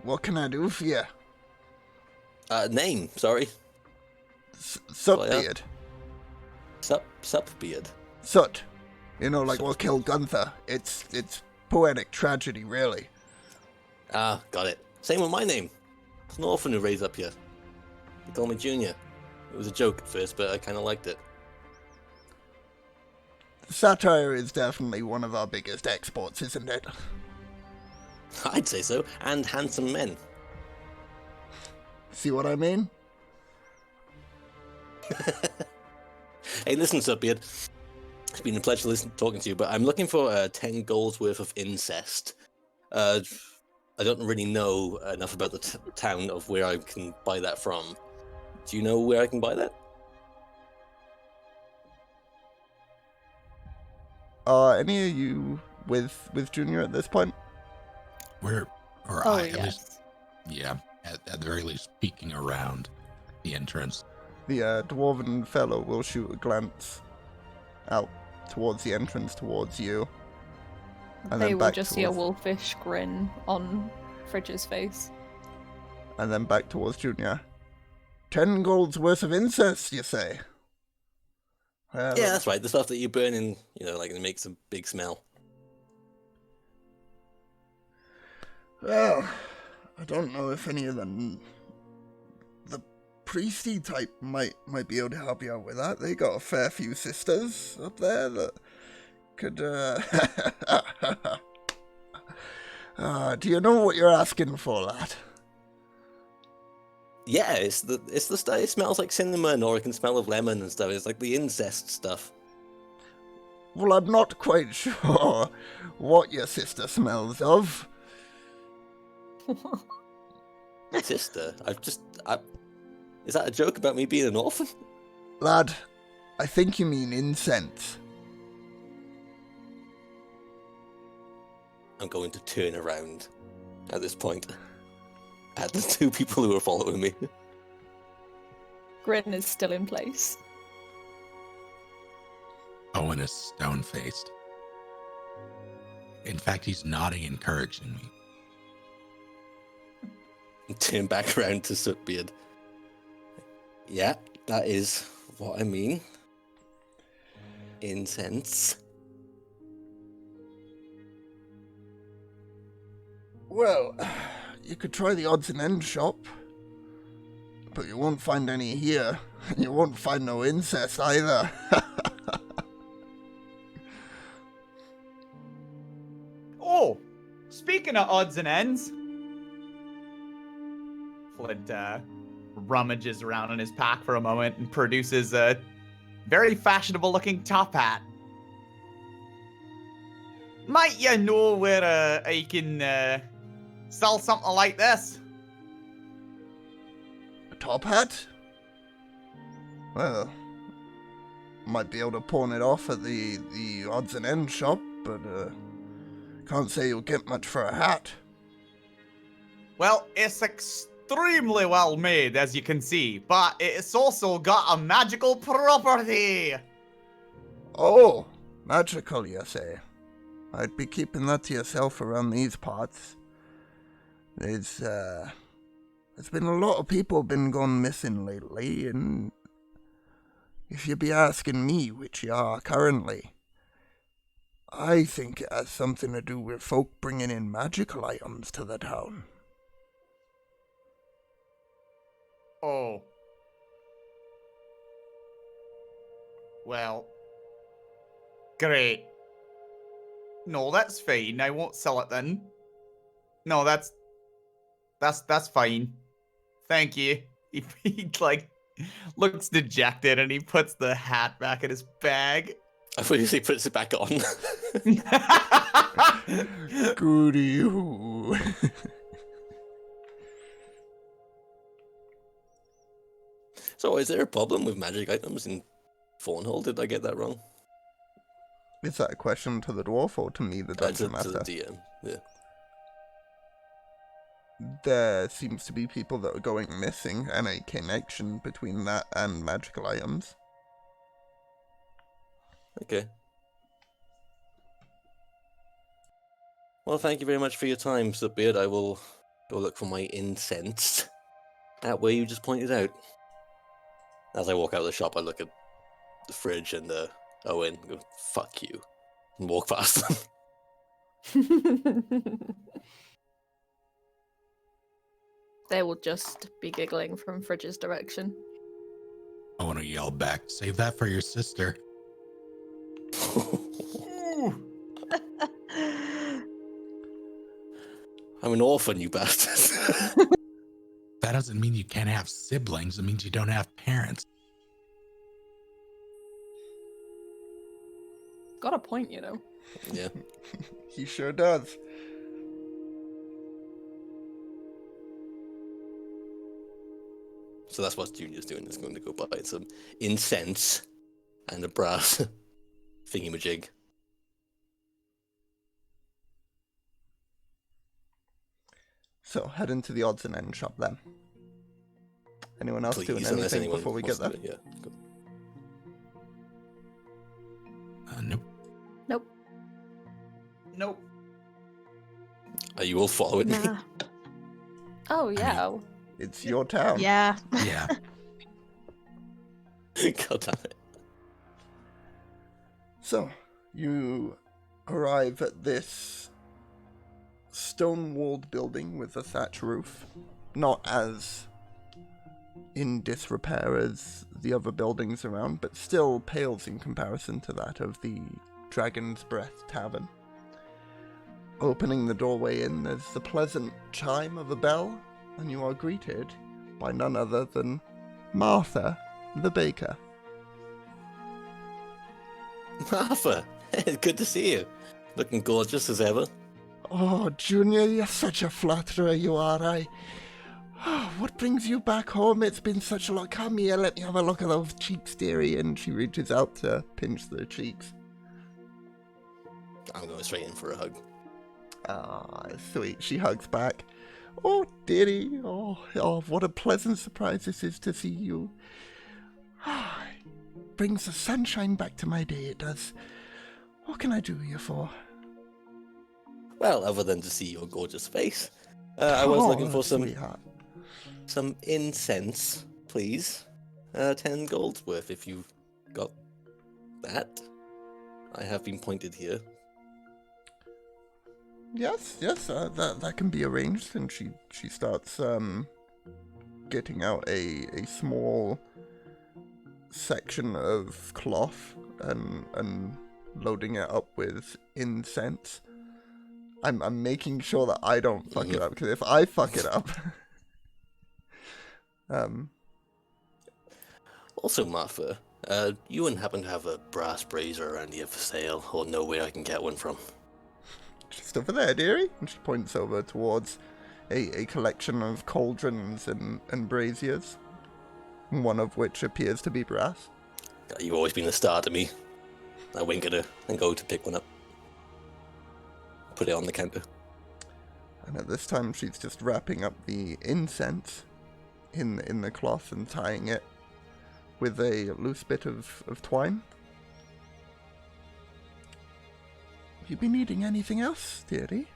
Speaker 1: What can I do for you?
Speaker 3: Name, sorry.
Speaker 1: Sootbeard.
Speaker 3: Sup beard.
Speaker 1: Soot. You know, like what killed Gunther. It's poetic tragedy, really.
Speaker 3: Ah, got it. Same with my name. It's an orphan who raised up here. They call me Junior. It was a joke at first, but I kind of liked it.
Speaker 1: Satire is definitely one of our biggest exports, isn't it?
Speaker 3: I'd say so. And handsome men.
Speaker 1: See what I mean?
Speaker 3: Hey, listen, Supbeard. It's been a pleasure talking to you, but I'm looking for 10 gold's worth of incest. I don't really know enough about the town of where I can buy that from. Do you know where I can buy that?
Speaker 1: Any of you with Junior at this point?
Speaker 5: At least, yeah, at the very least, peeking around the entrance.
Speaker 1: The dwarven fellow will shoot a glance out towards the entrance towards you. And
Speaker 6: they
Speaker 1: then
Speaker 6: will
Speaker 1: back
Speaker 6: just see a
Speaker 1: towards,
Speaker 6: wolfish grin on Fridge's face.
Speaker 1: and then back towards Junior. 10 gold's worth of incest, you say? Well,
Speaker 3: Yeah, that's right. The stuff that you burn in, like it makes a big smell.
Speaker 1: Well, I don't know if any of the priesty type might be able to help you out with that. They got a fair few sisters up there that could, do you know what you're asking for, lad?
Speaker 3: Yeah, it's the stuff. It smells like cinnamon, or it can smell of lemon and stuff. It's like the incest stuff.
Speaker 1: Well, I'm not quite sure what your sister smells of.
Speaker 3: Sister? Is that a joke about me being an orphan?
Speaker 1: Lad, I think you mean incense.
Speaker 3: I'm going to turn around at this point at the two people who are following me.
Speaker 6: Grin is still in place.
Speaker 5: Owen is stone-faced. In fact, he's nodding encouragingly.
Speaker 3: Turn back around to Sootbeard. Yeah, that is what I mean. Incense.
Speaker 1: Well, you could try the odds and ends shop, but you won't find any here. You won't find no incest either.
Speaker 4: Oh, speaking of odds and ends, Flint rummages around in his pack for a moment and produces a very fashionable looking top hat. Might you know where I can sell something like this?
Speaker 1: A top hat? Well, might be able to pawn it off at the odds and ends shop, but can't say you'll get much for a hat.
Speaker 4: Well, it's extremely well made, as you can see, but it's also got a magical property.
Speaker 1: Oh, magical, you say? I'd be keeping that to yourself around these parts. There's been a lot of people been gone missing lately, and if you be asking me, which you are currently, I think it has something to do with folk bringing in magical items to the town.
Speaker 4: Oh. Well. Great. No, that's fine. I won't sell it then. No, that's fine. Thank you. He like looks dejected and he puts the hat back in his bag.
Speaker 3: I thought he puts it back on.
Speaker 1: Goody you.
Speaker 3: So, is there a problem with magic items in Thornhold? Did I get that wrong?
Speaker 1: Is that a question to the dwarf or to me, the dungeon master?
Speaker 3: To the DM, yeah.
Speaker 1: There seems to be people that are going missing, and a connection between that and magical items.
Speaker 3: Okay. Well, thank you very much for your time, Subbeard. I will go look for my incense at where you just pointed out. As I walk out of the shop, I look at the fridge and Owen and go, fuck you, and walk past them.
Speaker 6: They will just be giggling from Fridge's direction.
Speaker 5: I want to yell back, save that for your sister.
Speaker 3: I'm an orphan, you bastards.
Speaker 5: That doesn't mean you can't have siblings. It means you don't have parents.
Speaker 6: Got a point, you know.
Speaker 3: Yeah.
Speaker 1: He sure does.
Speaker 3: So that's what Junior's doing. He's going to go buy some incense and a brass thingamajig.
Speaker 1: So, head into the odds and ends shop then. Anyone else doing
Speaker 3: unless
Speaker 1: anything
Speaker 3: anyone
Speaker 1: before we
Speaker 3: wants
Speaker 1: get
Speaker 3: to
Speaker 1: there?
Speaker 3: do it, yeah. Go.
Speaker 5: Nope.
Speaker 6: Nope.
Speaker 4: Nope.
Speaker 3: Are you all following me?
Speaker 6: Nah. Oh, yeah.
Speaker 1: It's your town.
Speaker 2: Yeah.
Speaker 5: Yeah.
Speaker 3: God damn it.
Speaker 1: So, you arrive at this stone-walled building with a thatch roof. Not as in disrepair as the other buildings around, but still pales in comparison to that of the Dragon's Breath Tavern. Opening the doorway in, there's the pleasant chime of a bell, and you are greeted by none other than Martha, the baker.
Speaker 3: Martha, good to see you. Looking gorgeous as ever.
Speaker 1: Oh, Junior, you're such a flatterer, you are. What brings you back home? It's been such a lot. Come here, let me have a look at those cheeks, dearie. And she reaches out to pinch their cheeks.
Speaker 3: I'm going straight in for a hug.
Speaker 1: Ah, sweet. She hugs back. Oh, dearie. Oh, what a pleasant surprise this is to see you. Brings the sunshine back to my day, it does. What can I do you for?
Speaker 3: Well, other than to see your gorgeous face, I was looking for some incense, please. 10 gold's worth, if you've got that. I have been pointed here.
Speaker 1: Yes, that can be arranged. And she starts getting out a small section of cloth and loading it up with incense. I'm making sure that I don't fuck it up, because if I fuck it up,
Speaker 3: Also, Martha, you wouldn't happen to have a brass brazier around here for sale, or know where I can get one from?
Speaker 1: Just over there, dearie. And she points over towards a collection of cauldrons and braziers, one of which appears to be brass.
Speaker 3: You've always been a star to me. I wink at her and go to pick one up. Put it on the counter.
Speaker 1: And at this time, she's just wrapping up the incense in the cloth and tying it with a loose bit of twine. Have you been needing anything else, dearie?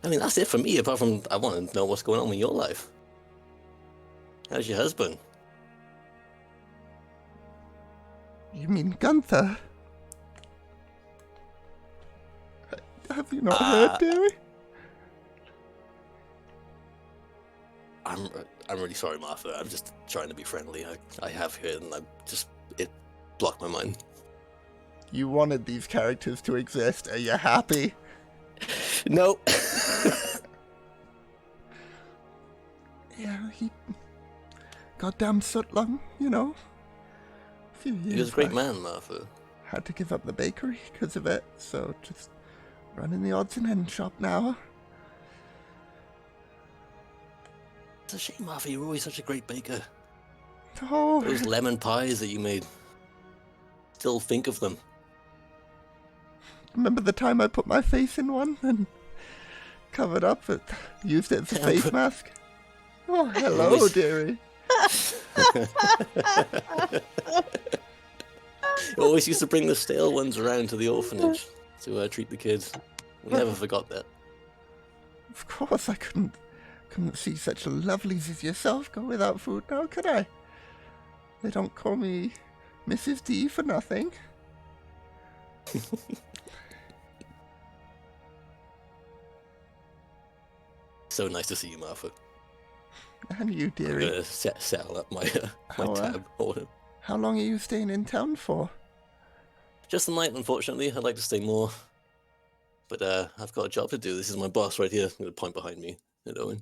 Speaker 3: I mean, that's it for me, apart from I want to know what's going on with your life. How's your husband?
Speaker 1: You mean Gunther? Have you not heard, dearie?
Speaker 3: I'm really sorry, Martha. I'm just trying to be friendly. I have heard, and it blocked my mind.
Speaker 1: You wanted these characters to exist. Are you happy?
Speaker 3: No.
Speaker 1: Yeah, he... Goddamn Sutlam, you know. A few years
Speaker 3: He was a great
Speaker 1: back.
Speaker 3: man, Martha.
Speaker 1: Had to give up the bakery because of it, so just running the odds and end shop now.
Speaker 3: It's a shame, Martha. You were always such a great baker.
Speaker 1: Oh,
Speaker 3: Those lemon pies that you made. Still think of them.
Speaker 1: remember the time I put my face in one and covered up it, used it as a face mask? Oh, hello,
Speaker 3: Always-
Speaker 1: dearie.
Speaker 3: You always used to bring the stale ones around to the orphanage to treat the kids. We never forgot that.
Speaker 1: Of course, I couldn't see such lovelies as yourself go without food now, could I? They don't call me Mrs. D for nothing.
Speaker 3: So nice to see you, Martha.
Speaker 1: And you,
Speaker 3: I'm
Speaker 1: dearie.
Speaker 3: gonna settle up my
Speaker 1: How,
Speaker 3: tab order.
Speaker 1: How long are you staying in town for?
Speaker 3: Just the night, unfortunately. I'd like to stay more. But I've got a job to do. This is my boss right here. I'm going to point behind me at Owen.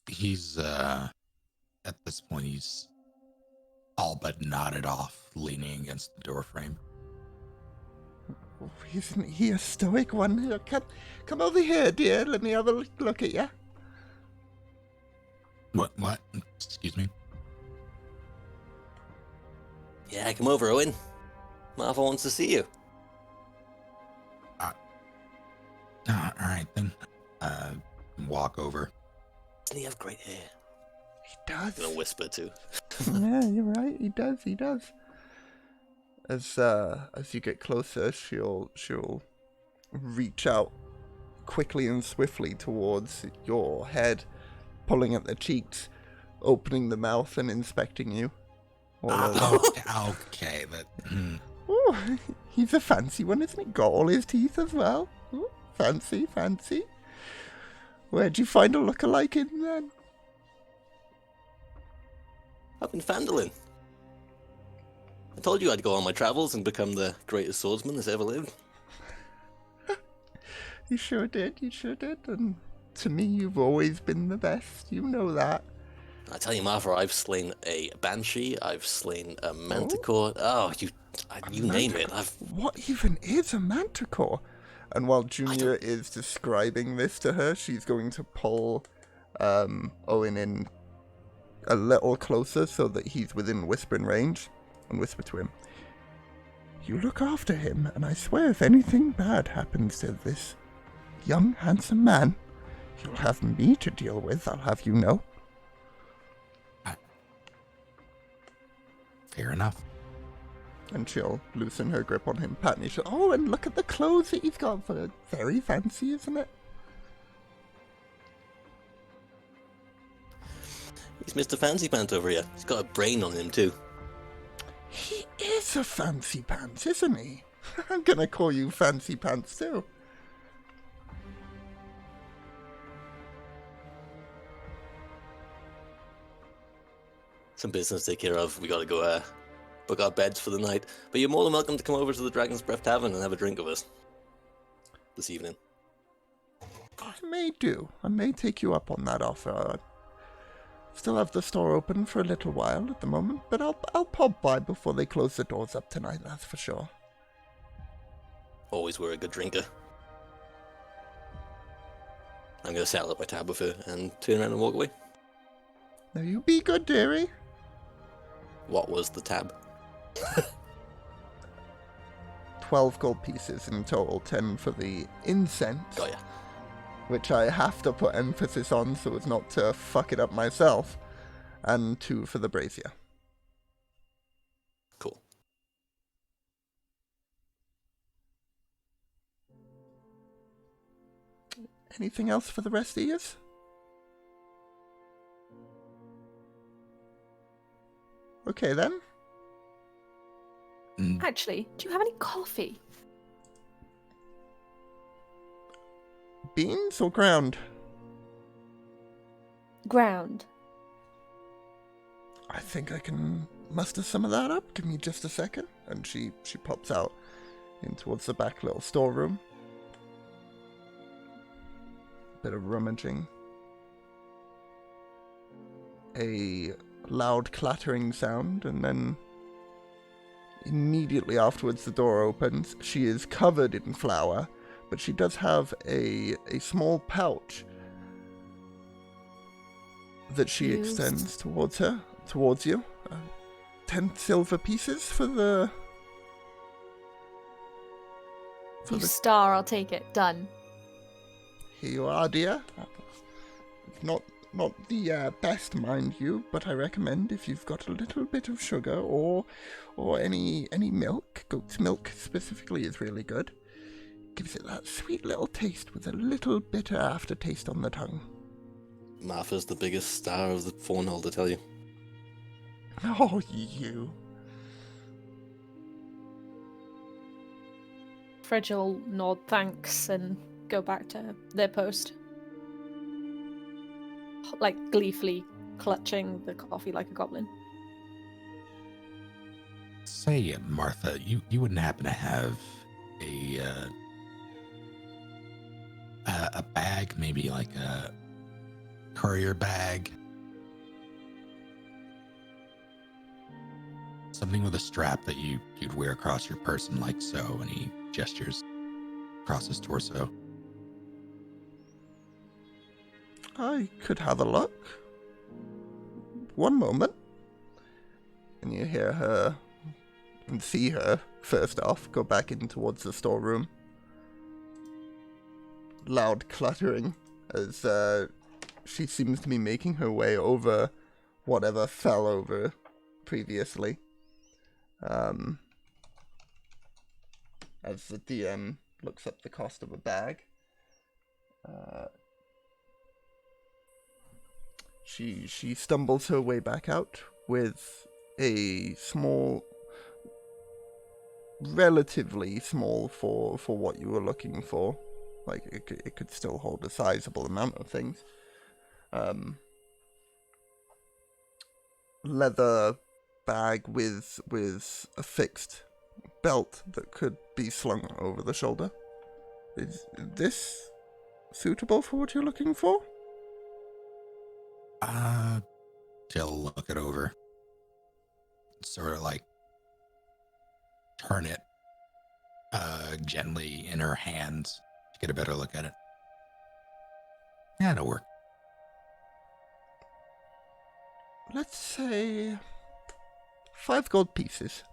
Speaker 5: He's, at this point, he's all but nodded off, leaning against the doorframe.
Speaker 1: Oh, isn't he a stoic one? Here, come over here, dear. Let me have a look at you.
Speaker 5: What? Excuse me?
Speaker 3: Yeah, come over, Owen. Martha wants to see you.
Speaker 5: All right, then. Walk over.
Speaker 3: Doesn't he have great hair?
Speaker 1: He does.
Speaker 3: I'm gonna whisper too.
Speaker 1: Yeah, you're right. He does. As you get closer, she'll reach out quickly and swiftly towards your head, pulling at the cheeks, opening the mouth and inspecting you.
Speaker 5: Okay, that...
Speaker 1: Oh, he's a fancy one, isn't he? Got all his teeth as well. Ooh, fancy. Where'd you find a look-alike in then?
Speaker 3: Up in Fandolin. I told you I'd go on my travels and become the greatest swordsman that's ever lived.
Speaker 1: You sure did. And to me, you've always been the best. You know that.
Speaker 3: I tell you, Martha, I've slain a banshee, I've slain a manticore. Oh, you name it.
Speaker 1: What even is a manticore? And while Junior is describing this to her, she's going to pull Owen in a little closer so that he's within whispering range and whisper to him. You look after him, and I swear if anything bad happens to this young, handsome man, you'll have me to deal with, I'll have you know.
Speaker 5: Fair enough.
Speaker 1: And she'll loosen her grip on him, patting his shoulder. Oh, and look at the clothes that he's got. Very fancy, isn't it?
Speaker 3: He's Mr. Fancy Pants over here. He's got a brain on him too.
Speaker 1: He is a fancy pants, isn't he? I'm gonna call you Fancy Pants too.
Speaker 3: Some business to take care of. We gotta go book our beds for the night. But you're more than welcome to come over to the Dragon's Breath Tavern and have a drink with us this evening.
Speaker 1: I may do. I may take you up on that offer. Still have the store open for a little while at the moment, but I'll pop by before they close the doors up tonight, that's for sure.
Speaker 3: Always were a good drinker. I'm going to settle up my tab with her and turn around and walk away.
Speaker 1: Now you be good, dearie.
Speaker 3: What was the tab?
Speaker 1: 12 gold pieces in total, 10 for the incense.
Speaker 3: Got ya.
Speaker 1: Which I have to put emphasis on so as not to fuck it up myself, and 2 for the brazier.
Speaker 3: Cool.
Speaker 1: Anything else for the rest of yous? Okay then.
Speaker 6: Actually, do you have any coffee?
Speaker 1: Beans or ground?
Speaker 6: Ground.
Speaker 1: I think I can muster some of that up. Give me just a second. And she pops out in towards the back little storeroom. Bit of rummaging. A loud clattering sound, and then immediately afterwards the door opens. She is covered in flour, but she does have a small pouch that she extends towards you. 10 silver pieces for the...
Speaker 6: Star, I'll take it. Done.
Speaker 1: Here you are, dear. Not the best, mind you, but I recommend if you've got a little bit of sugar or any milk, goat's milk specifically is really good. Gives it that sweet little taste with a little bitter aftertaste on the tongue.
Speaker 3: Martha's the biggest star of the Thornhold, I tell you.
Speaker 1: Oh, you.
Speaker 6: Fridge will nod thanks and go back to their post. Like, gleefully clutching the coffee like a goblin.
Speaker 5: Say, Martha, you wouldn't happen to have a bag, maybe like a courier bag? Something with a strap that you'd wear across your person like so, and he gestures across his torso.
Speaker 1: I could have a look. One moment. And you hear her and see her, first off, go back in towards the storeroom. Loud cluttering as she seems to be making her way over whatever fell over previously. As the DM looks up the cost of a bag. She stumbles her way back out with a small, relatively small for what you were looking for. Like, it could still hold a sizable amount of things. Leather bag with a fixed belt that could be slung over the shoulder. Is this suitable for what you're looking for?
Speaker 5: She'll look it over. Sort of like turn it gently in her hands to get a better look at it. Yeah, it'll work.
Speaker 1: Let's say 5 gold pieces.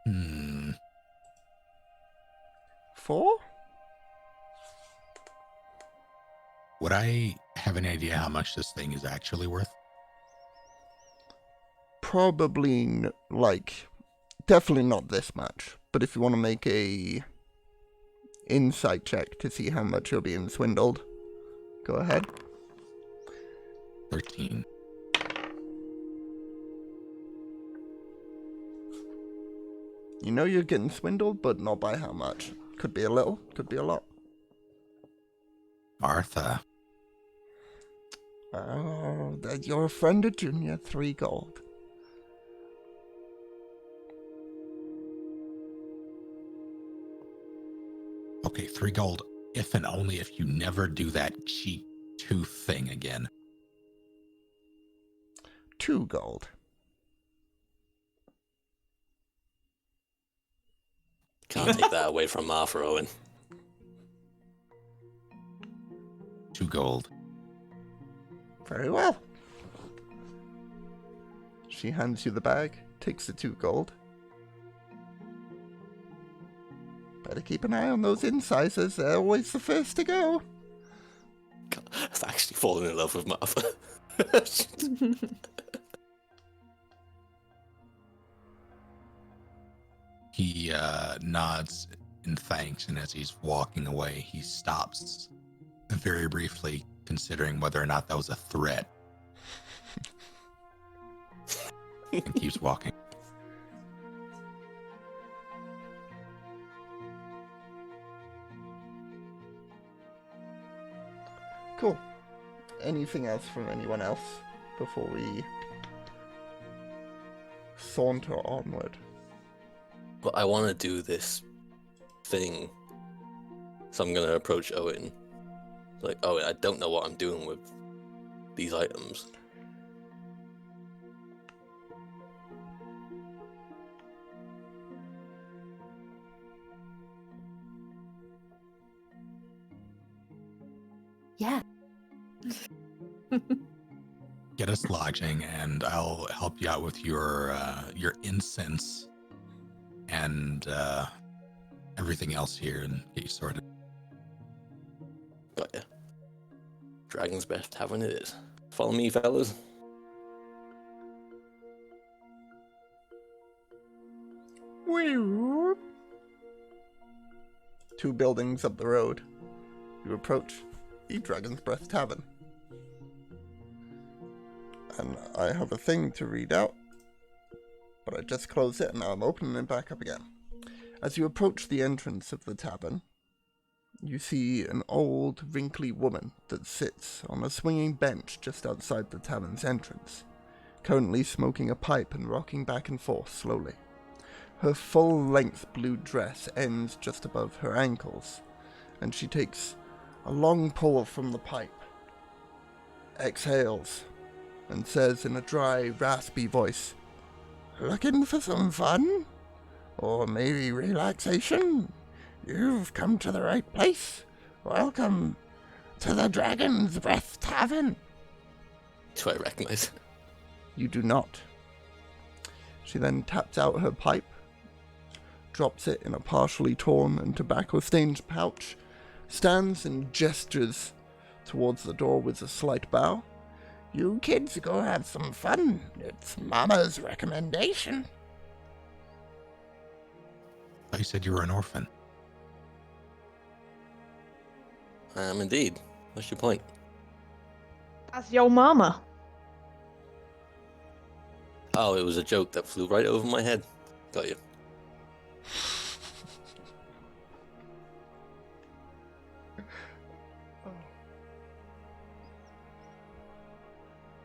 Speaker 5: Hmm.
Speaker 1: 4?
Speaker 5: Would I have an idea how much this thing is actually worth?
Speaker 1: Probably, definitely not this much. But if you want to make a insight check to see how much you're being swindled, go ahead.
Speaker 5: 13.
Speaker 1: You know you're getting swindled, but not by how much. Could be a little, could be a lot.
Speaker 5: Martha.
Speaker 1: Oh, you're a friend of Junior, 3 gold.
Speaker 5: Okay, 3 gold, if and only if you never do that cheek tooth thing again.
Speaker 1: 2 gold.
Speaker 3: Can't take that away from Martha, Owen.
Speaker 5: 2 gold.
Speaker 1: Very well. She hands you the bag, takes the 2 gold. Better keep an eye on those incisors, they're always the first to go.
Speaker 3: God, I've actually fallen in love with Martha.
Speaker 5: He nods in thanks, and as he's walking away, he stops very briefly, considering whether or not that was a threat, and keeps walking.
Speaker 1: Cool. Anything else from anyone else before we saunter onward?
Speaker 3: But I want to do this thing, so I'm going to approach Owen. Like, Owen, I don't know what I'm doing with these items.
Speaker 6: Yeah.
Speaker 5: Get us lodging, and I'll help you out with your incense and everything else here, and get you sorted.
Speaker 3: Got ya. Dragon's Breath Tavern it is. Follow me, fellas.
Speaker 1: Woo. 2 buildings up the road. You approach the Dragon's Breath Tavern. And I have a thing to read out, but I just closed it and now I'm opening it back up again. As you approach the entrance of the tavern, you see an old, wrinkly woman that sits on a swinging bench just outside the tavern's entrance, currently smoking a pipe and rocking back and forth slowly. Her full-length blue dress ends just above her ankles, and she takes a long pull from the pipe, exhales, and says in a dry, raspy voice, "Looking for some fun? Or maybe relaxation? You've come to the right place. Welcome to the Dragon's Breath Tavern."
Speaker 3: Do I recognize?
Speaker 1: You do not. She then taps out her pipe, drops it in a partially torn and tobacco-stained pouch, stands and gestures towards the door with a slight bow. "You kids go have some fun. It's Mama's recommendation."
Speaker 5: I thought you said you were an orphan.
Speaker 3: I am indeed. What's your point?
Speaker 2: That's your mama.
Speaker 3: Oh, it was a joke that flew right over my head. Got you.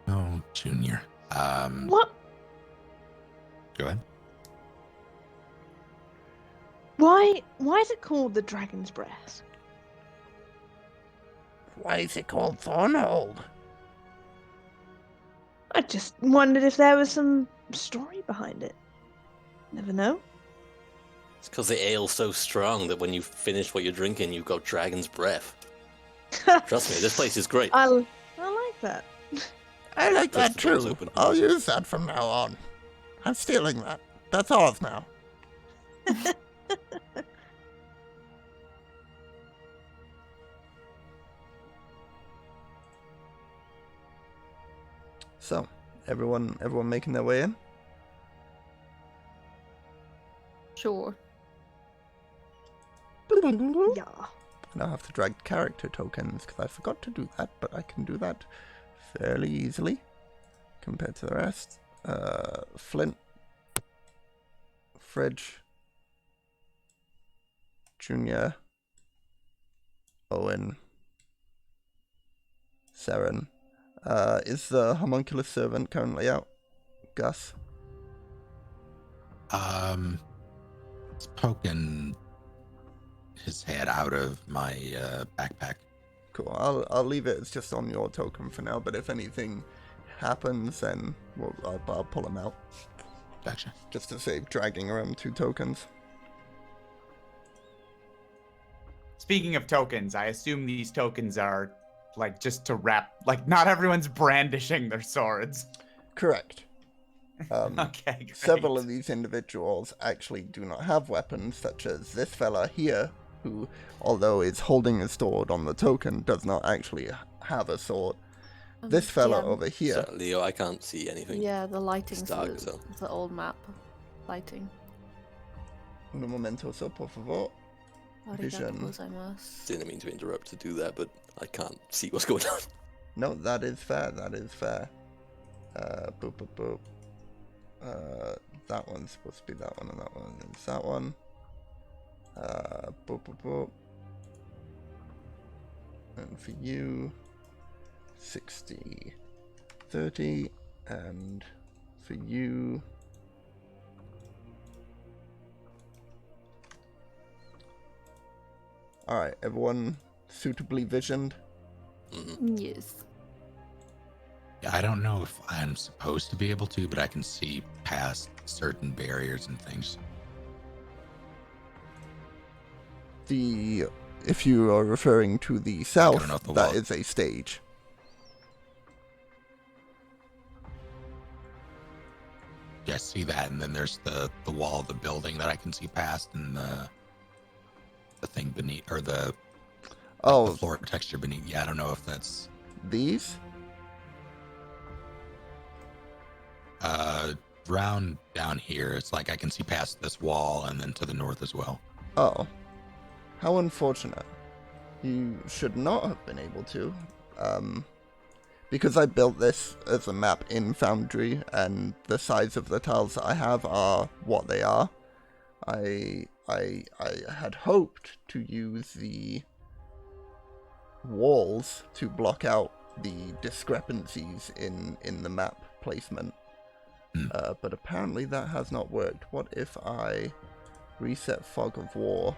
Speaker 5: Oh, Junior.
Speaker 2: What?
Speaker 5: Go ahead.
Speaker 2: Why is it called the Dragon's Breath?
Speaker 1: Why is it called Thornhold?
Speaker 2: I just wondered if there was some story behind it. Never know.
Speaker 3: It's because the ale's so strong that when you finish what you're drinking, you've got dragon's breath. Trust me, this place is great.
Speaker 2: I like that.
Speaker 1: I like
Speaker 3: Push
Speaker 1: that
Speaker 3: the doors
Speaker 1: too.
Speaker 3: open.
Speaker 1: I'll use that from now on. I'm stealing that. That's ours now. So, everyone making their way in?
Speaker 6: Sure.
Speaker 2: Yeah.
Speaker 1: I now have to drag character tokens because I forgot to do that, but I can do that fairly easily compared to the rest. Flint, Fridge, Junior, Owen, Saren. Is the homunculus servant currently out? Gus?
Speaker 5: It's poking his head out of my backpack.
Speaker 1: Cool. I'll leave it as just on your token for now, but if anything happens, then I'll pull him out.
Speaker 5: Gotcha.
Speaker 1: Just to save dragging around 2 tokens.
Speaker 4: Speaking of tokens, I assume these tokens are like just to wrap. Like not everyone's brandishing their swords.
Speaker 1: Correct.
Speaker 4: Okay, great.
Speaker 1: Several of these individuals actually do not have weapons, such as this fella here, who, although is holding a sword on the token, does not actually have a sword. This fella over here.
Speaker 3: So, Leo, I can't see anything.
Speaker 6: Yeah, the lighting's
Speaker 3: Dark, so.
Speaker 6: the old map lighting.
Speaker 1: Un momento, so por favor. Vision.
Speaker 3: Didn't mean to interrupt to do that, but I can't see what's going on.
Speaker 1: No, that is fair. That is fair. Boop, boop, boop. That one's supposed to be that one, and that one is that one. Boop, boop, boop. And for you, 60, 30, and for you, alright, everyone suitably visioned?
Speaker 6: Yes.
Speaker 5: Yeah, I don't know if I'm supposed to be able to, but I can see past certain barriers and things.
Speaker 1: If you are referring to the south,
Speaker 5: the
Speaker 1: that
Speaker 5: wall.
Speaker 1: is a stage.
Speaker 5: Yeah, I see that, and then there's the wall of the building that I can see past, and the thing beneath, or the floor texture beneath. Yeah, I don't know if that's
Speaker 1: these.
Speaker 5: Round down here, it's like I can see past this wall and then to the north as well.
Speaker 1: Oh, how unfortunate. You should not have been able to. Because I built this as a map in Foundry, and the size of the tiles that I have are what they are. I had hoped to use the walls to block out the discrepancies in the map placement. But apparently that has not worked. What if I reset Fog of War?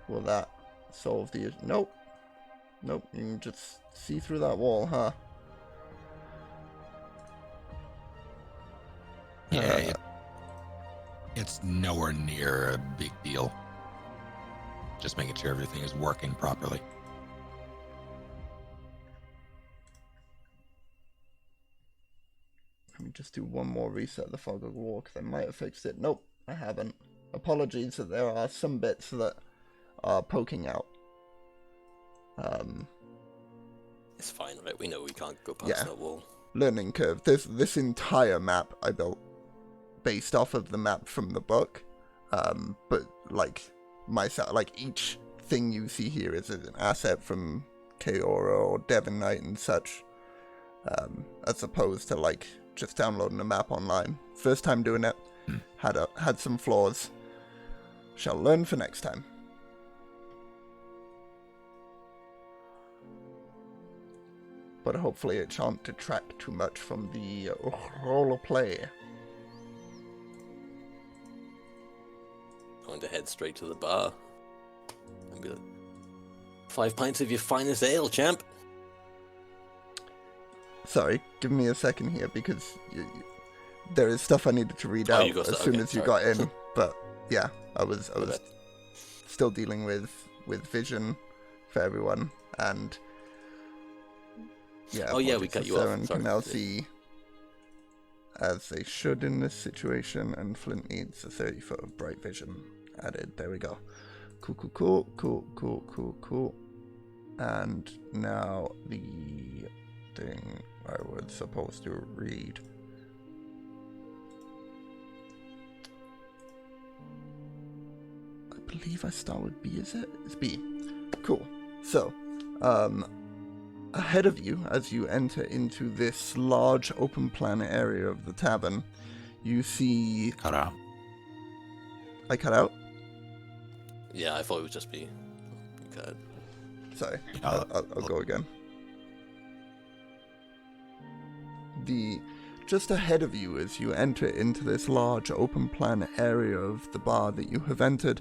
Speaker 1: Will that solve the issue? Nope. Nope, you can just see through that wall, huh?
Speaker 5: Yeah, it's nowhere near a big deal. Just making sure everything is working properly.
Speaker 1: Let me just do one more reset of the Fog of War, because I might have fixed it. Nope, I haven't. Apologies that there are some bits that are poking out.
Speaker 3: It's fine, right? We know we can't go past that wall.
Speaker 1: Learning curve. This entire map I built based off of the map from the book. But like myself, like each thing you see here is an asset from Kaora or Devon Knight and such. As opposed to like just downloading a map online. First time doing it, had some flaws. Shall learn for next time. But hopefully it shan't detract too much from the role of play.
Speaker 3: Going to head straight to the bar and be like, 5 pints of your finest ale, champ.
Speaker 1: Sorry, give me a second here, because there is stuff I needed to read out as soon as you got in. But yeah, I was still dealing with vision for everyone, and yeah.
Speaker 3: Oh yeah, we cut you off.
Speaker 1: And can now see as they should in this situation, and Flint needs a 30-foot of bright vision added. There we go. Cool. And now the thing I was supposed to read. I believe I start with B, is it? It's B. Cool. So, ahead of you, as you enter into this large open plan area of the tavern, you see...
Speaker 5: Cut out.
Speaker 1: I cut out?
Speaker 3: Yeah, I thought it would just be cut.
Speaker 1: Sorry, I'll go again. Just ahead of you, as you enter into this large open plan area of the bar that you have entered,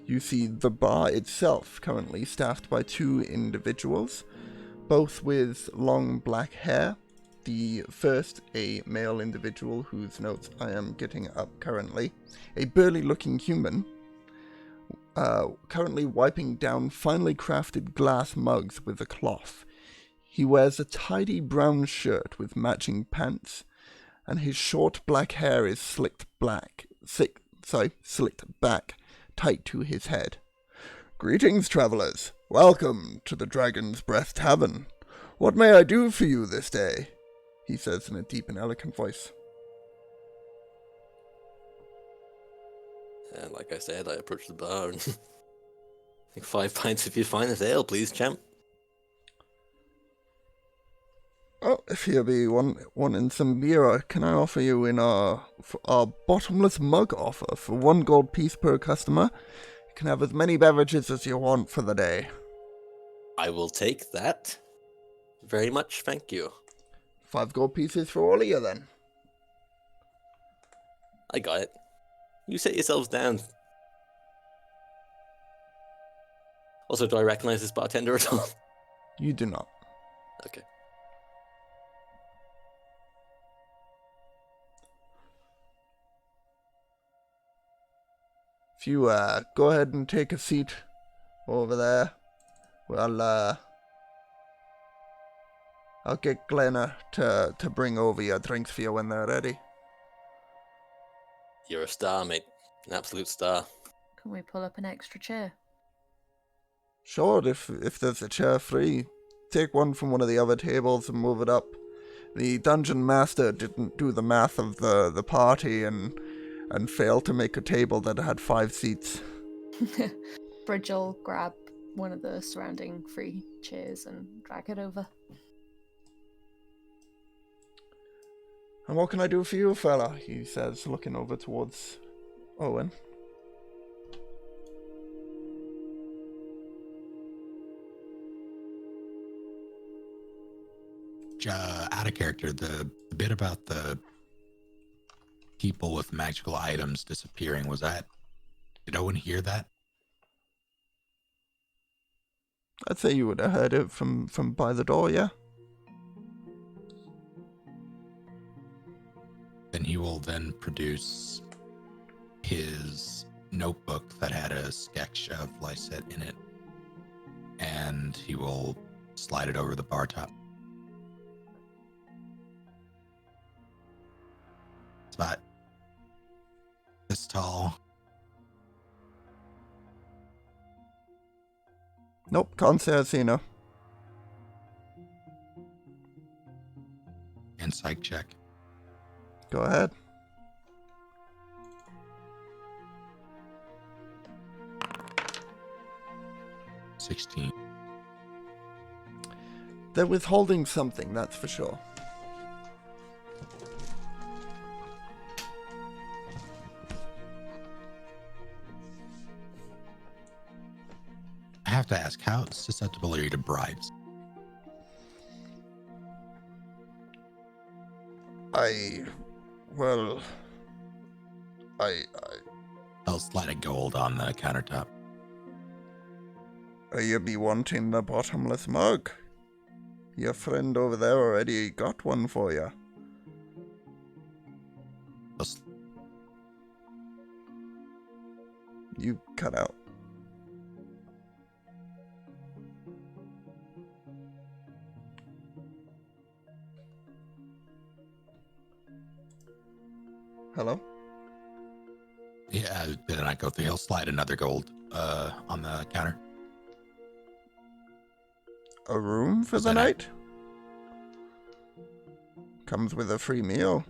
Speaker 1: You see the bar itself currently staffed by 2 individuals, both with long black hair. The first, a male individual whose notes I am getting up currently, a burly-looking human, currently wiping down finely crafted glass mugs with a cloth. He wears a tidy brown shirt with matching pants, and his short black hair is slicked back, tight to his head. "Greetings, travelers. Welcome to the Dragon's Breath Tavern. What may I do for you this day?" he says in a deep and elegant voice.
Speaker 3: Like I said, I approached the bar and think 5 pints of your finest ale, please, champ.
Speaker 1: Oh, if you be wanting some beer, can I offer you in our bottomless mug offer for 1 gold piece per customer? You can have as many beverages as you want for the day.
Speaker 3: I will take that. Very much, thank you.
Speaker 1: 5 gold pieces for all of you, then.
Speaker 3: I got it. You sit yourselves down. Also, do I recognize this bartender at all?
Speaker 1: You do not.
Speaker 3: Okay.
Speaker 1: If you go ahead and take a seat over there, I'll get Glenna to bring over your drinks for you when they're ready.
Speaker 3: You're a star, mate. An absolute star.
Speaker 6: Can we pull up an extra chair?
Speaker 1: Sure, if there's a chair free, take one from one of the other tables and move it up. The dungeon master didn't do the math of the party and failed to make a table that had 5 seats.
Speaker 6: Bridge will grab one of the surrounding free chairs and drag it over.
Speaker 1: "And what can I do for you, fella?" he says, looking over towards Owen.
Speaker 5: Out of character, the bit about the people with magical items disappearing, did Owen hear that?
Speaker 1: I'd say you would have heard it from by the door, yeah?
Speaker 5: Then he will then produce his notebook that had a sketch of Lysette in it, and he will slide it over the bar top. It's about this tall.
Speaker 1: Nope, can't say I've seen her.
Speaker 5: Insight check.
Speaker 1: Go ahead.
Speaker 5: $16.
Speaker 1: They're withholding something, that's for sure.
Speaker 5: I have to ask, how susceptible are you to bribes? I'll slide a gold on the countertop.
Speaker 1: You be wanting the bottomless mug? Your friend over there already got one for you. You cut out. Hello?
Speaker 5: Yeah, did I go through? He'll slide another gold on the counter.
Speaker 1: A room for the night? Comes with a free meal.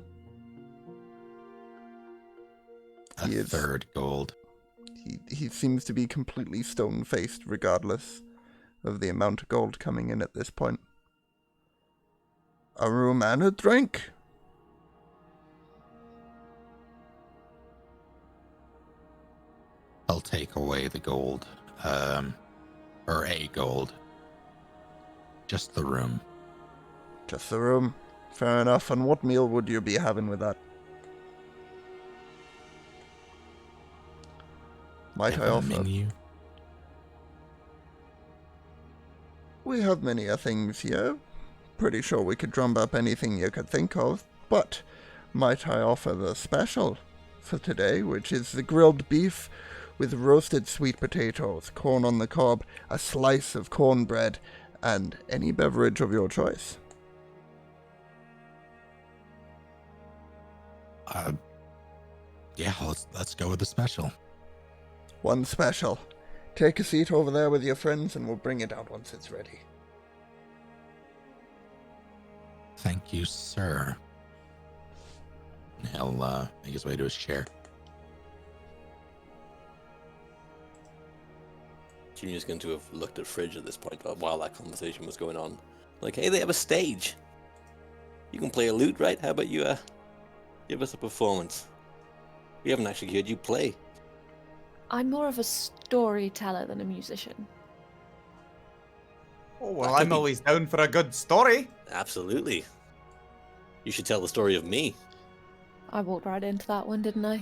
Speaker 5: A third gold.
Speaker 1: He seems to be completely stone-faced regardless of the amount of gold coming in at this point. A room and a drink?
Speaker 5: I'll take away the gold. Or a gold. Just the room.
Speaker 1: Just the room. Fair enough. And what meal would you be having with that? Might
Speaker 5: Have
Speaker 1: I
Speaker 5: a
Speaker 1: offer?
Speaker 5: menu?
Speaker 1: We have many things here. Pretty sure we could drum up anything you could think of, but might I offer the special for today, which is the grilled beef with roasted sweet potatoes, corn on the cob, a slice of cornbread, and any beverage of your choice.
Speaker 5: Yeah, let's go with the special.
Speaker 1: One special. Take a seat over there with your friends and we'll bring it out once it's ready.
Speaker 5: Thank you, sir. He'll make his way to his chair.
Speaker 3: Junior's going to have looked at Fridge at this point while that conversation was going on. Like, hey, they have a stage. You can play a lute, right? How about you give us a performance? We haven't actually heard you play.
Speaker 6: I'm more of a storyteller than a musician.
Speaker 4: Oh, well,
Speaker 3: That could
Speaker 4: I'm
Speaker 3: be-
Speaker 4: always down for a good story.
Speaker 3: Absolutely. You should tell the story of me.
Speaker 6: I walked right into that one, didn't I?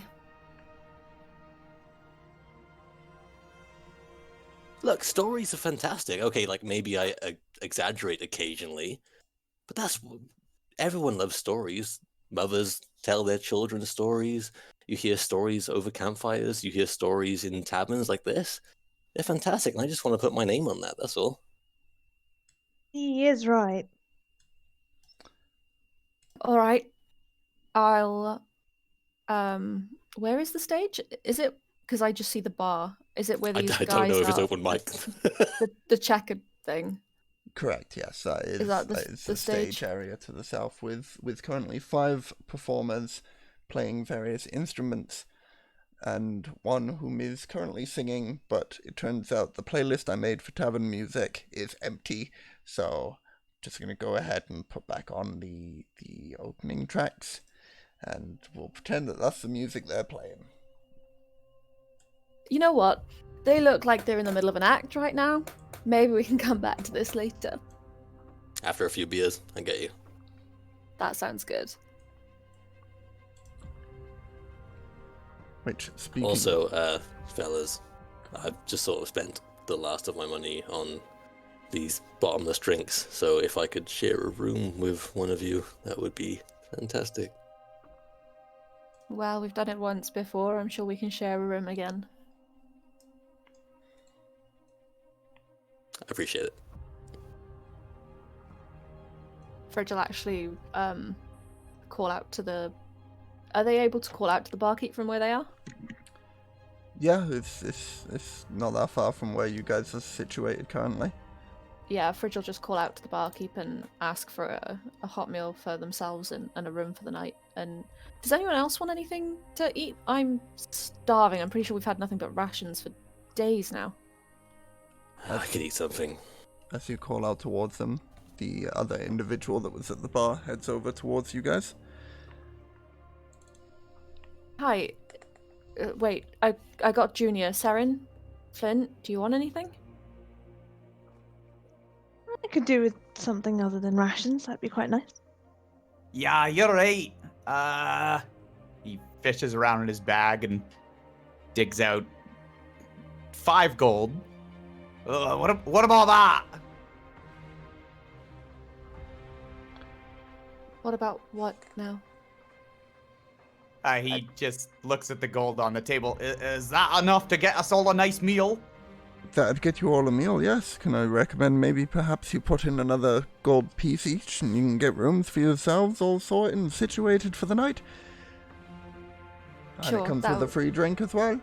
Speaker 3: Look, stories are fantastic. Okay, like maybe I exaggerate occasionally, but everyone loves stories. Mothers tell their children stories. You hear stories over campfires. You hear stories in taverns like this. They're fantastic, and I just want to put my name on that, that's all.
Speaker 2: He is right.
Speaker 6: All right. I'll. Where is the stage? Is it? Because I just see the bar. Is it where
Speaker 3: I
Speaker 6: these
Speaker 3: don't
Speaker 6: guys
Speaker 3: know if it's
Speaker 6: are?
Speaker 3: open mic.
Speaker 6: The checkered thing.
Speaker 1: Correct, yes. That is
Speaker 6: the
Speaker 1: the stage
Speaker 6: stage?
Speaker 1: area to the south with currently 5 performers playing various instruments and one whom is currently singing, but it turns out the playlist I made for tavern music is empty, so just going to go ahead and put back on the opening tracks, and we'll pretend that that's the music they're playing.
Speaker 6: You know what? They look like they're in the middle of an act right now. Maybe we can come back to this later.
Speaker 3: After a few beers, I get you.
Speaker 6: That sounds good.
Speaker 1: Which, speaking...
Speaker 3: Also, fellas, I've just sort of spent the last of my money on these bottomless drinks, so if I could share a room with one of you, that would be fantastic.
Speaker 6: Well, we've done it once before. I'm sure we can share a room again.
Speaker 3: I appreciate it.
Speaker 6: Fridge will actually call out to the... Are they able to call out to the barkeep from where they are?
Speaker 1: Yeah, it's not that far from where you guys are situated currently.
Speaker 6: Yeah, Fridge will just call out to the barkeep and ask for a hot meal for themselves and a room for the night. And does anyone else want anything to eat? I'm starving. I'm pretty sure we've had nothing but rations for days now.
Speaker 3: I could eat something.
Speaker 1: As you call out towards them, the other individual that was at the bar heads over towards you guys.
Speaker 6: Hi. Wait, I got Junior. Saren? Flint, do you want anything?
Speaker 2: I could do with something other than rations. That'd be quite nice.
Speaker 4: Yeah, you're right. He fishes around in his bag and digs out 5 gold. What about that?
Speaker 6: What about what now?
Speaker 4: He just looks at the gold on the table. Is that enough to get us all a nice meal?
Speaker 1: That'd get you all a meal, yes. Can I recommend maybe perhaps you put in another gold piece each and you can get rooms for yourselves all sorted and situated for the night?
Speaker 6: Sure,
Speaker 1: And it comes with a free drink as well.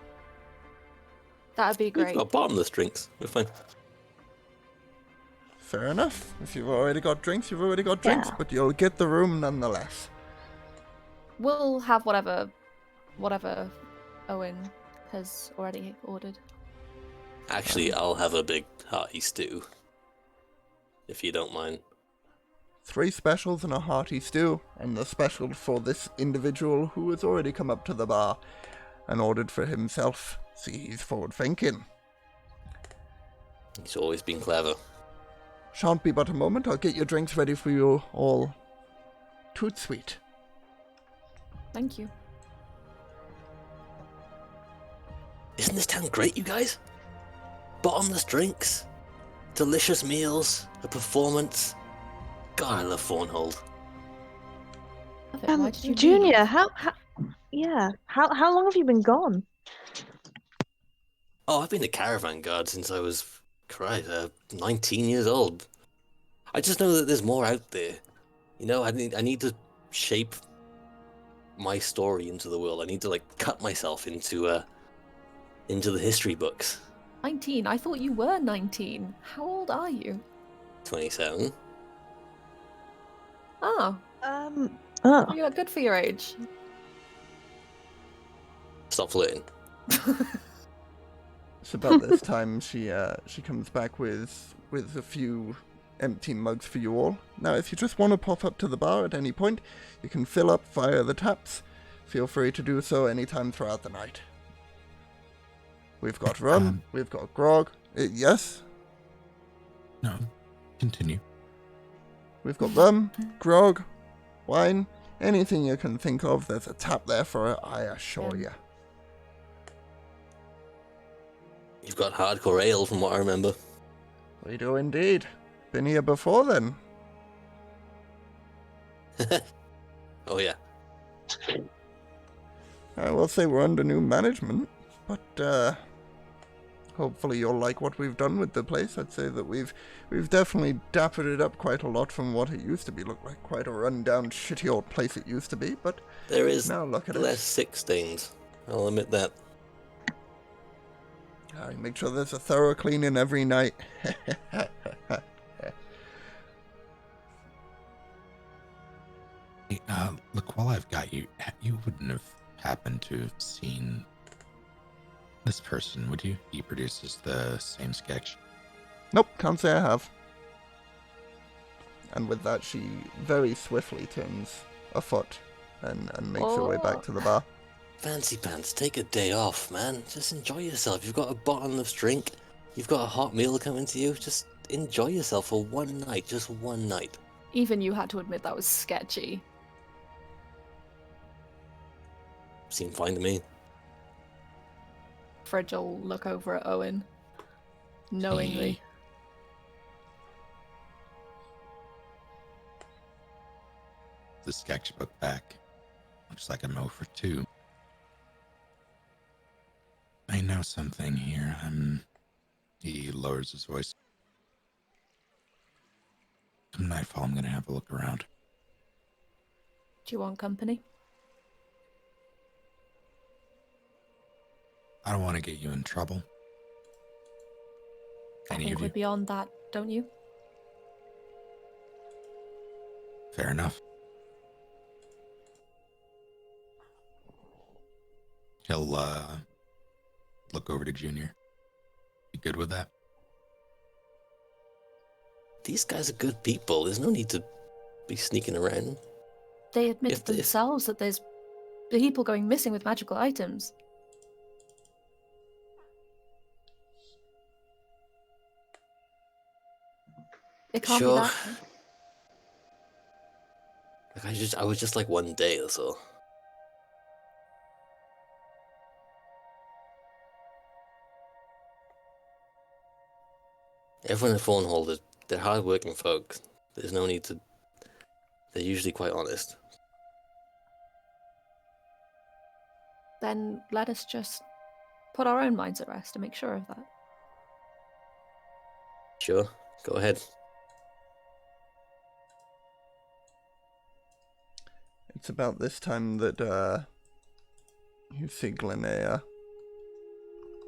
Speaker 6: That'd be
Speaker 3: We've
Speaker 6: great.
Speaker 3: got bottomless drinks. We're fine.
Speaker 1: Fair enough. If you've already got drinks, you've already got drinks, but you'll get the room nonetheless.
Speaker 6: We'll have whatever Owen has already ordered.
Speaker 3: Actually, I'll have a big hearty stew, if you don't mind.
Speaker 1: 3 specials and a hearty stew, and the special for this individual who has already come up to the bar and ordered for himself. See, he's forward thinking.
Speaker 3: He's always been clever.
Speaker 1: Shan't be but a moment, I'll get your drinks ready for you all. Toot sweet.
Speaker 6: Thank you.
Speaker 3: Isn't this town great, you guys? Bottomless drinks, delicious meals, a performance. God, I love Thornhold.
Speaker 6: Why did you
Speaker 2: Junior,
Speaker 6: leave?
Speaker 2: how long have you been gone?
Speaker 3: Oh, I've been a caravan guard since I was, 19 years old. I just know that there's more out there. You know, I need to shape my story into the world. I need to, like, cut myself into the history books.
Speaker 6: 19? I thought you were 19. How old are you?
Speaker 3: 27.
Speaker 6: Oh,
Speaker 2: Oh.
Speaker 6: you look good for your age.
Speaker 3: Stop flirting.
Speaker 1: It's about this time she comes back with a few empty mugs for you all. Now, if you just want to pop up to the bar at any point, you can fill up via the taps. Feel free to do so anytime throughout the night. We've got rum, we've got grog. Yes?
Speaker 5: No, continue.
Speaker 1: We've got rum, grog, wine, anything you can think of. There's a tap there for it, I assure you.
Speaker 3: You've got hardcore ale from what I remember.
Speaker 1: We do indeed. Been here before then.
Speaker 3: Oh yeah.
Speaker 1: I will say we're under new management, but hopefully you'll like what we've done with the place. I'd say that we've definitely dappered it up quite a lot from what it used to be. Looked like quite a rundown, shitty old place it used to be, but
Speaker 3: There is
Speaker 1: now look at
Speaker 3: less
Speaker 1: it.
Speaker 3: sick stains. I'll admit that.
Speaker 1: I make sure there's a thorough cleaning every night.
Speaker 5: Hey, look, while I've got you, you wouldn't have happened to have seen this person, would you? He produces the same sketch.
Speaker 1: Nope, can't say I have. And with that, she very swiftly turns a foot and makes her way back to the bar.
Speaker 3: Fancy pants, take a day off, man. Just enjoy yourself. You've got a bottomless drink. You've got a hot meal coming to you. Just enjoy yourself for one night. Just one night.
Speaker 6: Even you had to admit that was sketchy.
Speaker 3: Seemed fine to me.
Speaker 6: Fridge will look over at Owen, knowingly.
Speaker 5: The sketchbook back. Looks like a mo for 2. I know something here. He lowers his voice. Come nightfall, I'm gonna have a look around.
Speaker 6: Do you want company?
Speaker 5: I don't want to get you in trouble.
Speaker 6: I
Speaker 5: Any
Speaker 6: think
Speaker 5: of
Speaker 6: we're
Speaker 5: you?
Speaker 6: beyond that, don't you?
Speaker 5: Fair enough. He'll look over to Junior. You good with that?
Speaker 3: These guys are good people. There's no need to be sneaking around.
Speaker 6: They admit
Speaker 3: If-
Speaker 6: themselves that there's people going missing with magical items. It can't
Speaker 3: Sure.
Speaker 6: be that.
Speaker 3: Like I was just like one day or so. Everyone at Thornhold, they're hard-working folk. There's no need to... They're usually quite honest.
Speaker 6: Then let us just put our own minds at rest to make sure of that.
Speaker 3: Sure, go ahead.
Speaker 1: It's about this time that you see Linnea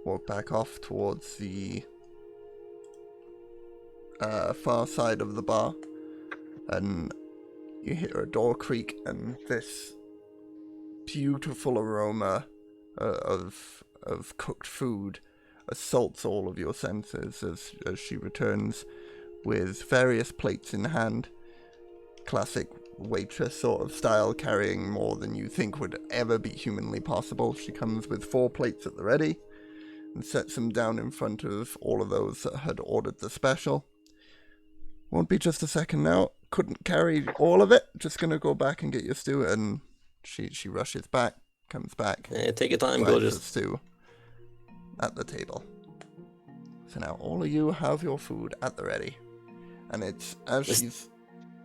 Speaker 1: walk back off towards the far side of the bar, and you hear a door creak, and this beautiful aroma of cooked food assaults all of your senses as she returns with various plates in hand. Classic waitress sort of style, carrying more than you think would ever be humanly possible. She comes with 4 plates at the ready and sets them down in front of all of those that had ordered the special. Won't be just a second now. Couldn't carry all of it. Just gonna go back and get your stew. And she rushes back, comes back.
Speaker 3: Yeah, take your time,
Speaker 1: grabs
Speaker 3: gorgeous.
Speaker 1: the stew. at the table. So now all of you have your food at the ready. And it's as she's...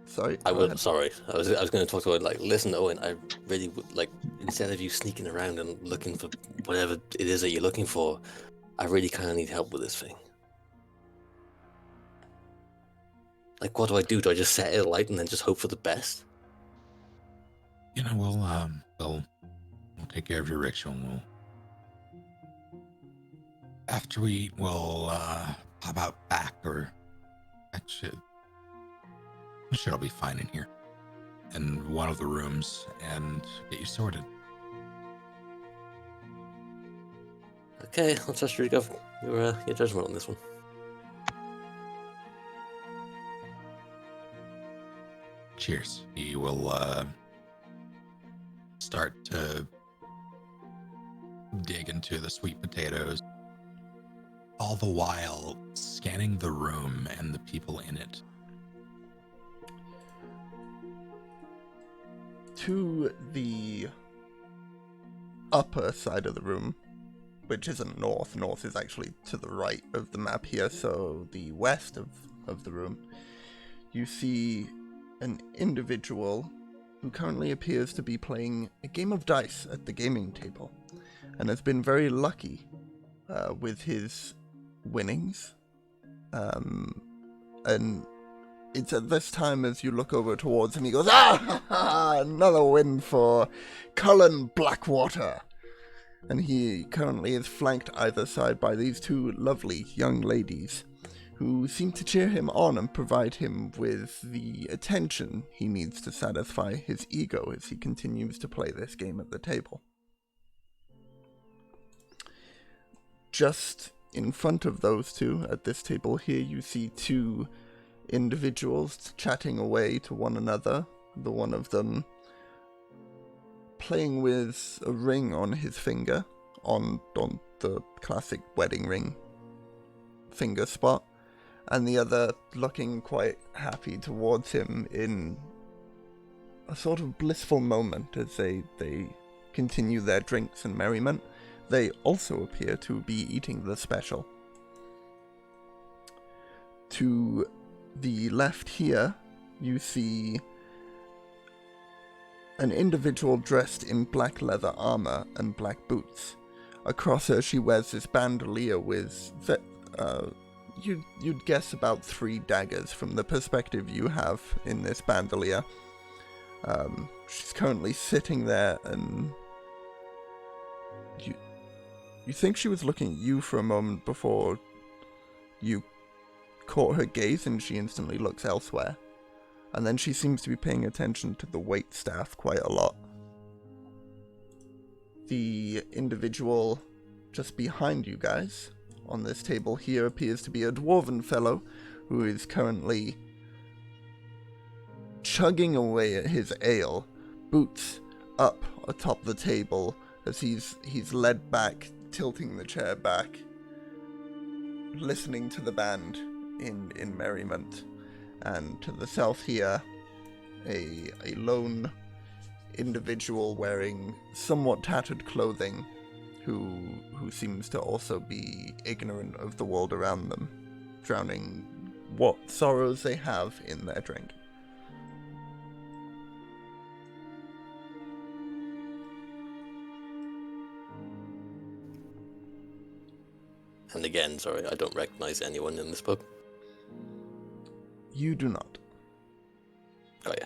Speaker 1: Sorry?
Speaker 3: I
Speaker 1: go
Speaker 3: was
Speaker 1: ahead.
Speaker 3: sorry. I was going to talk to Owen. Like, listen, Owen. I really would like, instead of you sneaking around and looking for whatever it is that you're looking for, I really kind of need help with this thing. Like, what do I do? Do I just set it alight and then just hope for the best?
Speaker 5: You know, we'll take care of your ritual. After we eat, we'll pop out back, or actually, I'm sure I'll be fine in here, in one of the rooms, and get you sorted.
Speaker 3: Okay, I'll trust your judgment on this one.
Speaker 5: Cheers. He will start to dig into the sweet potatoes, all the while scanning the room and the people in it.
Speaker 1: To the upper side of the room, which isn't north. North is actually to the right of the map here, so the west of the room, you see an individual who currently appears to be playing a game of dice at the gaming table, and has been very lucky with his winnings. And it's at this time as you look over towards him, he goes, another win for Cullen Blackwater. And he currently is flanked either side by these two lovely young ladies who seem to cheer him on and provide him with the attention he needs to satisfy his ego as he continues to play this game at the table. Just in front of those two at this table here, you see two individuals chatting away to one another. The one of them playing with a ring on his finger, on the classic wedding ring finger spot, and the other looking quite happy towards him in a sort of blissful moment as they continue their drinks and merriment. They also appear to be eating the special. To the left here, you see an individual dressed in black leather armor and black boots. Across her, she wears this bandolier with, you'd guess about 3 daggers from the perspective you have in this bandolier. She's currently sitting there, and you think she was looking at you for a moment before you caught her gaze, and she instantly looks elsewhere. And then she seems to be paying attention to the waitstaff quite a lot. The individual just behind you guys on this table here appears to be a dwarven fellow who is currently chugging away at his ale, boots up atop the table as he's led back, tilting the chair back, listening to the band in merriment. And to the south here, a lone individual wearing somewhat tattered clothing who seems to also be ignorant of the world around them, drowning what sorrows they have in their drink.
Speaker 3: And again, sorry, I don't recognize anyone in this book.
Speaker 1: You do not.
Speaker 3: Oh yeah.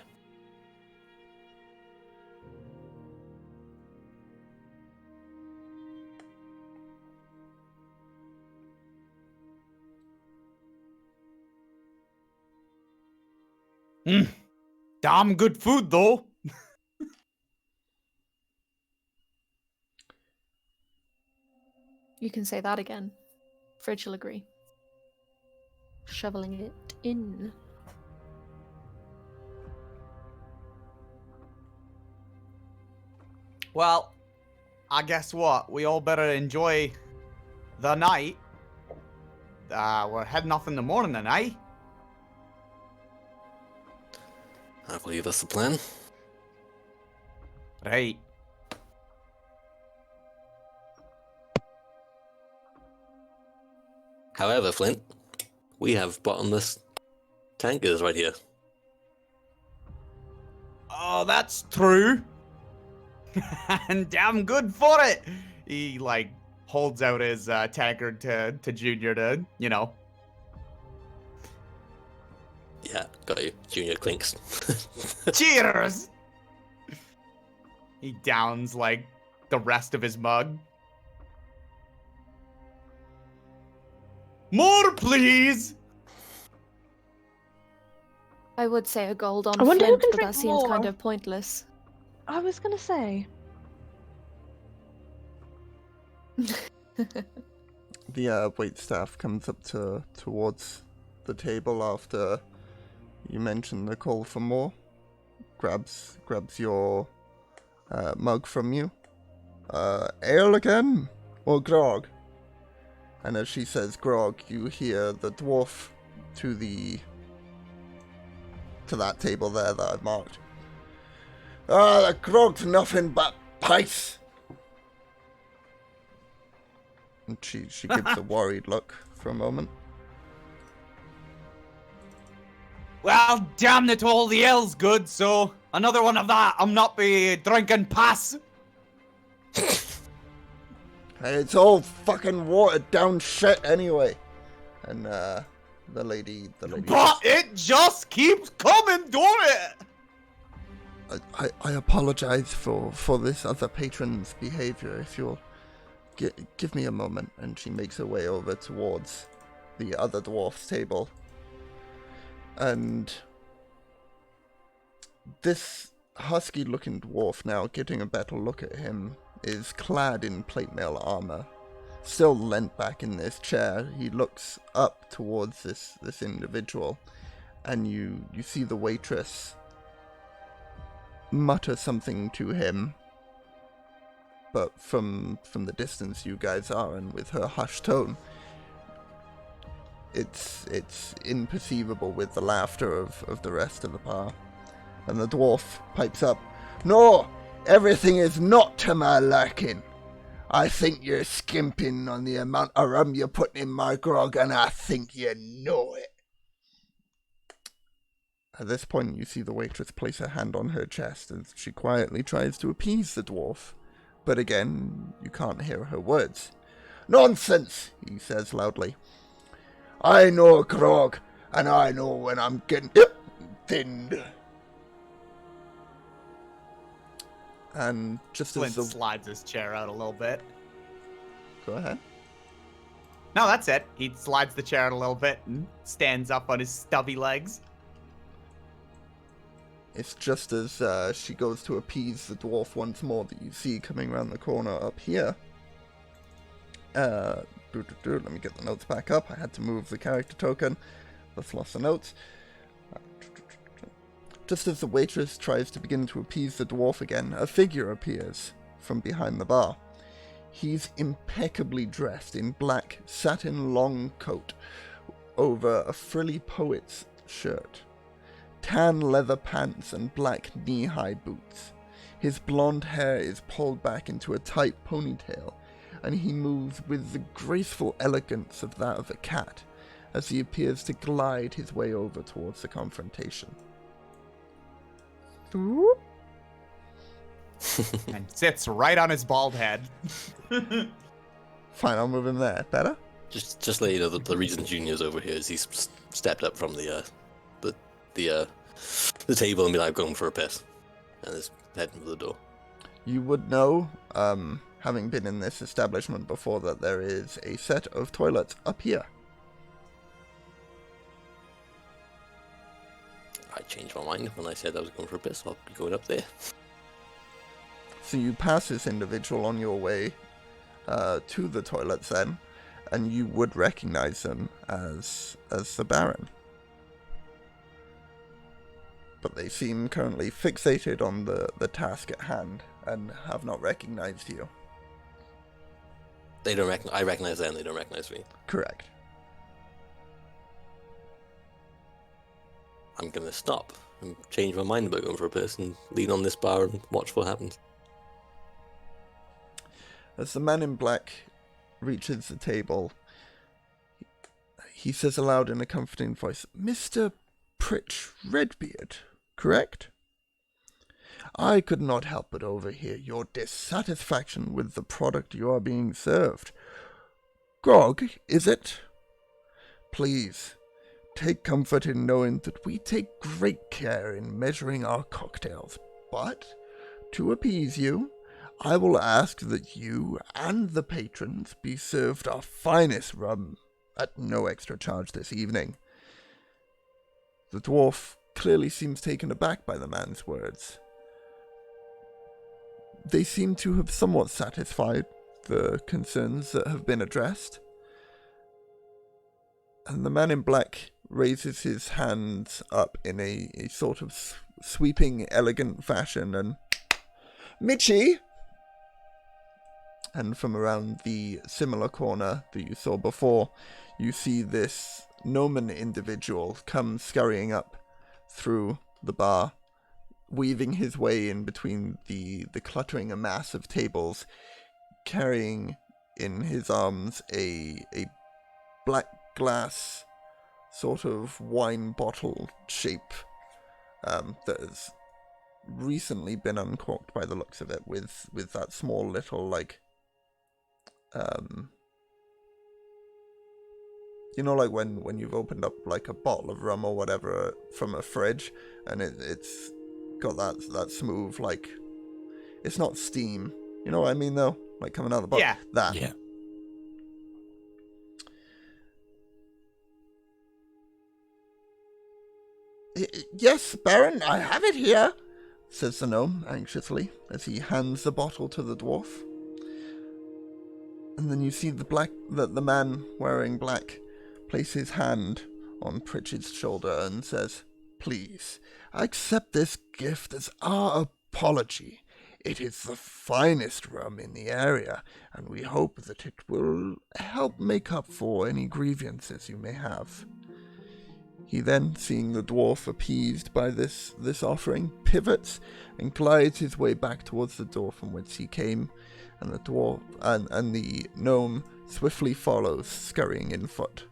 Speaker 4: Damn good food, though.
Speaker 6: You can say that again. Fridge will agree. Shoveling it in.
Speaker 4: Well, I guess what? We all better enjoy the night. We're heading off in the morning then, eh?
Speaker 3: I believe that's the plan.
Speaker 4: Right.
Speaker 3: However, Flint, we have bottomless tankers right here.
Speaker 4: Oh, that's true. And damn good for it. He like holds out his tankard to Junior to, you know.
Speaker 3: Yeah, got you. Junior clinks.
Speaker 4: Cheers! He downs like the rest of his mug. More, please!
Speaker 6: I would say a gold on
Speaker 2: I wonder who
Speaker 6: Flint,
Speaker 2: can
Speaker 6: but
Speaker 2: drink
Speaker 6: that seems kind
Speaker 2: more.
Speaker 6: of pointless.
Speaker 2: I was gonna say.
Speaker 1: The waitstaff comes up towards the table after you mention the call for more. Grabs your mug from you. Ale again? Or grog? And as she says grog, you hear the dwarf to that table there that I've marked. The grog's nothing but pice. And she gives a worried look for a moment.
Speaker 4: Well, damn it all, the ale's good, so another one of that. I'm not be drinking pass.
Speaker 1: It's all fucking watered down shit anyway. And the lady.
Speaker 4: But it just keeps coming, don't it?
Speaker 1: I apologize for this other patron's behavior. If you'll give me a moment. And she makes her way over towards the other dwarf's table. And this husky-looking dwarf, now getting a better look at him, is clad in plate mail armor. Still leant back in this chair, he looks up towards this individual, and you see the waitress mutter something to him, but from the distance you guys are, and with her hushed tone, it's imperceivable with the laughter of the rest of the bar. And the dwarf pipes up, "No, everything is not to my liking. I think you're skimping on the amount of rum you're putting in my grog, and I think you know it." At this point, you see the waitress place her hand on her chest as she quietly tries to appease the dwarf. But again, you can't hear her words. "Nonsense," he says loudly. "I know grog, and I know when I'm getting thinned." And just as
Speaker 4: Flint slides his chair out a little bit.
Speaker 1: Go ahead.
Speaker 4: No, that's it. He slides the chair out a little bit and stands up on his stubby legs.
Speaker 1: It's just as she goes to appease the dwarf once more that you see coming around the corner up here. Let me get the notes back up. I had to move the character token. Let's lost the notes. Just as the waitress tries to begin to appease the dwarf again, a figure appears from behind the bar. He's impeccably dressed in black satin long coat over a frilly poet's shirt, tan leather pants and black knee-high boots. His blonde hair is pulled back into a tight ponytail, and he moves with the graceful elegance of that of a cat as he appears to glide his way over towards the confrontation.
Speaker 4: And sits right on his bald head.
Speaker 1: Fine, I'll move him there. Better?
Speaker 3: Just let you know that the reason Junior's over here is he's stepped up from the table and be like, going for a piss, and is heading for the door.
Speaker 1: You would know, having been in this establishment before, that there is a set of toilets up here.
Speaker 3: I changed my mind when I said I was going for a piss. I'll be going up there.
Speaker 1: So you pass this individual on your way to the toilets then, and you would recognize them as the Baron. But they seem currently fixated on the task at hand and have not recognized you.
Speaker 3: They don't I recognize them, they don't recognize me.
Speaker 1: Correct.
Speaker 3: I'm gonna stop and change my mind about going for a piss and lean on this bar and watch what happens.
Speaker 1: As the man in black reaches the table, He says aloud in a comforting voice, Mr. Pritch Redbeard, correct? I could not help but overhear your dissatisfaction with the product you are being served. Grog, is it? Please, take comfort in knowing that we take great care in measuring our cocktails, but, to appease you, I will ask that you and the patrons be served our finest rum at no extra charge this evening. The dwarf clearly seems taken aback by the man's words. They seem to have somewhat satisfied the concerns that have been addressed. And the man in black raises his hands up in a sort of sweeping, elegant fashion and... Mitchie! And from around the similar corner that you saw before, you see this gnomon individual come scurrying up through the bar, weaving his way in between the cluttering mass of tables, carrying in his arms a black glass sort of wine bottle shape that has recently been uncorked by the looks of it, with that small little, like, you know, like when you've opened up like a bottle of rum or whatever from a fridge, and it's got that smooth, like, it's not steam, you know what I mean though, like coming out of the bottle.
Speaker 4: Yeah.
Speaker 1: That.
Speaker 5: Yeah.
Speaker 1: Yes, Baron, I have it here, says the gnome anxiously as he hands the bottle to the dwarf. And then you see the man wearing black place his hand on Pritchard's shoulder and says, Please, accept this gift as our apology. It is the finest rum in the area, and we hope that it will help make up for any grievances you may have. He then, seeing the dwarf appeased by this offering, pivots and glides his way back towards the door from whence he came, and the dwarf and the gnome swiftly follows, scurrying in foot.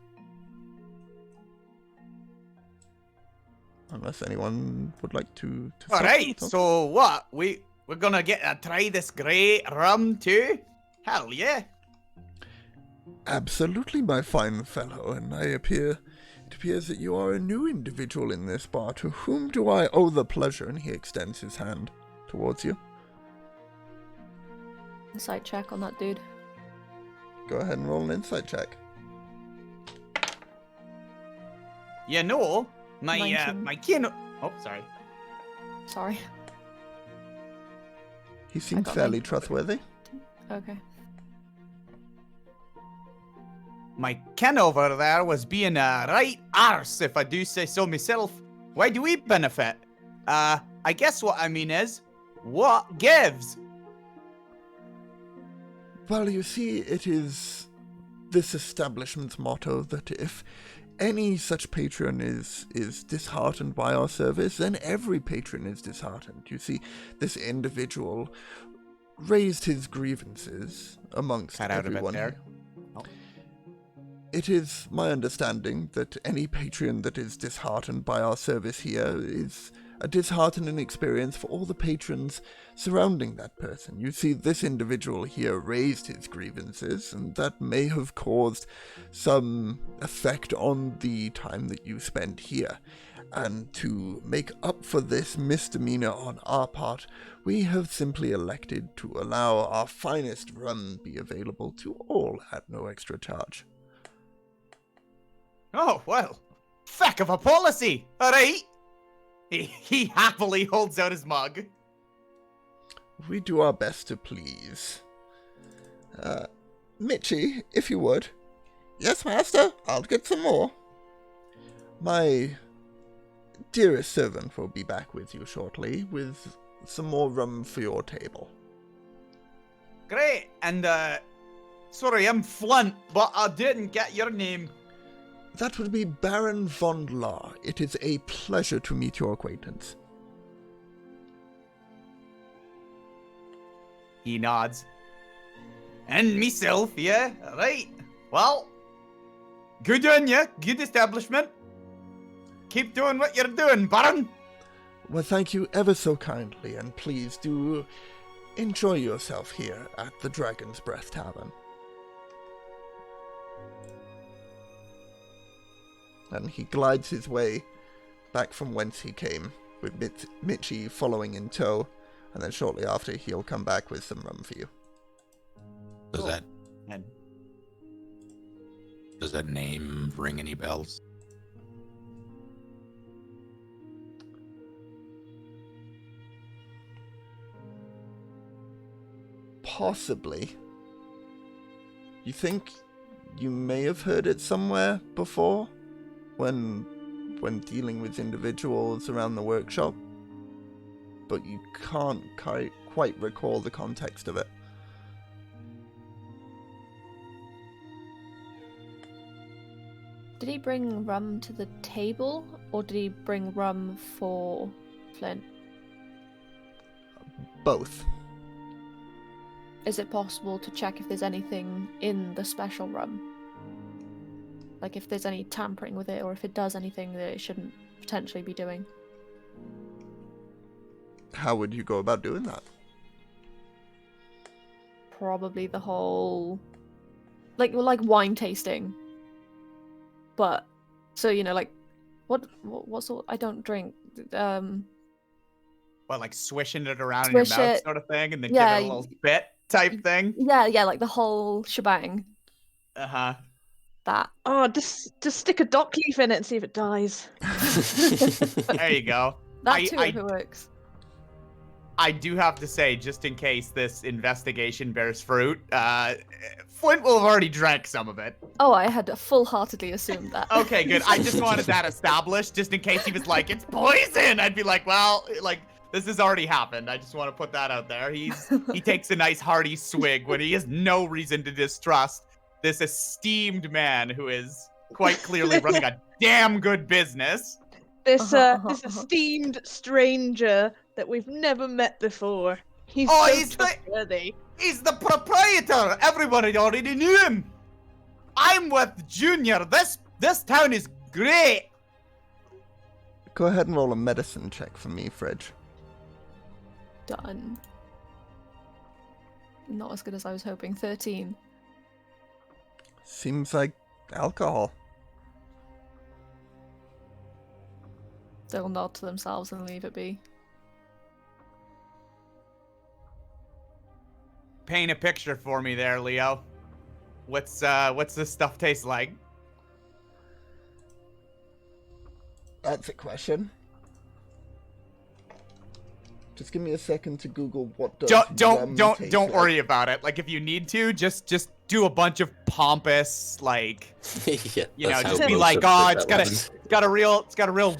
Speaker 1: Unless anyone would like to
Speaker 4: All right, so what? We're gonna get to try this great rum too? Hell yeah!
Speaker 1: Absolutely, my fine fellow, and it appears that you are a new individual in this bar. To whom do I owe the pleasure? And he extends his hand towards you.
Speaker 6: Insight check on that dude.
Speaker 1: Go ahead and roll an insight check.
Speaker 4: You know, my
Speaker 6: 19.
Speaker 4: kin. Oh, sorry.
Speaker 6: Sorry.
Speaker 1: He seemed
Speaker 6: got
Speaker 1: fairly
Speaker 6: mine.
Speaker 1: trustworthy.
Speaker 6: Okay.
Speaker 4: My kin over there was being a right arse, if I do say so myself. Why do we benefit? I guess what I mean is, what gives?
Speaker 1: Well, you see, it is this establishment's motto that if any such patron is disheartened by our service, then every patron is disheartened. You see, this individual raised his grievances amongst everyone here.
Speaker 4: Oh.
Speaker 1: It is my understanding that any patron that is disheartened by our service here is a disheartening experience for all the patrons surrounding that person. You see, this individual here raised his grievances, and that may have caused some effect on the time that you spend here. And to make up for this misdemeanor on our part, we have simply elected to allow our finest rum be available to all at no extra charge.
Speaker 4: Oh, well, feck of a policy, alright? He happily holds out his mug.
Speaker 1: We do our best to please. Mitchie, if you would. Yes, master, I'll get some more. My dearest servant will be back with you shortly with some more rum for your table.
Speaker 4: Great, and sorry, I'm Flint, but I didn't get your name.
Speaker 1: That would be Baron von Law. It is a pleasure to meet your acquaintance.
Speaker 4: He nods. And myself, yeah, right. Well, Good on you. Good establishment. Keep doing what you're doing, Baron.
Speaker 1: Well, thank you ever so kindly, and please do enjoy yourself here at the Dragon's Breath Tavern. And he glides his way back from whence he came, with Mitchie following in tow, and then shortly after he'll come back with some rum for you.
Speaker 5: Does that name ring any bells?
Speaker 1: Possibly. You think you may have heard it somewhere before, when dealing with individuals around the workshop, but you can't quite recall the context of it.
Speaker 6: Did he bring rum to the table, or did he bring rum for Flint?
Speaker 1: Both.
Speaker 6: Is it possible to check if there's anything in the special rum? Like if there's any tampering with it, or if it does anything that it shouldn't potentially be doing?
Speaker 1: How would you go about doing that?
Speaker 6: Probably the whole... like wine tasting. But, so, you know, like, what sort... I don't drink,
Speaker 4: What, like swishing it around
Speaker 6: Swish
Speaker 4: in your mouth
Speaker 6: it.
Speaker 4: sort of thing, and then
Speaker 6: Yeah,
Speaker 4: give it a little spit type thing?
Speaker 6: Yeah, like the whole shebang.
Speaker 4: Uh-huh.
Speaker 6: That.
Speaker 2: Oh, just stick a dock leaf in it and see if it dies.
Speaker 4: There you go.
Speaker 6: That too, if it works.
Speaker 4: I do have to say, just in case this investigation bears fruit, Flint will have already drank some of it.
Speaker 6: Oh, I had full-heartedly assumed that.
Speaker 4: Okay, good. I just wanted that established, just in case he was like, it's poison! I'd be like, well, like, this has already happened. I just want to put that out there. He takes a nice hearty swig when he has no reason to distrust this esteemed man who is quite clearly running a damn good business.
Speaker 2: This esteemed stranger that we've never met before. He's trustworthy.
Speaker 4: He's the proprietor. Everybody already knew him. I'm with Junior. This town is great.
Speaker 1: Go ahead and roll a medicine check for me, Fridge.
Speaker 6: Done. Not as good as I was hoping. 13.
Speaker 1: Seems like alcohol.
Speaker 6: They'll nod to themselves and leave it be.
Speaker 4: Paint a picture for me there, Leo. What's this stuff taste like?
Speaker 1: That's a question. Just give me a second to Google what does rum taste
Speaker 4: don't
Speaker 1: like.
Speaker 4: worry about it. Like if you need to, just do a bunch of pompous, like
Speaker 3: Yeah,
Speaker 4: you know,
Speaker 3: that's
Speaker 4: just
Speaker 3: how
Speaker 4: be
Speaker 3: most
Speaker 4: like,
Speaker 3: of
Speaker 4: oh,
Speaker 3: that
Speaker 4: it's got a real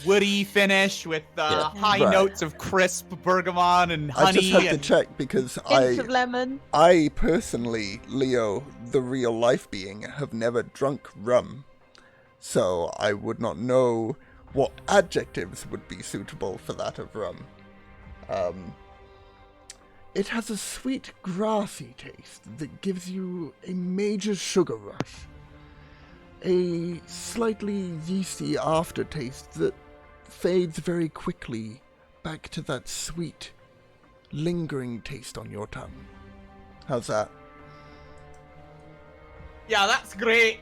Speaker 4: woody finish with high
Speaker 1: Right.
Speaker 4: notes of crisp bergamot and honey.
Speaker 1: I just have to
Speaker 4: and
Speaker 1: check because
Speaker 2: Hints of lemon.
Speaker 1: I personally, Leo, the real life being, have never drunk rum. So I would not know what adjectives would be suitable for that of rum. It has a sweet, grassy taste that gives you a major sugar rush. A slightly yeasty aftertaste that fades very quickly back to that sweet, lingering taste on your tongue. How's that?
Speaker 4: Yeah, that's great.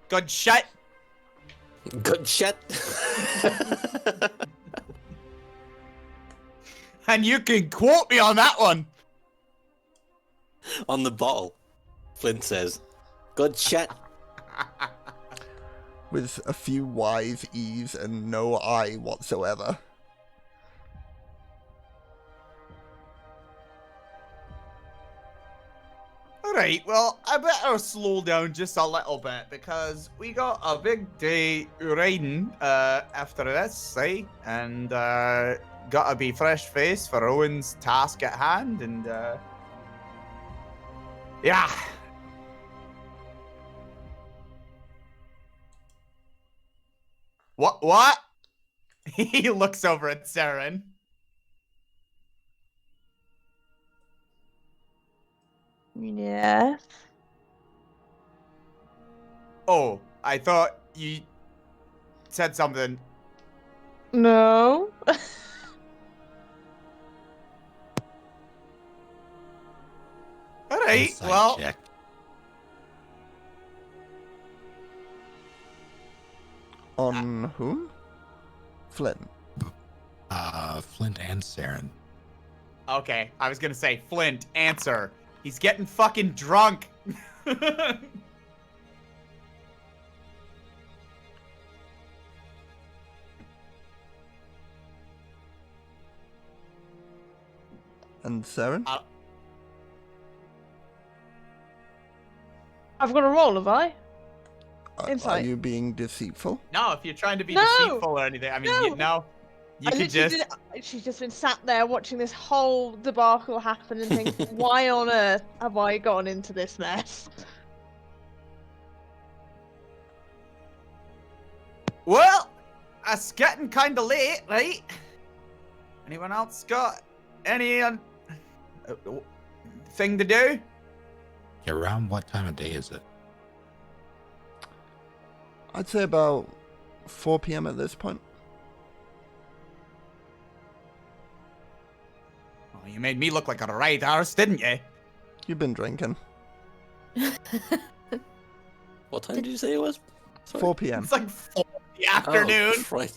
Speaker 4: Good shit.
Speaker 3: Good shit.
Speaker 4: And you can quote me on that one.
Speaker 3: On the bottle, Flint says, good shit.
Speaker 1: With a few wise E's and no I whatsoever.
Speaker 4: Alright, well, I better slow down just a little bit because we got a big day riding after this, eh? And gotta be fresh faced for Owen's task at hand, and yeah. What? He looks over at Saren.
Speaker 2: Yes.
Speaker 4: Oh, I thought you said something.
Speaker 2: No.
Speaker 4: All right,
Speaker 5: Insight
Speaker 4: well,
Speaker 5: check.
Speaker 1: On whom? Flynn.
Speaker 5: Flint and Saren.
Speaker 4: okay. I was gonna say Flint. Answer. He's getting fucking drunk.
Speaker 1: And Saren?
Speaker 2: I've got a roll, have I?
Speaker 1: Are
Speaker 2: Insight.
Speaker 1: you being deceitful?
Speaker 4: No, if you're trying to be
Speaker 2: No!
Speaker 4: deceitful or anything, I mean,
Speaker 2: No!
Speaker 4: you know, you
Speaker 2: I
Speaker 4: could
Speaker 2: literally
Speaker 4: just.
Speaker 2: she's just been sat there watching this whole debacle happen and thinking, why on earth have I gone into this mess?
Speaker 4: Well, it's getting kind of late, right? Anyone else got any thing to do?
Speaker 5: Yeah, around what time of day is it?
Speaker 1: I'd say about 4 p.m. at this point.
Speaker 4: Oh, you made me look like a right arse, didn't you?
Speaker 1: You've been drinking.
Speaker 3: What time did you say it was? Sorry.
Speaker 1: 4 p.m.
Speaker 4: It's like 4 in the afternoon.
Speaker 3: Oh, right.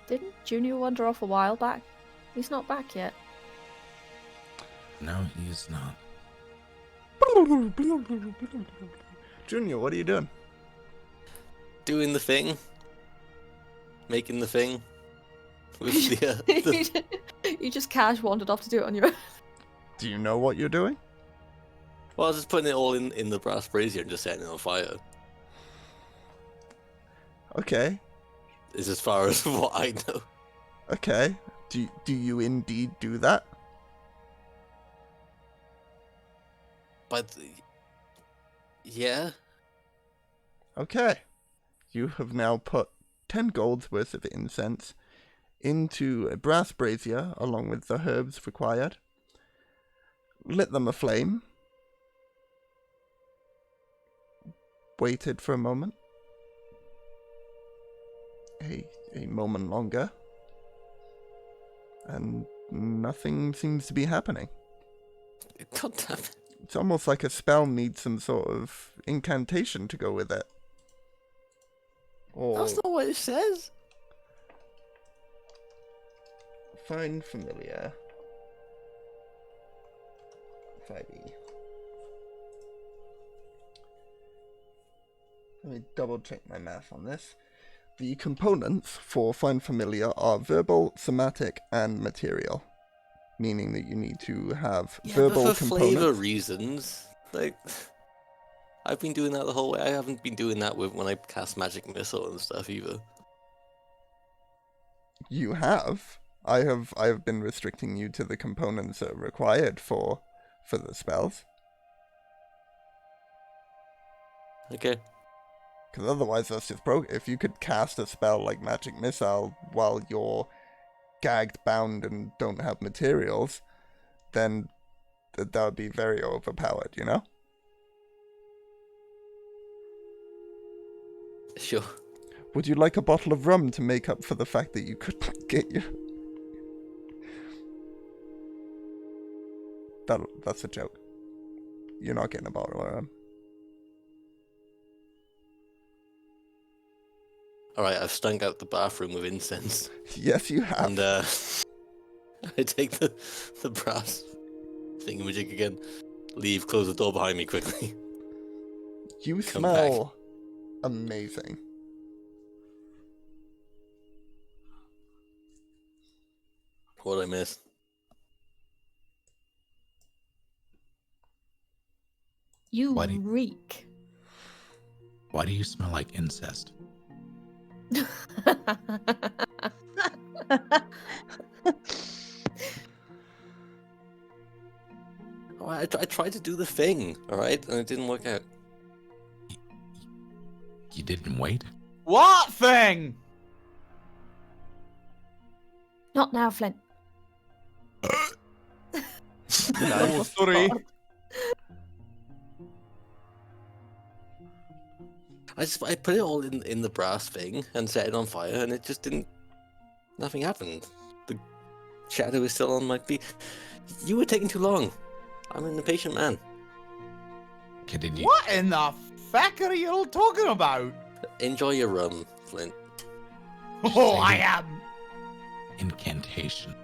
Speaker 6: Didn't Junior wander off a while back? He's not back yet.
Speaker 5: No, he's not.
Speaker 1: Junior, what are you doing?
Speaker 3: Doing the thing. Making the thing. With the,
Speaker 6: You just cash wandered off to do it on your own.
Speaker 1: Do you know what you're doing?
Speaker 3: Well, I was just putting it all in the brass brazier and just setting it on fire.
Speaker 1: Okay.
Speaker 3: Is as far as what I know.
Speaker 1: Okay. Do you indeed do that?
Speaker 3: But yeah.
Speaker 1: Okay. You have now put 10 gold's worth of incense into a brass brazier along with the herbs required. Lit them aflame. Waited for a moment. A moment longer. And nothing seems to be happening.
Speaker 3: God damn it.
Speaker 1: It's almost like a spell needs some sort of incantation to go with it. Or
Speaker 3: That's not what it says.
Speaker 1: find familiar. 5e. Let me double check my math on this. The components for find familiar are verbal, somatic, and material. Meaning that you need to have verbal
Speaker 3: but for
Speaker 1: components.
Speaker 3: flavor reasons, like I've been doing that the whole way. I haven't been doing that with when I cast magic missile and stuff either.
Speaker 1: You have. I have been restricting you to the components that are required for the spells.
Speaker 3: Okay.
Speaker 1: Because otherwise that's just broke. If you could cast a spell like magic missile while you're gagged, bound, and don't have materials, then that would be very overpowered, you know?
Speaker 3: Sure.
Speaker 1: Would you like a bottle of rum to make up for the fact that you couldn't get your... That's a joke. You're not getting a bottle of rum.
Speaker 3: Alright, I've stunk out the bathroom with incense.
Speaker 1: Yes, you have.
Speaker 3: And I take the brass thingamajig again, leave, close the door behind me quickly.
Speaker 1: You
Speaker 3: Come
Speaker 1: smell amazing.
Speaker 3: What'd I miss?
Speaker 6: You
Speaker 5: Why do you-
Speaker 6: reek.
Speaker 5: Why do you smell like incest?
Speaker 3: Oh, I tried to do the thing, alright, and it didn't work out.
Speaker 5: You didn't wait?
Speaker 4: What thing?
Speaker 6: Not now, Flint.
Speaker 4: Oh, sorry.
Speaker 3: I put it all in the brass thing and set it on fire, and it just didn't. Nothing happened. The shadow is still on my feet. You were taking too long. I'm an impatient man.
Speaker 5: Continue.
Speaker 4: What in the fuck are you all talking about?
Speaker 3: Enjoy your rum, Flint.
Speaker 4: Oh, I am.
Speaker 5: Incantation.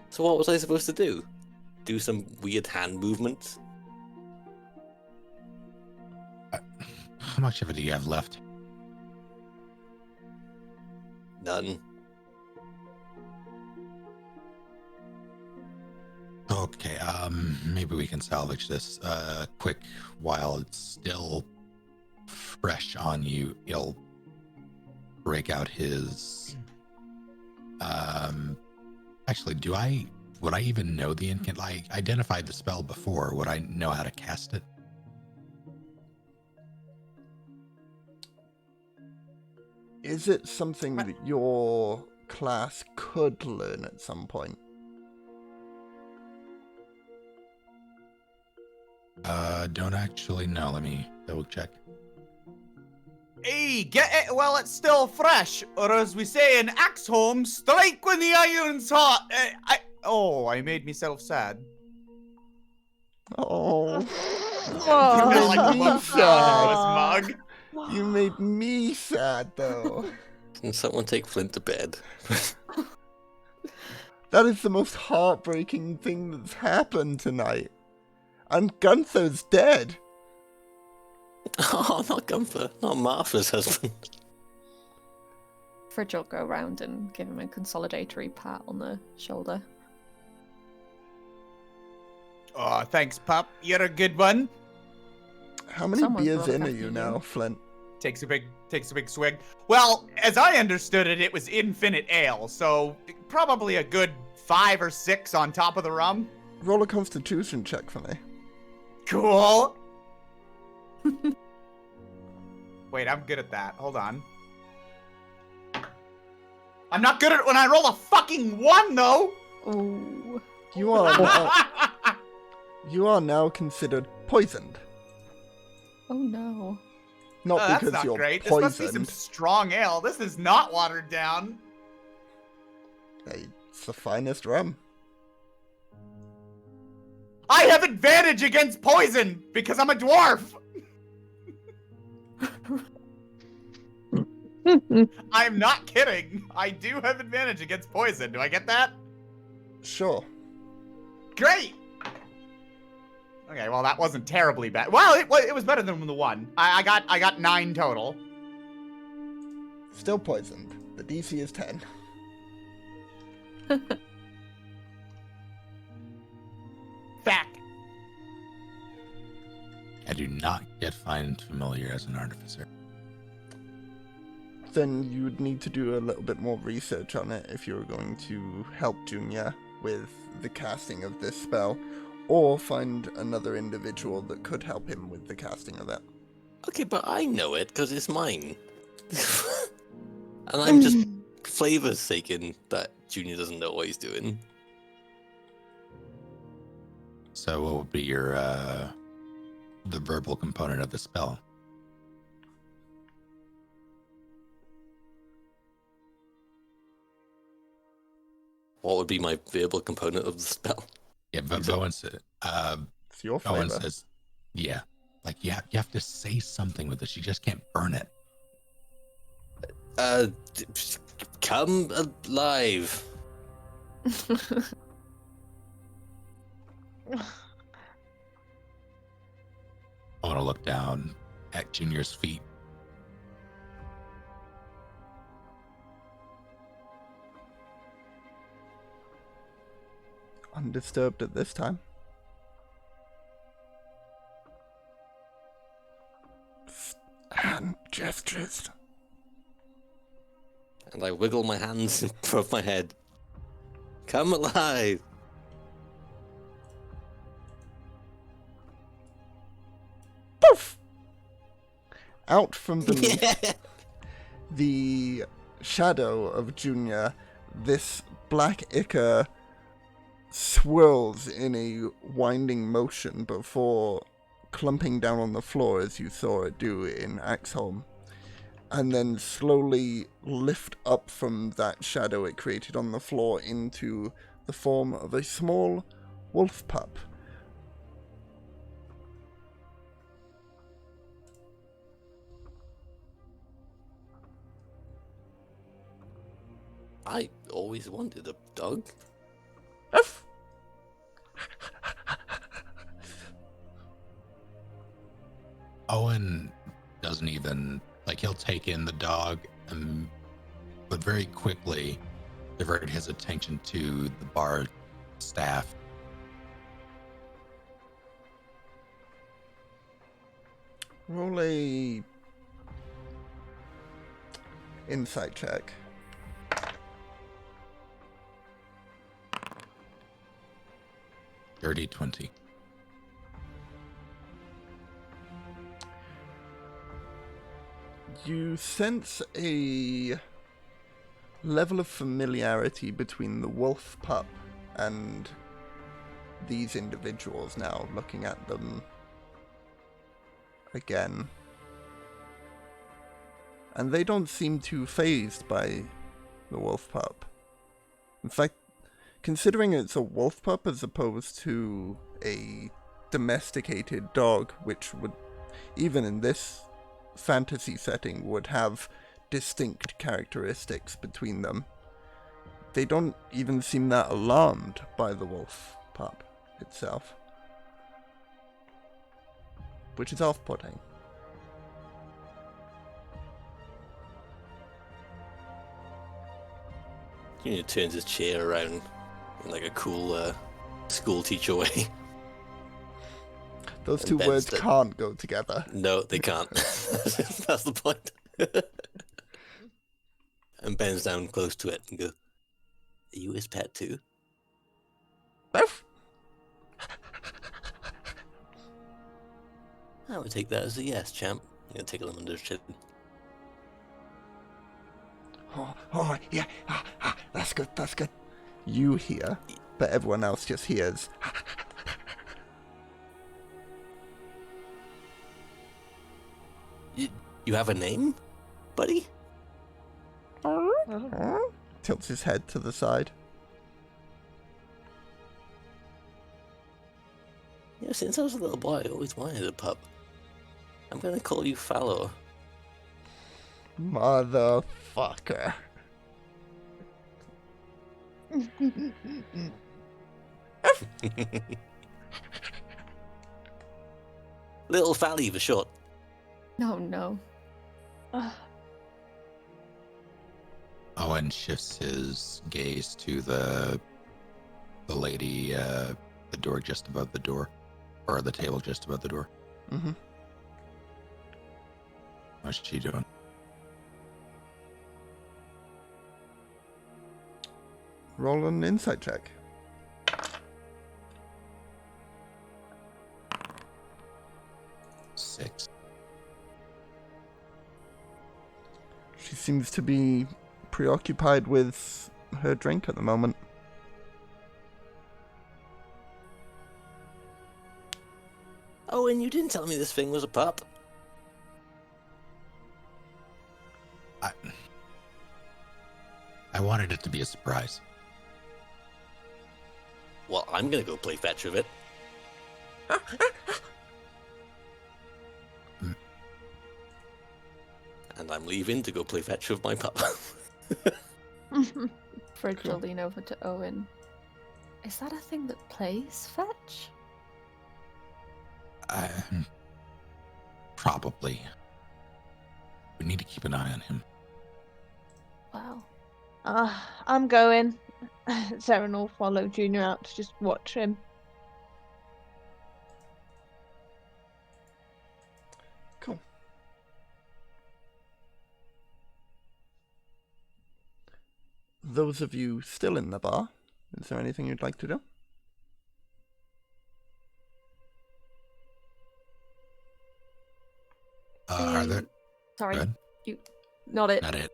Speaker 3: So what was I supposed to do? Do some weird hand movements?
Speaker 5: How much of it do you have left?
Speaker 3: None.
Speaker 5: Okay, maybe we can salvage this quick while it's still fresh on you. He'll break out his actually, would I even know the incant? I identified the spell before. Would I know how to cast it?
Speaker 1: Is it something that your class could learn at some point?
Speaker 5: Don't actually know. Let me double check.
Speaker 4: Hey, get it while it's still fresh, or as we say in Axholm, strike when the iron's hot. I made myself sad.
Speaker 1: Oh,
Speaker 2: Oh.
Speaker 1: you
Speaker 4: Like
Speaker 1: made me
Speaker 4: a
Speaker 1: sad.
Speaker 4: mug.
Speaker 1: You made me sad, though.
Speaker 3: Can someone take Flint to bed?
Speaker 1: That is the most heartbreaking thing that's happened tonight. And Gunther's dead.
Speaker 3: Oh, not Gunther. Not Martha's husband.
Speaker 6: Fridge will go around and give him a consolidatory pat on the shoulder.
Speaker 4: Oh, thanks, pup. You're a good one.
Speaker 1: How many
Speaker 6: Someone's
Speaker 1: beers
Speaker 6: brought
Speaker 1: in
Speaker 6: a
Speaker 1: are
Speaker 6: coffee
Speaker 1: you
Speaker 6: in.
Speaker 1: now, Flint?
Speaker 4: Takes a big swig. Well, as I understood it, it was infinite ale, so probably a good 5 or 6 on top of the rum.
Speaker 1: Roll a constitution check for me.
Speaker 4: Cool. Wait, I'm good at that. Hold on. I'm not good at it when I roll a fucking 1, though.
Speaker 6: Ooh.
Speaker 1: You are now, you are now considered poisoned.
Speaker 6: Oh no.
Speaker 1: Not
Speaker 4: Oh, that's
Speaker 1: because
Speaker 4: not
Speaker 1: you're
Speaker 4: great. This must be some
Speaker 1: poisoned.
Speaker 4: strong ale. This is not watered down.
Speaker 1: Hey, it's the finest rum.
Speaker 4: I have advantage against poison because I'm a dwarf. I'm not kidding. I do have advantage against poison. Do I get that?
Speaker 1: Sure.
Speaker 4: Great. Okay, well that wasn't terribly bad. Well, it was better than the 1. I got 9 total.
Speaker 1: Still poisoned. The DC is 10.
Speaker 4: Fact.
Speaker 5: I do not yet find familiar as an artificer.
Speaker 1: Then you would need to do a little bit more research on it if you were going to help Junior with the casting of this spell, or find another individual that could help him with the casting of it.
Speaker 3: Okay, but I know it because it's mine. And I'm just flavor seeking that Junior doesn't know what he's doing.
Speaker 5: So what would be your the verbal component of the spell?
Speaker 3: What would be my verbal component of the spell?
Speaker 5: Yeah, but Owen said,
Speaker 1: It's your
Speaker 5: Owen
Speaker 1: flavor.
Speaker 5: says, yeah, like you have to say something with this. You just can't burn it.
Speaker 3: Come alive.
Speaker 5: I want to look down at Junior's feet.
Speaker 1: Undisturbed at this time. Hand gestures.
Speaker 3: And I wiggle my hands above my head. Come alive.
Speaker 1: Poof! Out from beneath
Speaker 3: Yeah.
Speaker 1: the shadow of Junior, this black ichor swirls in a winding motion before clumping down on the floor as you saw it do in Axholm, and then slowly lift up from that shadow it created on the floor into the form of a small wolf pup.
Speaker 3: I always wanted a dog.
Speaker 5: Owen doesn't even, he'll take in the dog, but very quickly divert his attention to the bar staff.
Speaker 1: Roll a insight check.
Speaker 5: Dirty 20.
Speaker 1: You sense a level of familiarity between the wolf pup and these individuals now, looking at them again. And they don't seem too fazed by the wolf pup. In fact, considering it's a wolf pup as opposed to a domesticated dog, which would, even in this fantasy setting, would have distinct characteristics between them, they don't even seem that alarmed by the wolf pup itself, which is off-putting.
Speaker 3: He turns his chair around in like a cool school teacher way.
Speaker 1: Those
Speaker 3: And
Speaker 1: two
Speaker 3: bends
Speaker 1: words
Speaker 3: down.
Speaker 1: can't go together.
Speaker 3: No, they can't. That's the point. And bends down close to it and goes, "Are you his pet too?" I would take that as a yes, champ. I'm gonna tickle him under his chin.
Speaker 1: Oh, yeah, that's good, that's good. You hear, but everyone else just hears.
Speaker 3: You have a name, buddy?
Speaker 1: Tilts his head to the side.
Speaker 3: Yeah, since I was a little boy, I always wanted a pup. I'm gonna call you Fallow.
Speaker 1: Motherfucker.
Speaker 3: Little Fally for short.
Speaker 6: No, no.
Speaker 5: Owen shifts his gaze to the lady, the door just above the door, or the table just above the door.
Speaker 1: Mm-hmm.
Speaker 5: What's she doing?
Speaker 1: Roll an insight check.
Speaker 5: Six.
Speaker 1: She seems to be preoccupied with her drink at the moment.
Speaker 3: Oh, and you didn't tell me this thing was a pup.
Speaker 5: I wanted it to be a surprise.
Speaker 3: Well, I'm gonna go play fetch with it. And I'm leaving to go play fetch with my pup.
Speaker 6: Fridge will lean over to Owen. Is that a thing that plays fetch?
Speaker 5: Probably. We need to keep an eye on him.
Speaker 6: Wow.
Speaker 2: I'm going. Seren will follow Junior out to just watch him.
Speaker 1: Cool. Those of you still in the bar, is there anything you'd like to do?
Speaker 5: Are there?
Speaker 6: Sorry.
Speaker 5: Go ahead.
Speaker 6: You. Not it.
Speaker 5: Not it.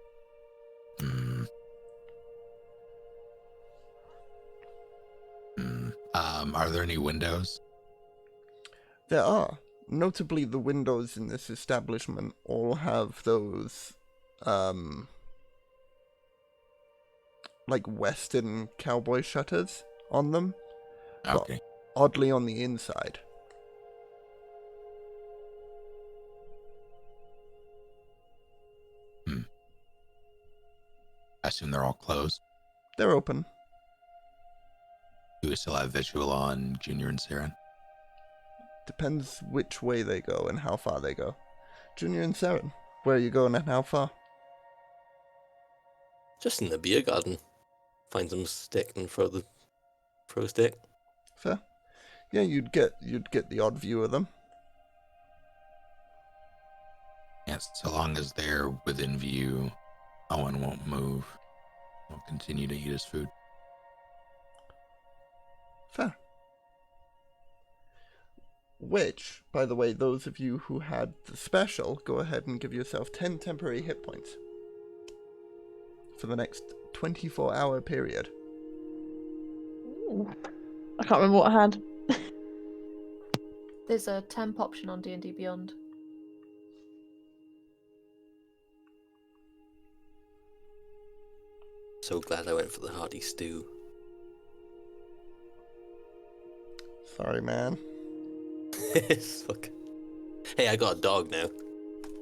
Speaker 5: Are there any windows?
Speaker 1: There are. notably the windows in this establishment all have those, like Western cowboy shutters on them.
Speaker 5: Okay.
Speaker 1: But oddly on the inside.
Speaker 5: I assume they're all closed.
Speaker 1: They're open.
Speaker 5: Do we still have visual on Junior and Saren?
Speaker 1: Depends which way they go and how far they go. Junior and Saren, where are you going and how far?
Speaker 3: Just in the beer garden. Find some stick and throw a stick.
Speaker 1: Fair. Yeah, you'd get the odd view of them.
Speaker 5: Yes, so long as they're within view, Owen won't move. He'll continue to eat his food.
Speaker 1: Fair. Which, by the way, those of you who had the special, go ahead and give yourself 10 temporary hit points for the next 24-hour period.
Speaker 2: Ooh. I can't remember what I had.
Speaker 6: There's a temp option on D&D Beyond.
Speaker 3: So glad I went for the hearty stew.
Speaker 1: Sorry, man.
Speaker 3: Fuck. Hey, I got a dog now.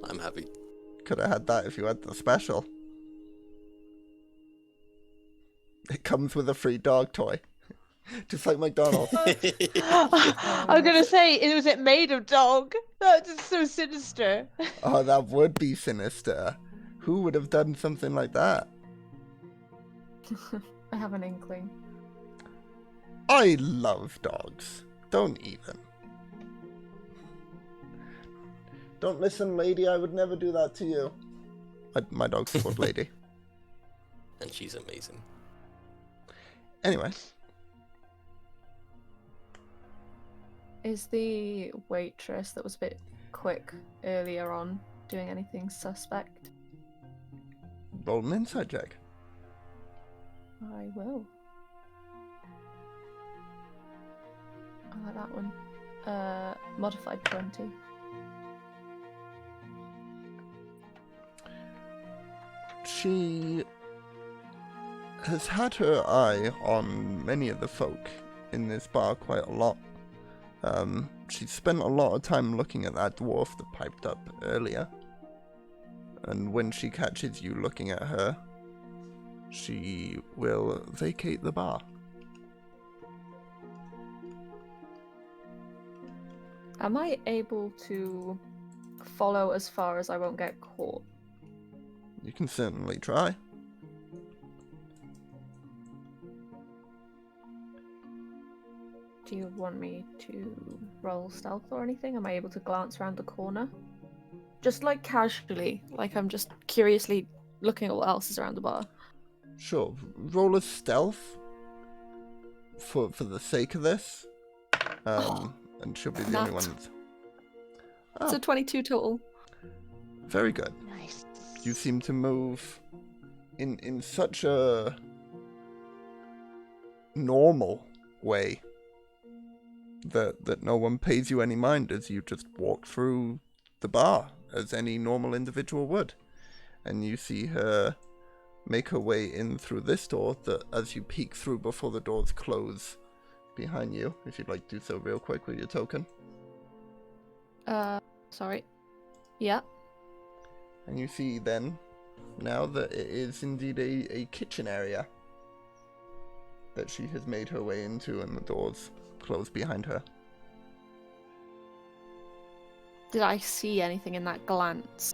Speaker 3: I'm happy.
Speaker 1: Could have had that if you had the special. It comes with a free dog toy. Just like McDonald's.
Speaker 2: I was gonna say, was it made of dog? That's just so sinister.
Speaker 1: Oh, that would be sinister. Who would have done something like that?
Speaker 6: I have an inkling.
Speaker 1: I love dogs. Don't even. Don't listen, lady. I would never do that to you. My dog's called Lady.
Speaker 3: And she's amazing.
Speaker 1: Anyway.
Speaker 6: Is the waitress that was a bit quick earlier on doing anything suspect?
Speaker 1: Roll an insight check.
Speaker 6: I will. I like that one. Modified 20.
Speaker 1: She has had her eye on many of the folk in this bar quite a lot. She spent a lot of time looking at that dwarf that piped up earlier. And when she catches you looking at her, she will vacate the bar.
Speaker 6: Am I able to follow as far as I won't get caught?
Speaker 1: You can certainly try.
Speaker 6: Do you want me to roll stealth or anything? Am I able to glance around the corner? Just like casually, like I'm just curiously looking at what else is around the bar.
Speaker 1: Sure. Roll a stealth for the sake of this. And she'll be the only one that's...
Speaker 6: It's a 22 total.
Speaker 1: Very good.
Speaker 2: Nice.
Speaker 1: You seem to move in such a normal way that no one pays you any mind as you just walk through the bar as any normal individual would. And you see her make her way in through this door that as you peek through before the doors close behind you, if you'd like to do so real quick with your token.
Speaker 6: Sorry. Yeah.
Speaker 1: And you see then, now that it is indeed a kitchen area that she has made her way into and the doors close behind her.
Speaker 6: Did I see anything in that glance?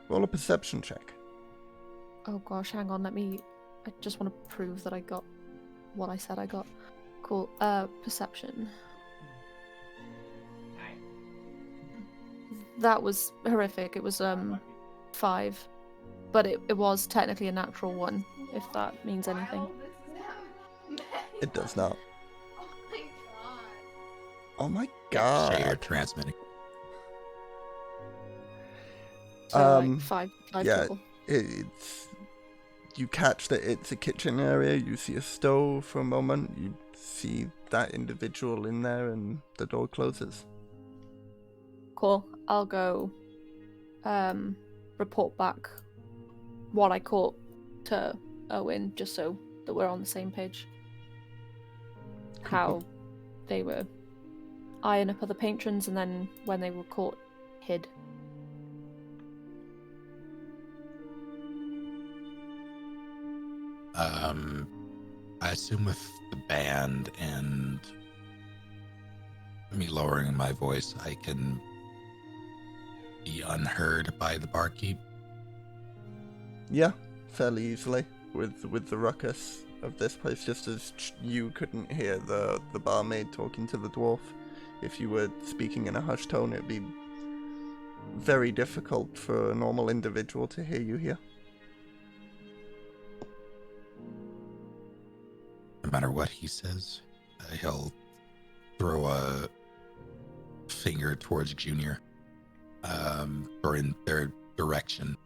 Speaker 1: Roll a perception check.
Speaker 6: Oh gosh, hang on, I just want to prove that I got what I said I got. Cool. Perception. That was horrific. It was 5. But it was technically a natural 1, if that means anything.
Speaker 1: It does not. Oh my god.
Speaker 5: So you're transmitting.
Speaker 6: So like 5
Speaker 1: yeah,
Speaker 6: total.
Speaker 1: You catch that it's a kitchen area, you see a stove for a moment, you see that individual in there and the door closes.
Speaker 6: Cool. I'll go report back what I caught to Owen, just so that we're on the same page. How they were eyeing up other patrons, and then when they were caught, hid.
Speaker 5: I assume with the band and me lowering my voice, I can be unheard by the barkeep.
Speaker 1: Yeah, fairly easily with the ruckus of this place, just as you couldn't hear the barmaid talking to the dwarf. If you were speaking in a hushed tone, it'd be very difficult for a normal individual to hear you here.
Speaker 5: No matter what he says, he'll throw a finger towards Junior, or in their direction.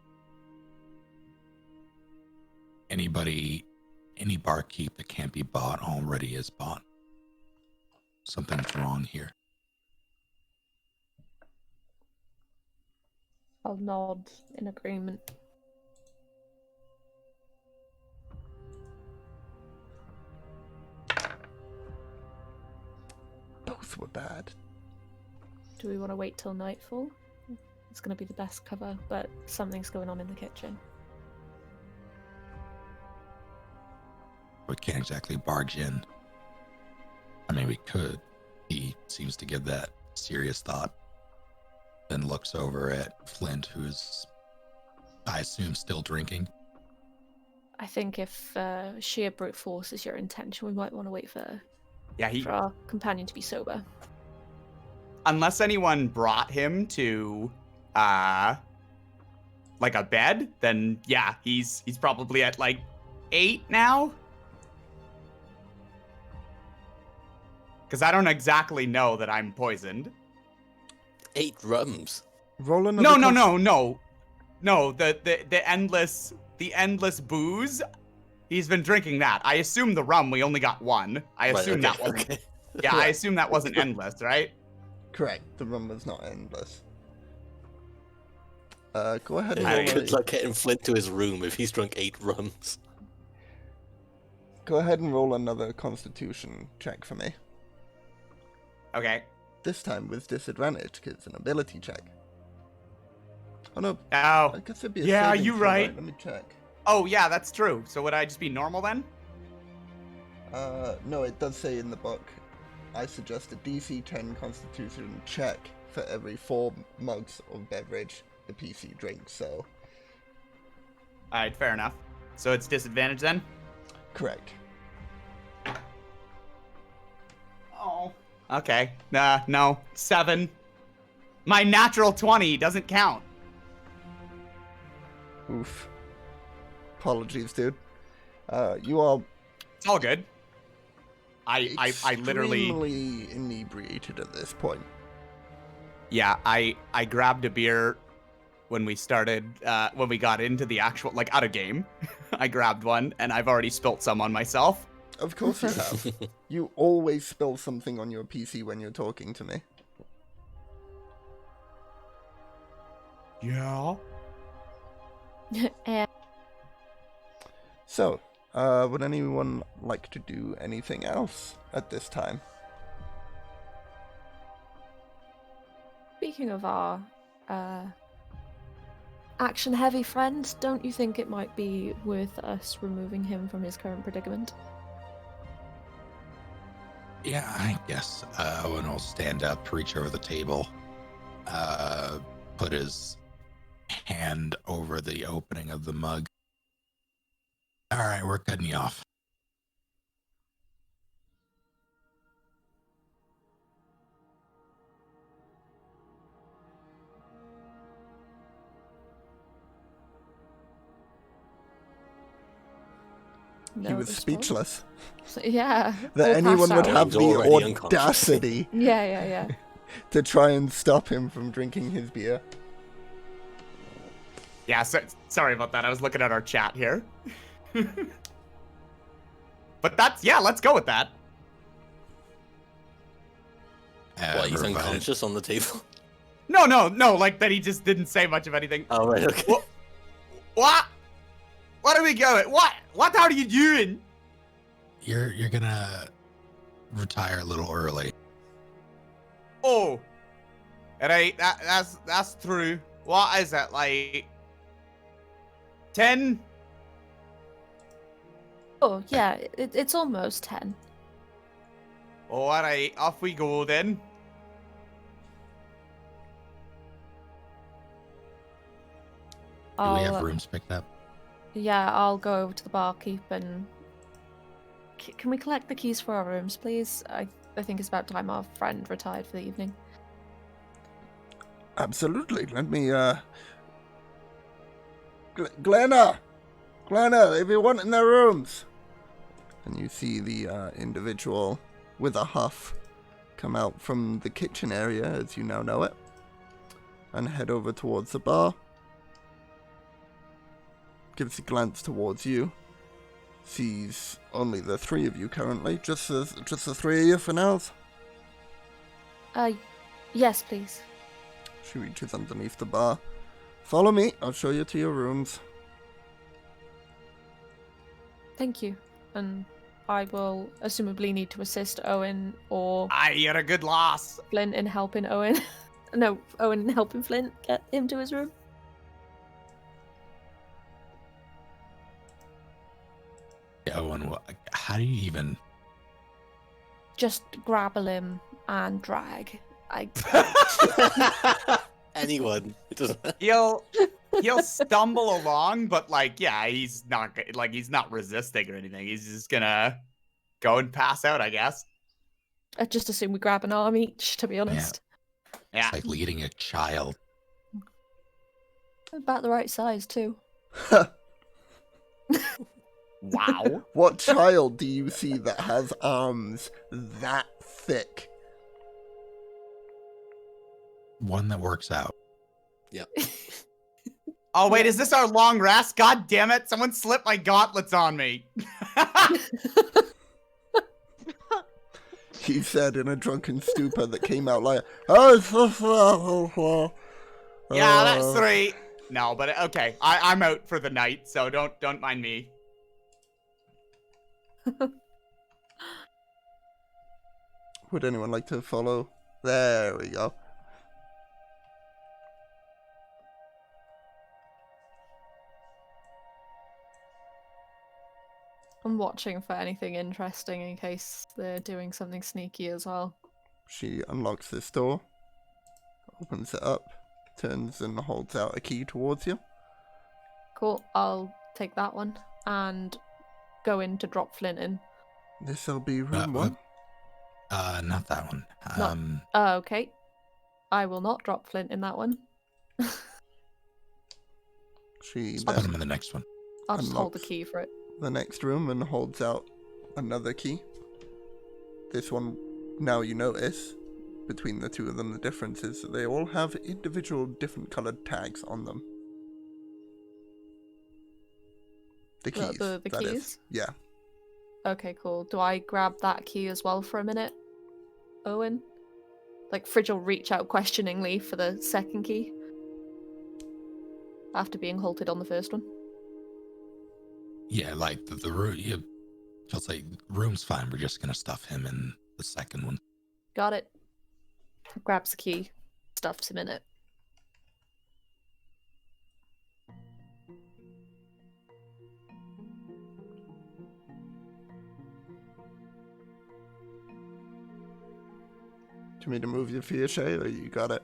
Speaker 5: Any barkeep that can't be bought already is bought. Something's wrong here.
Speaker 6: I'll nod in agreement.
Speaker 1: Both were bad.
Speaker 6: Do we want to wait till nightfall? It's going to be the best cover, but something's going on in the kitchen.
Speaker 5: We can't exactly barge in. I mean, we could. He seems to give that serious thought. Then looks over at Flint, who's, I assume, still drinking.
Speaker 6: I think if sheer brute force is your intention, we might want to wait for our companion to be sober.
Speaker 4: Unless anyone brought him to, like a bed, then yeah, he's probably at like 8 now. Because I don't exactly know that I'm poisoned.
Speaker 3: 8 rums.
Speaker 1: Roll another.
Speaker 4: No. The endless booze. He's been drinking that. I assume the rum, we only got 1. I assume that wasn't.
Speaker 3: Okay.
Speaker 4: Yeah, I assume that wasn't endless, right?
Speaker 1: Correct. The rum was not endless. Go ahead and
Speaker 3: Yeah,
Speaker 1: roll
Speaker 3: good luck getting Flint to his room if he's drunk 8 rums.
Speaker 1: Go ahead and roll another Constitution check for me.
Speaker 4: Okay.
Speaker 1: This time with disadvantage, because it's an ability check. Oh no.
Speaker 4: Oh.
Speaker 1: I guess it'd be a
Speaker 4: Yeah,
Speaker 1: saving
Speaker 4: you
Speaker 1: throw,
Speaker 4: right.
Speaker 1: Let me check.
Speaker 4: Oh, yeah, that's true. So would I just be normal then?
Speaker 1: No, it does say in the book, I suggest a DC 10 Constitution check for every 4 mugs of beverage the PC drinks, so...
Speaker 4: Alright, fair enough. So it's disadvantage then?
Speaker 1: Correct.
Speaker 4: Oh. Okay. No. 7. My natural 20 doesn't count.
Speaker 1: Oof. Apologies, dude. You are...
Speaker 4: It's all good. I literally...
Speaker 1: extremely inebriated at this point.
Speaker 4: Yeah, I grabbed a beer when we started, when we got into the actual, like, out of game. I grabbed one, and I've already spilt some on myself.
Speaker 1: Of course you have. You always spill something on your PC when you're talking to me.
Speaker 4: Yeah.
Speaker 1: So, would anyone like to do anything else at this time?
Speaker 6: Speaking of our action-heavy friend, don't you think it might be worth us removing him from his current predicament?
Speaker 5: Yeah, I guess Owen will stand up, reach over the table, put his hand over the opening of the mug. All right, we're cutting you off.
Speaker 6: No
Speaker 1: He was
Speaker 6: response?
Speaker 1: speechless.
Speaker 6: Yeah.
Speaker 1: That
Speaker 6: all
Speaker 1: anyone
Speaker 6: passed
Speaker 1: would
Speaker 6: out.
Speaker 1: have
Speaker 3: He's
Speaker 1: the
Speaker 3: already unconscious.
Speaker 1: audacity
Speaker 6: Yeah.
Speaker 1: to try and stop him from drinking his beer.
Speaker 4: Yeah, sorry about that. I was looking at our chat here. But yeah, let's go with that.
Speaker 3: What, he's
Speaker 5: Everybody-
Speaker 3: unconscious on the table?
Speaker 4: No, like that he just didn't say much of anything.
Speaker 3: Oh, right, okay.
Speaker 4: What? What are we going? What are you doing?
Speaker 5: You're gonna retire a little early.
Speaker 4: Oh. Right, that's true. What is it, like 10?
Speaker 6: Oh, yeah, it's almost 10.
Speaker 4: Oh, alright, off we go then.
Speaker 5: Do we have rooms picked up?
Speaker 6: Yeah, I'll go over to the barkeep and... Can we collect the keys for our rooms, please? I think it's about time our friend retired for the evening.
Speaker 1: Absolutely. Let me, Glenna, everyone in their rooms. And you see the individual with a huff come out from the kitchen area, as you now know it, and head over towards the bar. Gives a glance towards you. Sees only the three of you currently. Just the three of you for now.
Speaker 6: Yes, please.
Speaker 1: She reaches underneath the bar. Follow me. I'll show you to your rooms.
Speaker 6: Thank you. And I will assumably need to assist Owen or
Speaker 4: You're a good lass.
Speaker 6: Flint in helping Owen. No, Owen in helping Flint get him to his room.
Speaker 5: Yeah, Owen, how do you even...
Speaker 6: Just grapple him and drag.
Speaker 3: Anyone. It doesn't...
Speaker 4: He'll stumble along, but like, yeah, he's not resisting or anything. He's just gonna go and pass out, I guess.
Speaker 6: I just assume we grab an arm each, to be honest.
Speaker 4: Yeah.
Speaker 5: It's like leading a child.
Speaker 6: About the right size, too.
Speaker 4: Wow.
Speaker 1: What child do you see that has arms that thick?
Speaker 5: One that works out.
Speaker 3: Yep.
Speaker 4: Oh, wait, is this our long rest? God damn it. Someone slipped my gauntlets on me.
Speaker 1: He said in a drunken stupor that came out like, yeah,
Speaker 4: that's right. No, but okay. I'm out for the night, so don't mind me.
Speaker 1: Would anyone like to follow? There we go.
Speaker 6: I'm watching for anything interesting in case they're doing something sneaky as well.
Speaker 1: She unlocks this door, opens it up, turns and holds out a key towards you.
Speaker 6: Cool, I'll take that one and go in to drop Flint in.
Speaker 1: This'll be room one.
Speaker 5: Not that one.
Speaker 6: Okay. I will not drop Flint in that one.
Speaker 1: She
Speaker 5: I'll put
Speaker 1: then
Speaker 5: him in the next one.
Speaker 6: I'll just hold the
Speaker 1: unlocks
Speaker 6: key for it.
Speaker 1: the next room and holds out another key. This one, now you notice, between the two of them, the difference is that they all have individual different coloured tags on them. The keys.
Speaker 6: The
Speaker 1: that
Speaker 6: keys?
Speaker 1: is. Yeah.
Speaker 6: Okay, cool. Do I grab that key as well for a minute, Owen? Like, Fridge will reach out questioningly for the second key after being halted on the first one.
Speaker 5: Yeah, like the room. She'll say, room's fine. We're just gonna stuff him in the second one.
Speaker 6: Got it. Grabs the key, stuffs him in it.
Speaker 1: Do you want me to move you for your Shay, or you got it?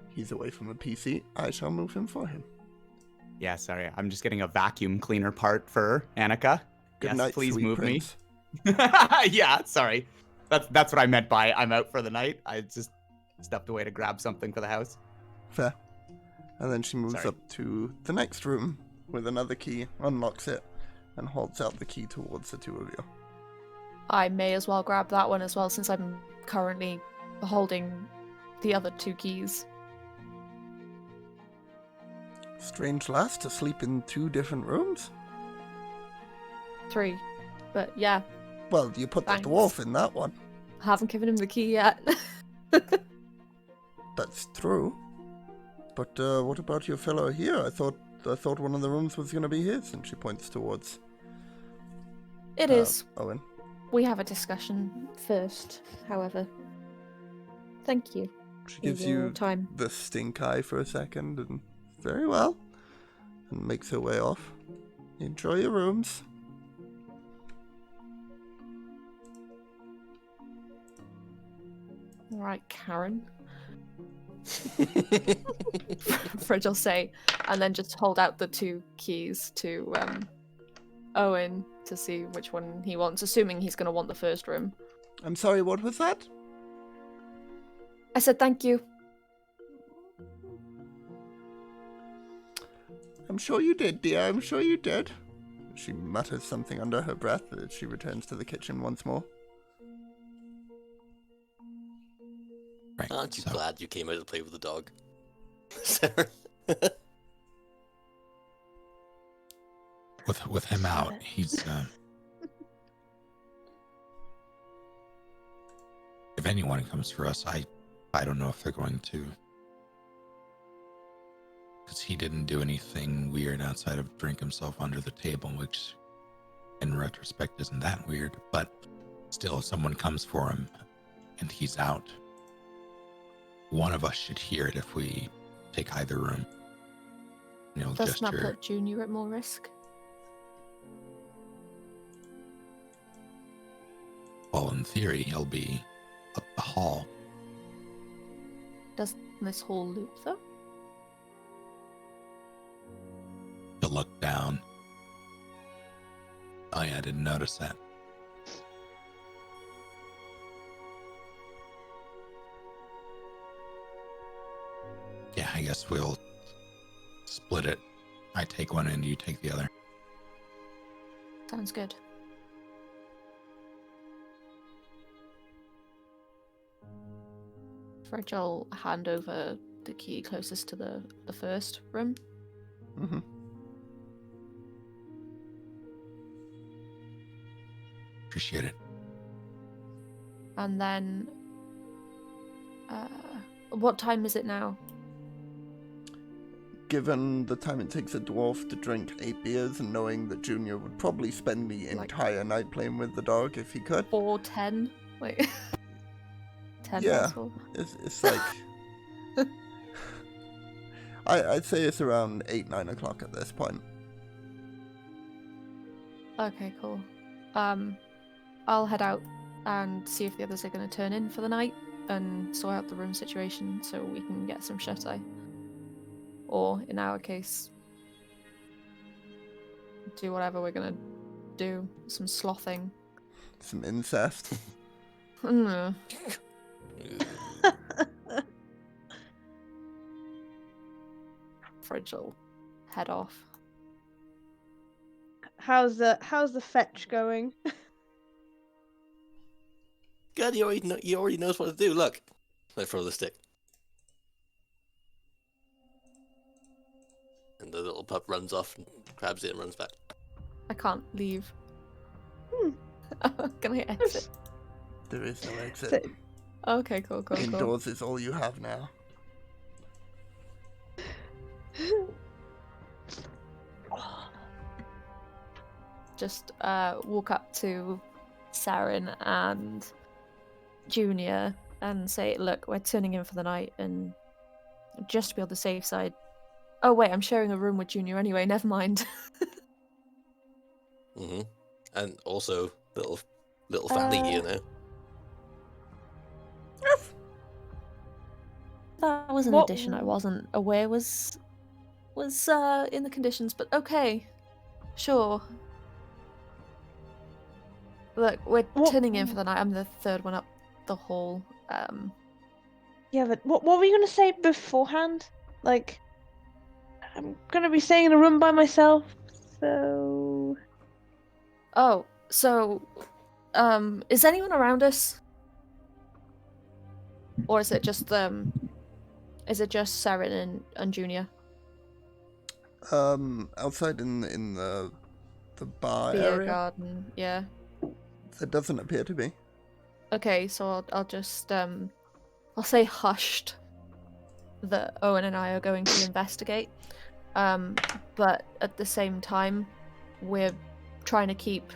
Speaker 1: He's away from the PC. I shall move him for him.
Speaker 4: Yeah, sorry. I'm just getting a vacuum cleaner part for Annika.
Speaker 1: Good
Speaker 4: Yes,
Speaker 1: night,
Speaker 4: please
Speaker 1: sweet
Speaker 4: move
Speaker 1: prince.
Speaker 4: me. Yeah, sorry. That's what I meant by I'm out for the night. I just stepped away to grab something for the house.
Speaker 1: Fair. And then she moves
Speaker 4: Sorry.
Speaker 1: up to the next room with another key, unlocks it, and holds out the key towards the two of you.
Speaker 6: I may as well grab that one as well, since I'm currently holding the other two keys.
Speaker 1: Strange lass to sleep in two different rooms?
Speaker 6: 3. But yeah.
Speaker 1: Well, you put
Speaker 6: Thanks.
Speaker 1: the dwarf in that one.
Speaker 6: haven't given him the key yet.
Speaker 1: That's true. But what about your fellow here? I thought one of the rooms was going to be his, and she points towards
Speaker 6: It is.
Speaker 1: Owen.
Speaker 6: We have a discussion first, however. Thank you.
Speaker 1: She
Speaker 6: for
Speaker 1: gives
Speaker 6: your
Speaker 1: you
Speaker 6: time.
Speaker 1: the stink eye for a second, and very well, and makes her way off. Enjoy your rooms.
Speaker 6: All right, Karen. Fridge will say, and then just hold out the 2 keys to Owen to see which one he wants, assuming he's going to want the first room.
Speaker 1: I'm sorry, what was that?
Speaker 6: I said thank you.
Speaker 1: I'm sure you did, dear. I'm sure you did. She mutters something under her breath as she returns to the kitchen once more.
Speaker 5: Right.
Speaker 3: Aren't you
Speaker 5: so-
Speaker 3: glad you came out to play with the dog? Sarah?
Speaker 5: With him out, he's if anyone comes for us, I don't know if they're going to, because he didn't do anything weird outside of drink himself under the table, which in retrospect isn't that weird, but still, if someone comes for him and he's out, one of us should hear it if we take either room.
Speaker 6: Does not
Speaker 5: gesture.
Speaker 6: put Junior at more risk.
Speaker 5: Well, in theory, he'll be up the hall.
Speaker 6: Does this whole loop, though?
Speaker 5: He'll look down. Oh yeah, I didn't notice that. Yeah, I guess we'll split it. I take one and you take the other.
Speaker 6: Sounds good. Fridge will hand over the key closest to the first room.
Speaker 1: Mm-hmm.
Speaker 5: Appreciate it.
Speaker 6: And then... what time is it now?
Speaker 1: Given the time it takes a dwarf to drink 8 beers and knowing that Junior would probably spend the entire night playing with the dog if he could.
Speaker 6: 4:10? Wait. 10
Speaker 1: Yeah,
Speaker 6: past 4?
Speaker 1: it's like... I'd say it's around 8, 9 o'clock at this point.
Speaker 6: Okay, cool. I'll head out and see if the others are going to turn in for the night and sort out the room situation so we can get some shut-eye. Or, in our case, do whatever we're going to do. Some slothing.
Speaker 1: Some incest.
Speaker 6: Mm. Fridge will head off.
Speaker 2: How's the fetch going?
Speaker 3: God, he already knows what to do. Look, I throw the stick, and the little pup runs off and grabs it and runs back.
Speaker 6: I can't leave. Can I exit?
Speaker 1: There is no exit.
Speaker 6: Okay, cool.
Speaker 1: Indoors is all you have now.
Speaker 6: Just walk up to Saren and Junior and say, look, we're turning in for the night, and just to be on the safe side. Oh wait, I'm sharing a room with Junior anyway, never mind.
Speaker 3: Mm-hmm. And also, little family here now.
Speaker 6: That was an
Speaker 2: What-
Speaker 6: addition I wasn't aware was in the conditions, but okay. Sure. Look, we're turning in for the night. I'm the third one up the hall.
Speaker 2: Yeah, but what were you gonna say beforehand? Like, I'm gonna be staying in a room by myself, so...
Speaker 6: Oh, so, is anyone around us? Or is it just Saren and Junior?
Speaker 1: Outside in the bar
Speaker 6: Beer
Speaker 1: area,
Speaker 6: garden, yeah.
Speaker 1: there doesn't appear to be.
Speaker 6: Okay, so I'll just I'll say hushed that Owen and I are going to investigate. But at the same time, we're trying to keep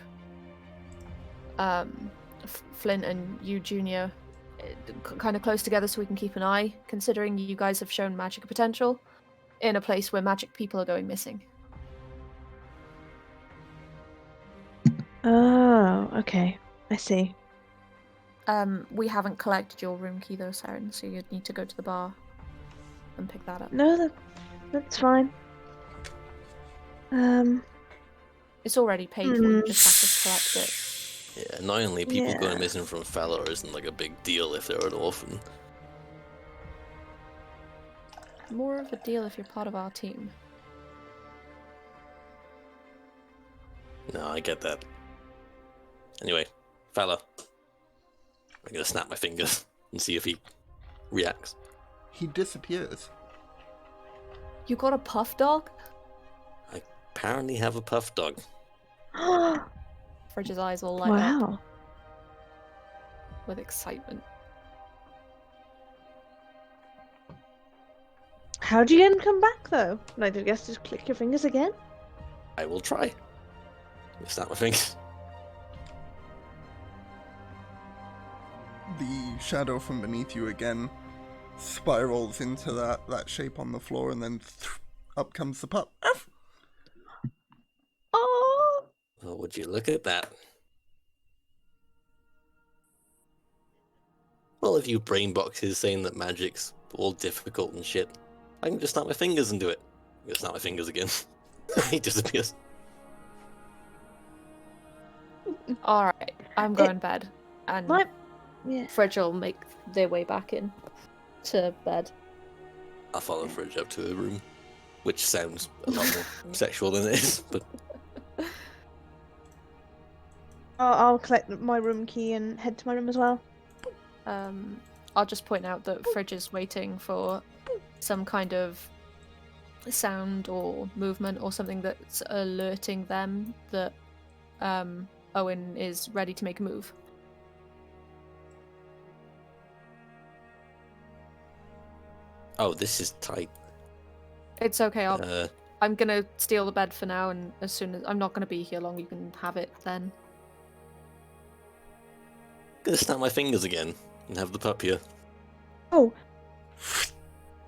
Speaker 6: Flint and you, Junior, kind of close together so we can keep an eye, considering you guys have shown magic potential in a place where magic people are going missing.
Speaker 2: Oh, okay. I see.
Speaker 6: We haven't collected your room key though, Saren, so you'd need to go to the bar and pick that up.
Speaker 2: No, that's fine.
Speaker 6: It's already paid for, you just have to collect it.
Speaker 3: Yeah, annoyingly, people
Speaker 2: Yeah.
Speaker 3: going missing from Fallor isn't like a big deal if they're an orphan.
Speaker 6: More of a deal if you're part of our team.
Speaker 3: No, I get that. Anyway, Fallor. I'm gonna snap my fingers and see if he reacts.
Speaker 1: He disappears.
Speaker 6: You got a puff dog?
Speaker 3: I apparently have a puff dog.
Speaker 6: Fridge's eyes all light up
Speaker 2: Wow.
Speaker 6: with excitement.
Speaker 2: How do you get him to come back though? Like, I guess just click your fingers again?
Speaker 3: I will try. Snap my fingers.
Speaker 1: The shadow from beneath you again spirals into that shape on the floor, and then up comes the pup.
Speaker 2: Oh!
Speaker 3: Oh, would you look at that? Well, if you brain boxes saying that magic's all difficult and shit, I can just snap my fingers and do it. I'm gonna snap my fingers again. He disappears.
Speaker 6: Alright, I'm going to bed. And
Speaker 2: Yeah.
Speaker 6: Fridge will make their way back in to bed.
Speaker 3: I'll follow Fridge up to her room, which sounds a lot more sexual than it is, but
Speaker 2: I'll collect my room key and head to my room as well.
Speaker 6: I'll just point out that Fridge is waiting for some kind of sound or movement or something that's alerting them that Owen is ready to make a move.
Speaker 3: oh, this is tight.
Speaker 6: It's okay, I'm gonna steal the bed for now, and as soon as I'm not gonna be here long, you can have it then.
Speaker 3: Gonna snap my fingers again and have the pup here.
Speaker 2: Oh,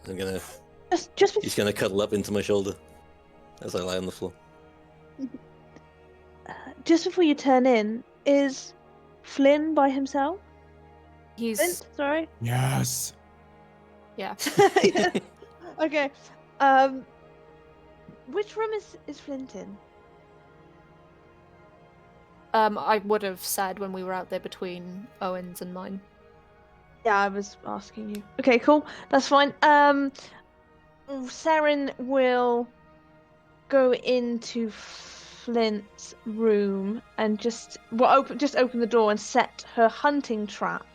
Speaker 3: I'm gonna.
Speaker 2: just
Speaker 3: He's gonna cuddle up into my shoulder as I lie on the floor.
Speaker 2: just before you turn in, is Flynn by himself?
Speaker 6: He's
Speaker 2: Flint, sorry.
Speaker 4: Yes.
Speaker 6: yeah.
Speaker 2: Yes. Okay. Which room is Flint in?
Speaker 6: I would have said when we were out there between Owen's and mine.
Speaker 2: Yeah, I was asking you. Okay, cool. That's fine. Saren will go into Flint's room and just open the door and set her hunting trap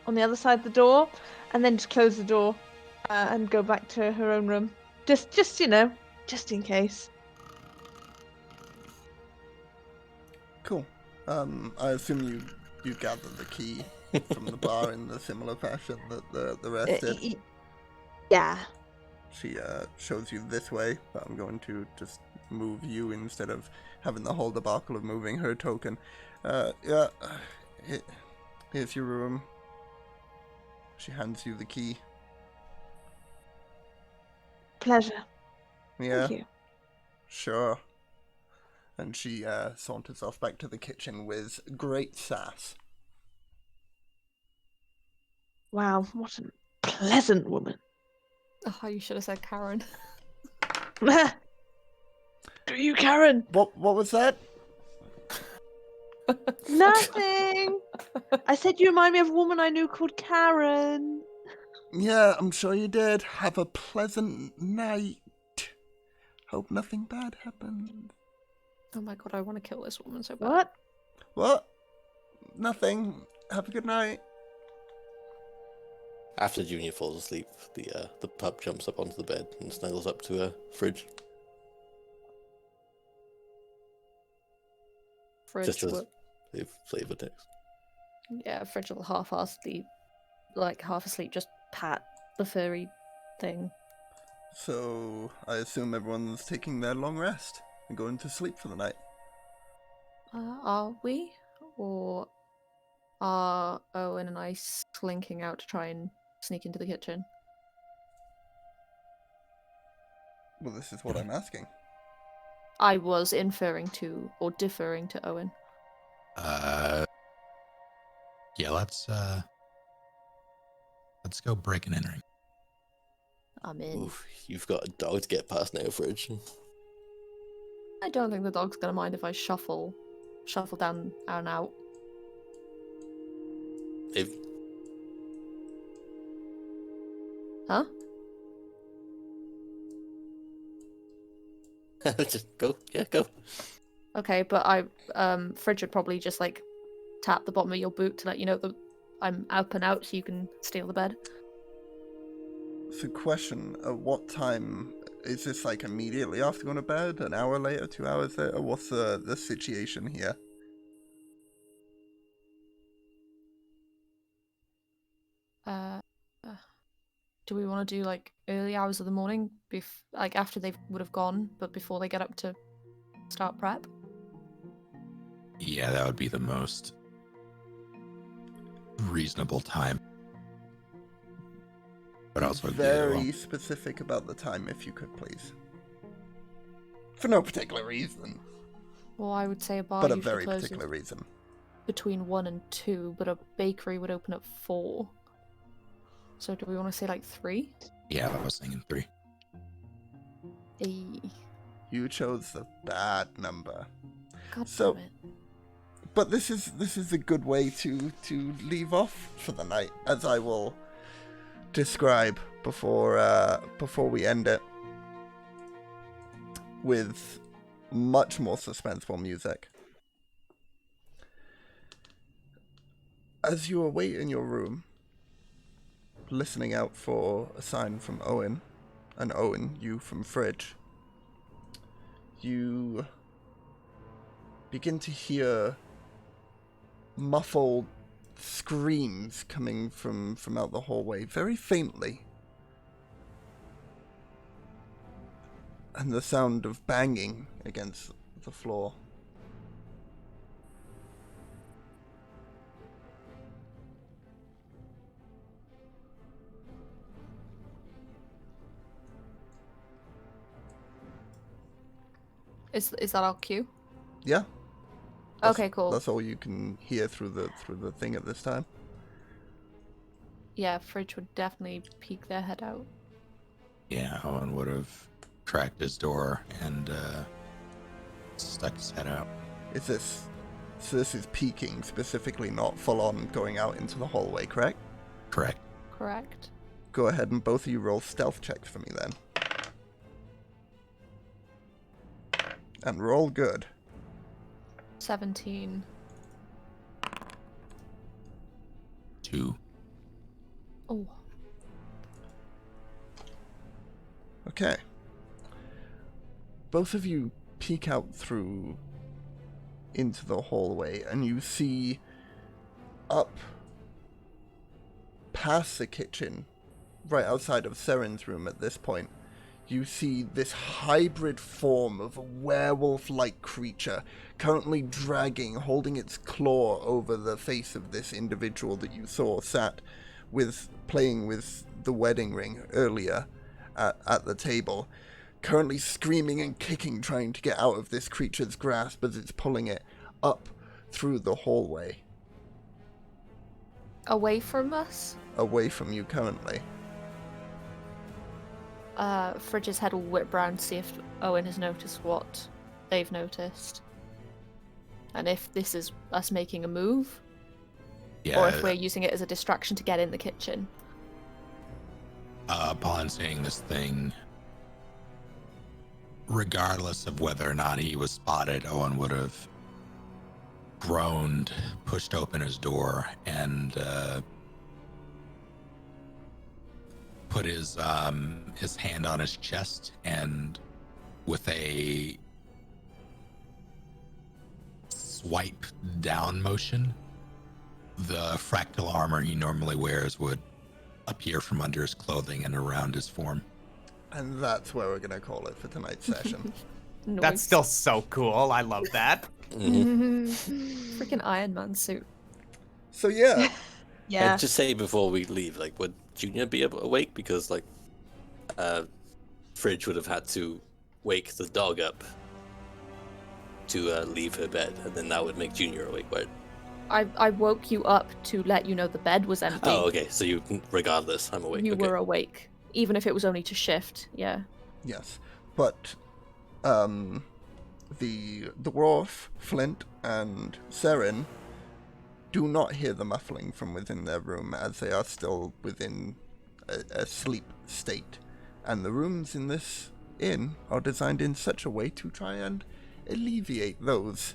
Speaker 2: on the other side of the door, and then just close the door and go back to her own room. Just just in case.
Speaker 1: Cool. I assume you gather the key from the bar in the similar fashion that the rest did.
Speaker 2: Yeah.
Speaker 1: She shows you this way, but I'm going to just move you instead of having the whole debacle of moving her token. Here's your room. She hands you the key.
Speaker 2: Pleasure.
Speaker 1: Yeah,
Speaker 2: Thank you.
Speaker 1: sure. And she saunters off back to the kitchen with great sass.
Speaker 2: Wow, what a pleasant woman.
Speaker 6: Oh, you should have said Karen.
Speaker 2: Do you, Karen?
Speaker 1: What was that?
Speaker 2: Nothing. I said you remind me of a woman I knew called Karen.
Speaker 1: Yeah, I'm sure you did. Have a pleasant night. Hope nothing bad happens.
Speaker 6: Oh my god, I want to kill this woman so bad.
Speaker 2: What?
Speaker 1: What? Nothing. Have a good night.
Speaker 3: After Junior falls asleep, the pup jumps up onto the bed and snuggles up to a Fridge.
Speaker 6: Fridge,
Speaker 3: Just as
Speaker 6: what?
Speaker 3: a flavor text.
Speaker 6: Yeah, Fridge will half-assedly, like half asleep, just pat the furry thing.
Speaker 1: So, I assume everyone's taking their long rest and going to sleep for the night.
Speaker 6: Are we? Or are Owen and I slinking out to try and sneak into the kitchen?
Speaker 1: Well, this is what I'm asking.
Speaker 6: I was inferring to, or deferring to Owen.
Speaker 5: Yeah, let's go break and entering.
Speaker 6: I'm in.
Speaker 3: Oof, you've got a dog to get past now, Fridge.
Speaker 6: I don't think the dog's gonna mind if I shuffle down and out.
Speaker 3: If
Speaker 6: Huh?
Speaker 3: just go, yeah, go.
Speaker 6: Okay, but Fridge would probably just like tap the bottom of your boot to let you know that I'm up and out so you can steal the bed.
Speaker 1: So, question, at what time, is this like immediately after going to bed, an hour later, 2 hours later? What's the situation here?
Speaker 6: Do we want to do like early hours of the morning, like after they would have gone, but before they get up to start prep?
Speaker 5: Yeah, that would be the most reasonable time. But also
Speaker 1: very specific about the time, if you could, please. For no particular reason,
Speaker 6: Well, I would say a bar
Speaker 1: but a
Speaker 6: usually
Speaker 1: very
Speaker 6: closes
Speaker 1: particular reason.
Speaker 6: between 1 and 2, but a bakery would open at 4. So do we want to say like 3?
Speaker 5: Yeah, I was thinking 3.
Speaker 1: You chose the bad number.
Speaker 6: God
Speaker 1: So,
Speaker 6: damn it.
Speaker 1: but this is a good way to leave off for the night, as I will describe before we end it with much more suspenseful music. As you await in your room, listening out for a sign from Owen, and Owen, you from Fridge, you begin to hear muffled screams coming from out the hallway, very faintly. And the sound of banging against the floor.
Speaker 6: Is that our cue?
Speaker 1: Yeah.
Speaker 6: Okay, cool.
Speaker 1: That's all you can hear through the thing at this time.
Speaker 6: Yeah, Fridge would definitely peek their head out.
Speaker 5: Yeah, Owen would have cracked his door and stuck his head out.
Speaker 1: So this is peeking, specifically not full on going out into the hallway, correct?
Speaker 5: Correct.
Speaker 6: Correct.
Speaker 1: Go ahead and both of you roll stealth checks for me then. And roll good.
Speaker 6: 17.
Speaker 5: 2.
Speaker 6: Oh.
Speaker 1: Okay. Both of you peek out through into the hallway, and you see up past the kitchen, right outside of Seren's room at this point, you see this hybrid form of a werewolf-like creature currently holding its claw over the face of this individual that you saw sat playing with the wedding ring earlier at the table, currently screaming and kicking, trying to get out of this creature's grasp as it's pulling it up through the hallway.
Speaker 6: Away from us?
Speaker 1: Away from you currently.
Speaker 6: Fridge's head will whip round to see if Owen has noticed what they've noticed. And if this is us making a move,
Speaker 5: Yeah.
Speaker 6: or if we're using it as a distraction to get in the kitchen.
Speaker 5: Upon seeing this thing, regardless of whether or not he was spotted, Owen would have groaned, pushed open his door, and put his hand on his chest, and with a swipe down motion, the fractal armor he normally wears would appear from under his clothing and around his form.
Speaker 1: And that's where we're gonna call it for tonight's session.
Speaker 4: That's still so cool. I love that.
Speaker 6: Freaking Iron Man suit.
Speaker 1: So yeah.
Speaker 2: Yeah.
Speaker 3: And just say before we leave, like, would Junior be awake? Because, like, Fridge would have had to wake the dog up to leave her bed, and then that would make Junior awake, right?
Speaker 6: I woke you up to let you know the bed was empty.
Speaker 3: Oh, okay. So you, regardless, I'm awake.
Speaker 6: You
Speaker 3: okay.
Speaker 6: were awake, even if it was only to shift. Yeah.
Speaker 1: Yes, but the dwarf, Flint, and Seren do not hear the muffling from within their room, as they are still within a sleep state, and the rooms in this inn are designed in such a way to try and alleviate those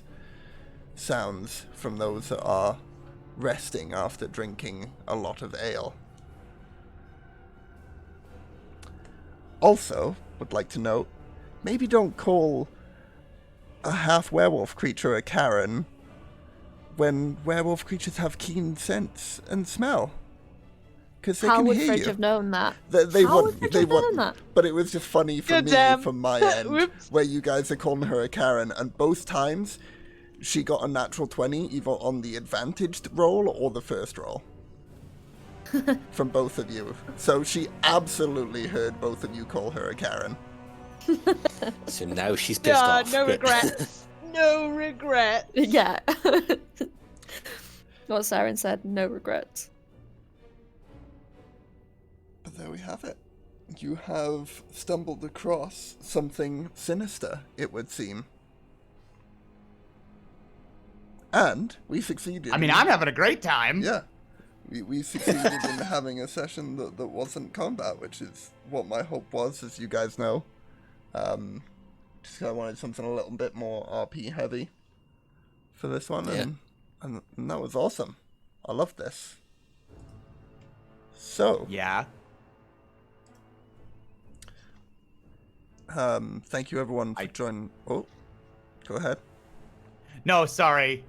Speaker 1: sounds from those that are resting after drinking a lot of ale. Also, would like to note, maybe don't call a half-werewolf creature a Karen when werewolf creatures have keen sense and smell. Because they
Speaker 6: How
Speaker 1: can
Speaker 6: would
Speaker 1: hear
Speaker 6: Fridge
Speaker 1: you.
Speaker 6: have known that?
Speaker 1: They
Speaker 6: How would
Speaker 1: wouldn't.
Speaker 6: Fridge
Speaker 1: They
Speaker 6: have known
Speaker 1: wouldn't.
Speaker 6: that?
Speaker 1: But it was just funny for
Speaker 2: Good
Speaker 1: me
Speaker 2: damn.
Speaker 1: from my end,
Speaker 2: Whoops.
Speaker 1: where you guys are calling her a Karen, and both times she got a natural 20, either on the advantaged roll or the first roll. From both of you. So she absolutely heard both of you call her a Karen.
Speaker 3: So now she's pissed off.
Speaker 2: No regrets. No regrets.
Speaker 6: Yeah. What Saren said, no regrets.
Speaker 1: But there we have it. You have stumbled across something sinister, it would seem. And we succeeded.
Speaker 4: I mean, I'm having a great time.
Speaker 1: Yeah. We succeeded in having a session that wasn't combat, which is what my hope was, as you guys know. Just I wanted something a little bit more RP heavy for this one, and that was awesome. I loved this. So
Speaker 4: Yeah.
Speaker 1: Thank you everyone for joining. Oh, go ahead.
Speaker 4: No, sorry.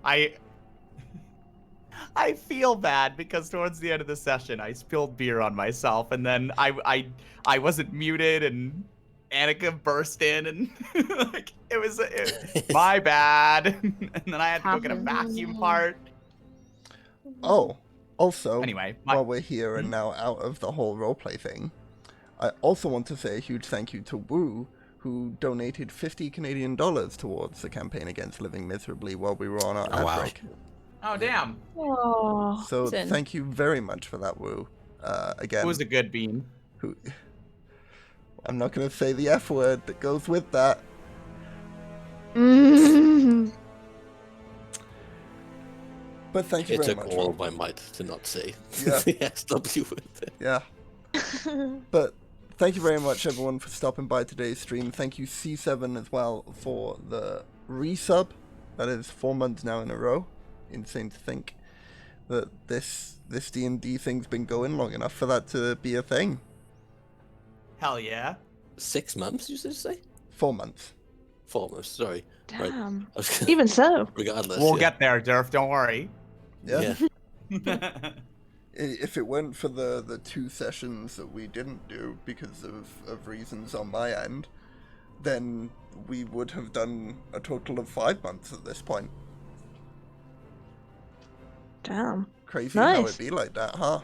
Speaker 4: I feel bad because towards the end of the session I spilled beer on myself, and then I wasn't muted, and Annika burst in, and like it was my bad. And then I had to go get a vacuum part.
Speaker 1: Oh, also,
Speaker 4: Anyway,
Speaker 1: while we're here and now out of the whole roleplay thing, I also want to say a huge thank you to Wu, who donated $50 Canadian towards the campaign against living miserably while we were on our outbreak.
Speaker 4: Oh damn!
Speaker 2: Oh,
Speaker 1: So thank you very much for that, Wu. Again,
Speaker 4: Who's a good bean?
Speaker 1: Who? I'm not going to say the F word that goes with that. But thank you
Speaker 3: it
Speaker 1: very
Speaker 3: took
Speaker 1: much.
Speaker 3: all of my might to not say
Speaker 1: Yeah.
Speaker 3: the SW with it.
Speaker 1: Yeah. But thank you very much, everyone, for stopping by today's stream. Thank you, C7, as well, for the resub. That is 4 months now in a row. Insane to think that this D&D thing's been going long enough for that to be a thing.
Speaker 4: Hell yeah!
Speaker 3: 6 months, you should say?
Speaker 1: 4 months.
Speaker 3: 4 months, sorry.
Speaker 2: damn.
Speaker 3: Right.
Speaker 2: Even so.
Speaker 3: Regardless.
Speaker 4: We'll
Speaker 3: yeah.
Speaker 4: get there, Durf. Don't worry.
Speaker 1: Yeah.
Speaker 3: Yeah.
Speaker 1: If it weren't for the 2 sessions that we didn't do because of reasons on my end, then we would have done a total of 5 months at this point.
Speaker 2: Damn.
Speaker 1: Crazy how
Speaker 2: Nice.
Speaker 1: it'd be like that, huh?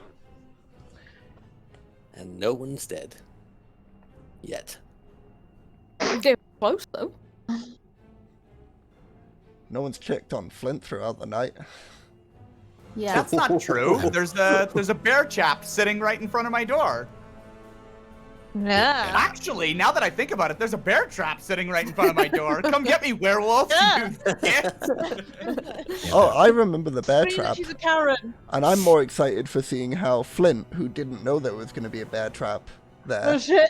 Speaker 3: And no one's dead. Yet.
Speaker 6: Getting close though.
Speaker 1: No one's checked on Flint throughout the night.
Speaker 6: Yeah.
Speaker 4: That's not true. There's a bear chap sitting right in front of my door.
Speaker 2: Yeah.
Speaker 4: Actually, now that I think about it, there's a bear trap sitting right in front of my door. Come get me, werewolf!
Speaker 2: Yeah.
Speaker 4: You git.
Speaker 1: Oh, I remember the bear
Speaker 2: Scream that
Speaker 1: trap.
Speaker 2: she's a Karen.
Speaker 1: And I'm more excited for seeing how Flint, who didn't know there was going to be a bear trap there,
Speaker 2: Oh shit.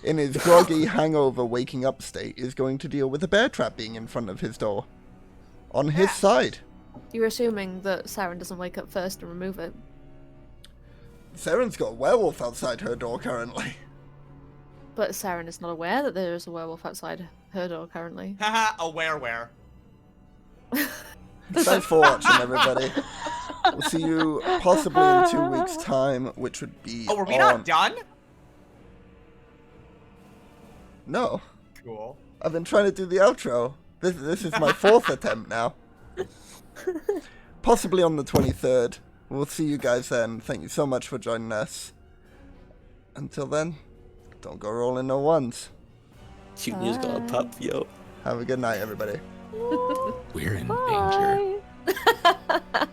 Speaker 1: in his groggy hangover waking up state, is going to deal with a bear trap being in front of his door. On his side.
Speaker 6: You're assuming that Saren doesn't wake up first and remove it.
Speaker 1: Saren's got a werewolf outside her door currently.
Speaker 6: But Saren is not aware that there is a werewolf outside her door currently.
Speaker 4: Haha, a where?
Speaker 1: Thanks for watching, everybody. We'll see you possibly in 2 weeks' time, which would be
Speaker 4: Oh, were we
Speaker 1: on...
Speaker 4: not done?
Speaker 1: No.
Speaker 4: Cool.
Speaker 1: I've been trying to do the outro. This is my 4th attempt now. Possibly on the 23rd. We'll see you guys then. Thank you so much for joining us. Until then, don't go rolling no ones.
Speaker 3: Junior's got a pup, yo.
Speaker 1: Have a good night, everybody.
Speaker 5: We're in danger.
Speaker 6: Bye.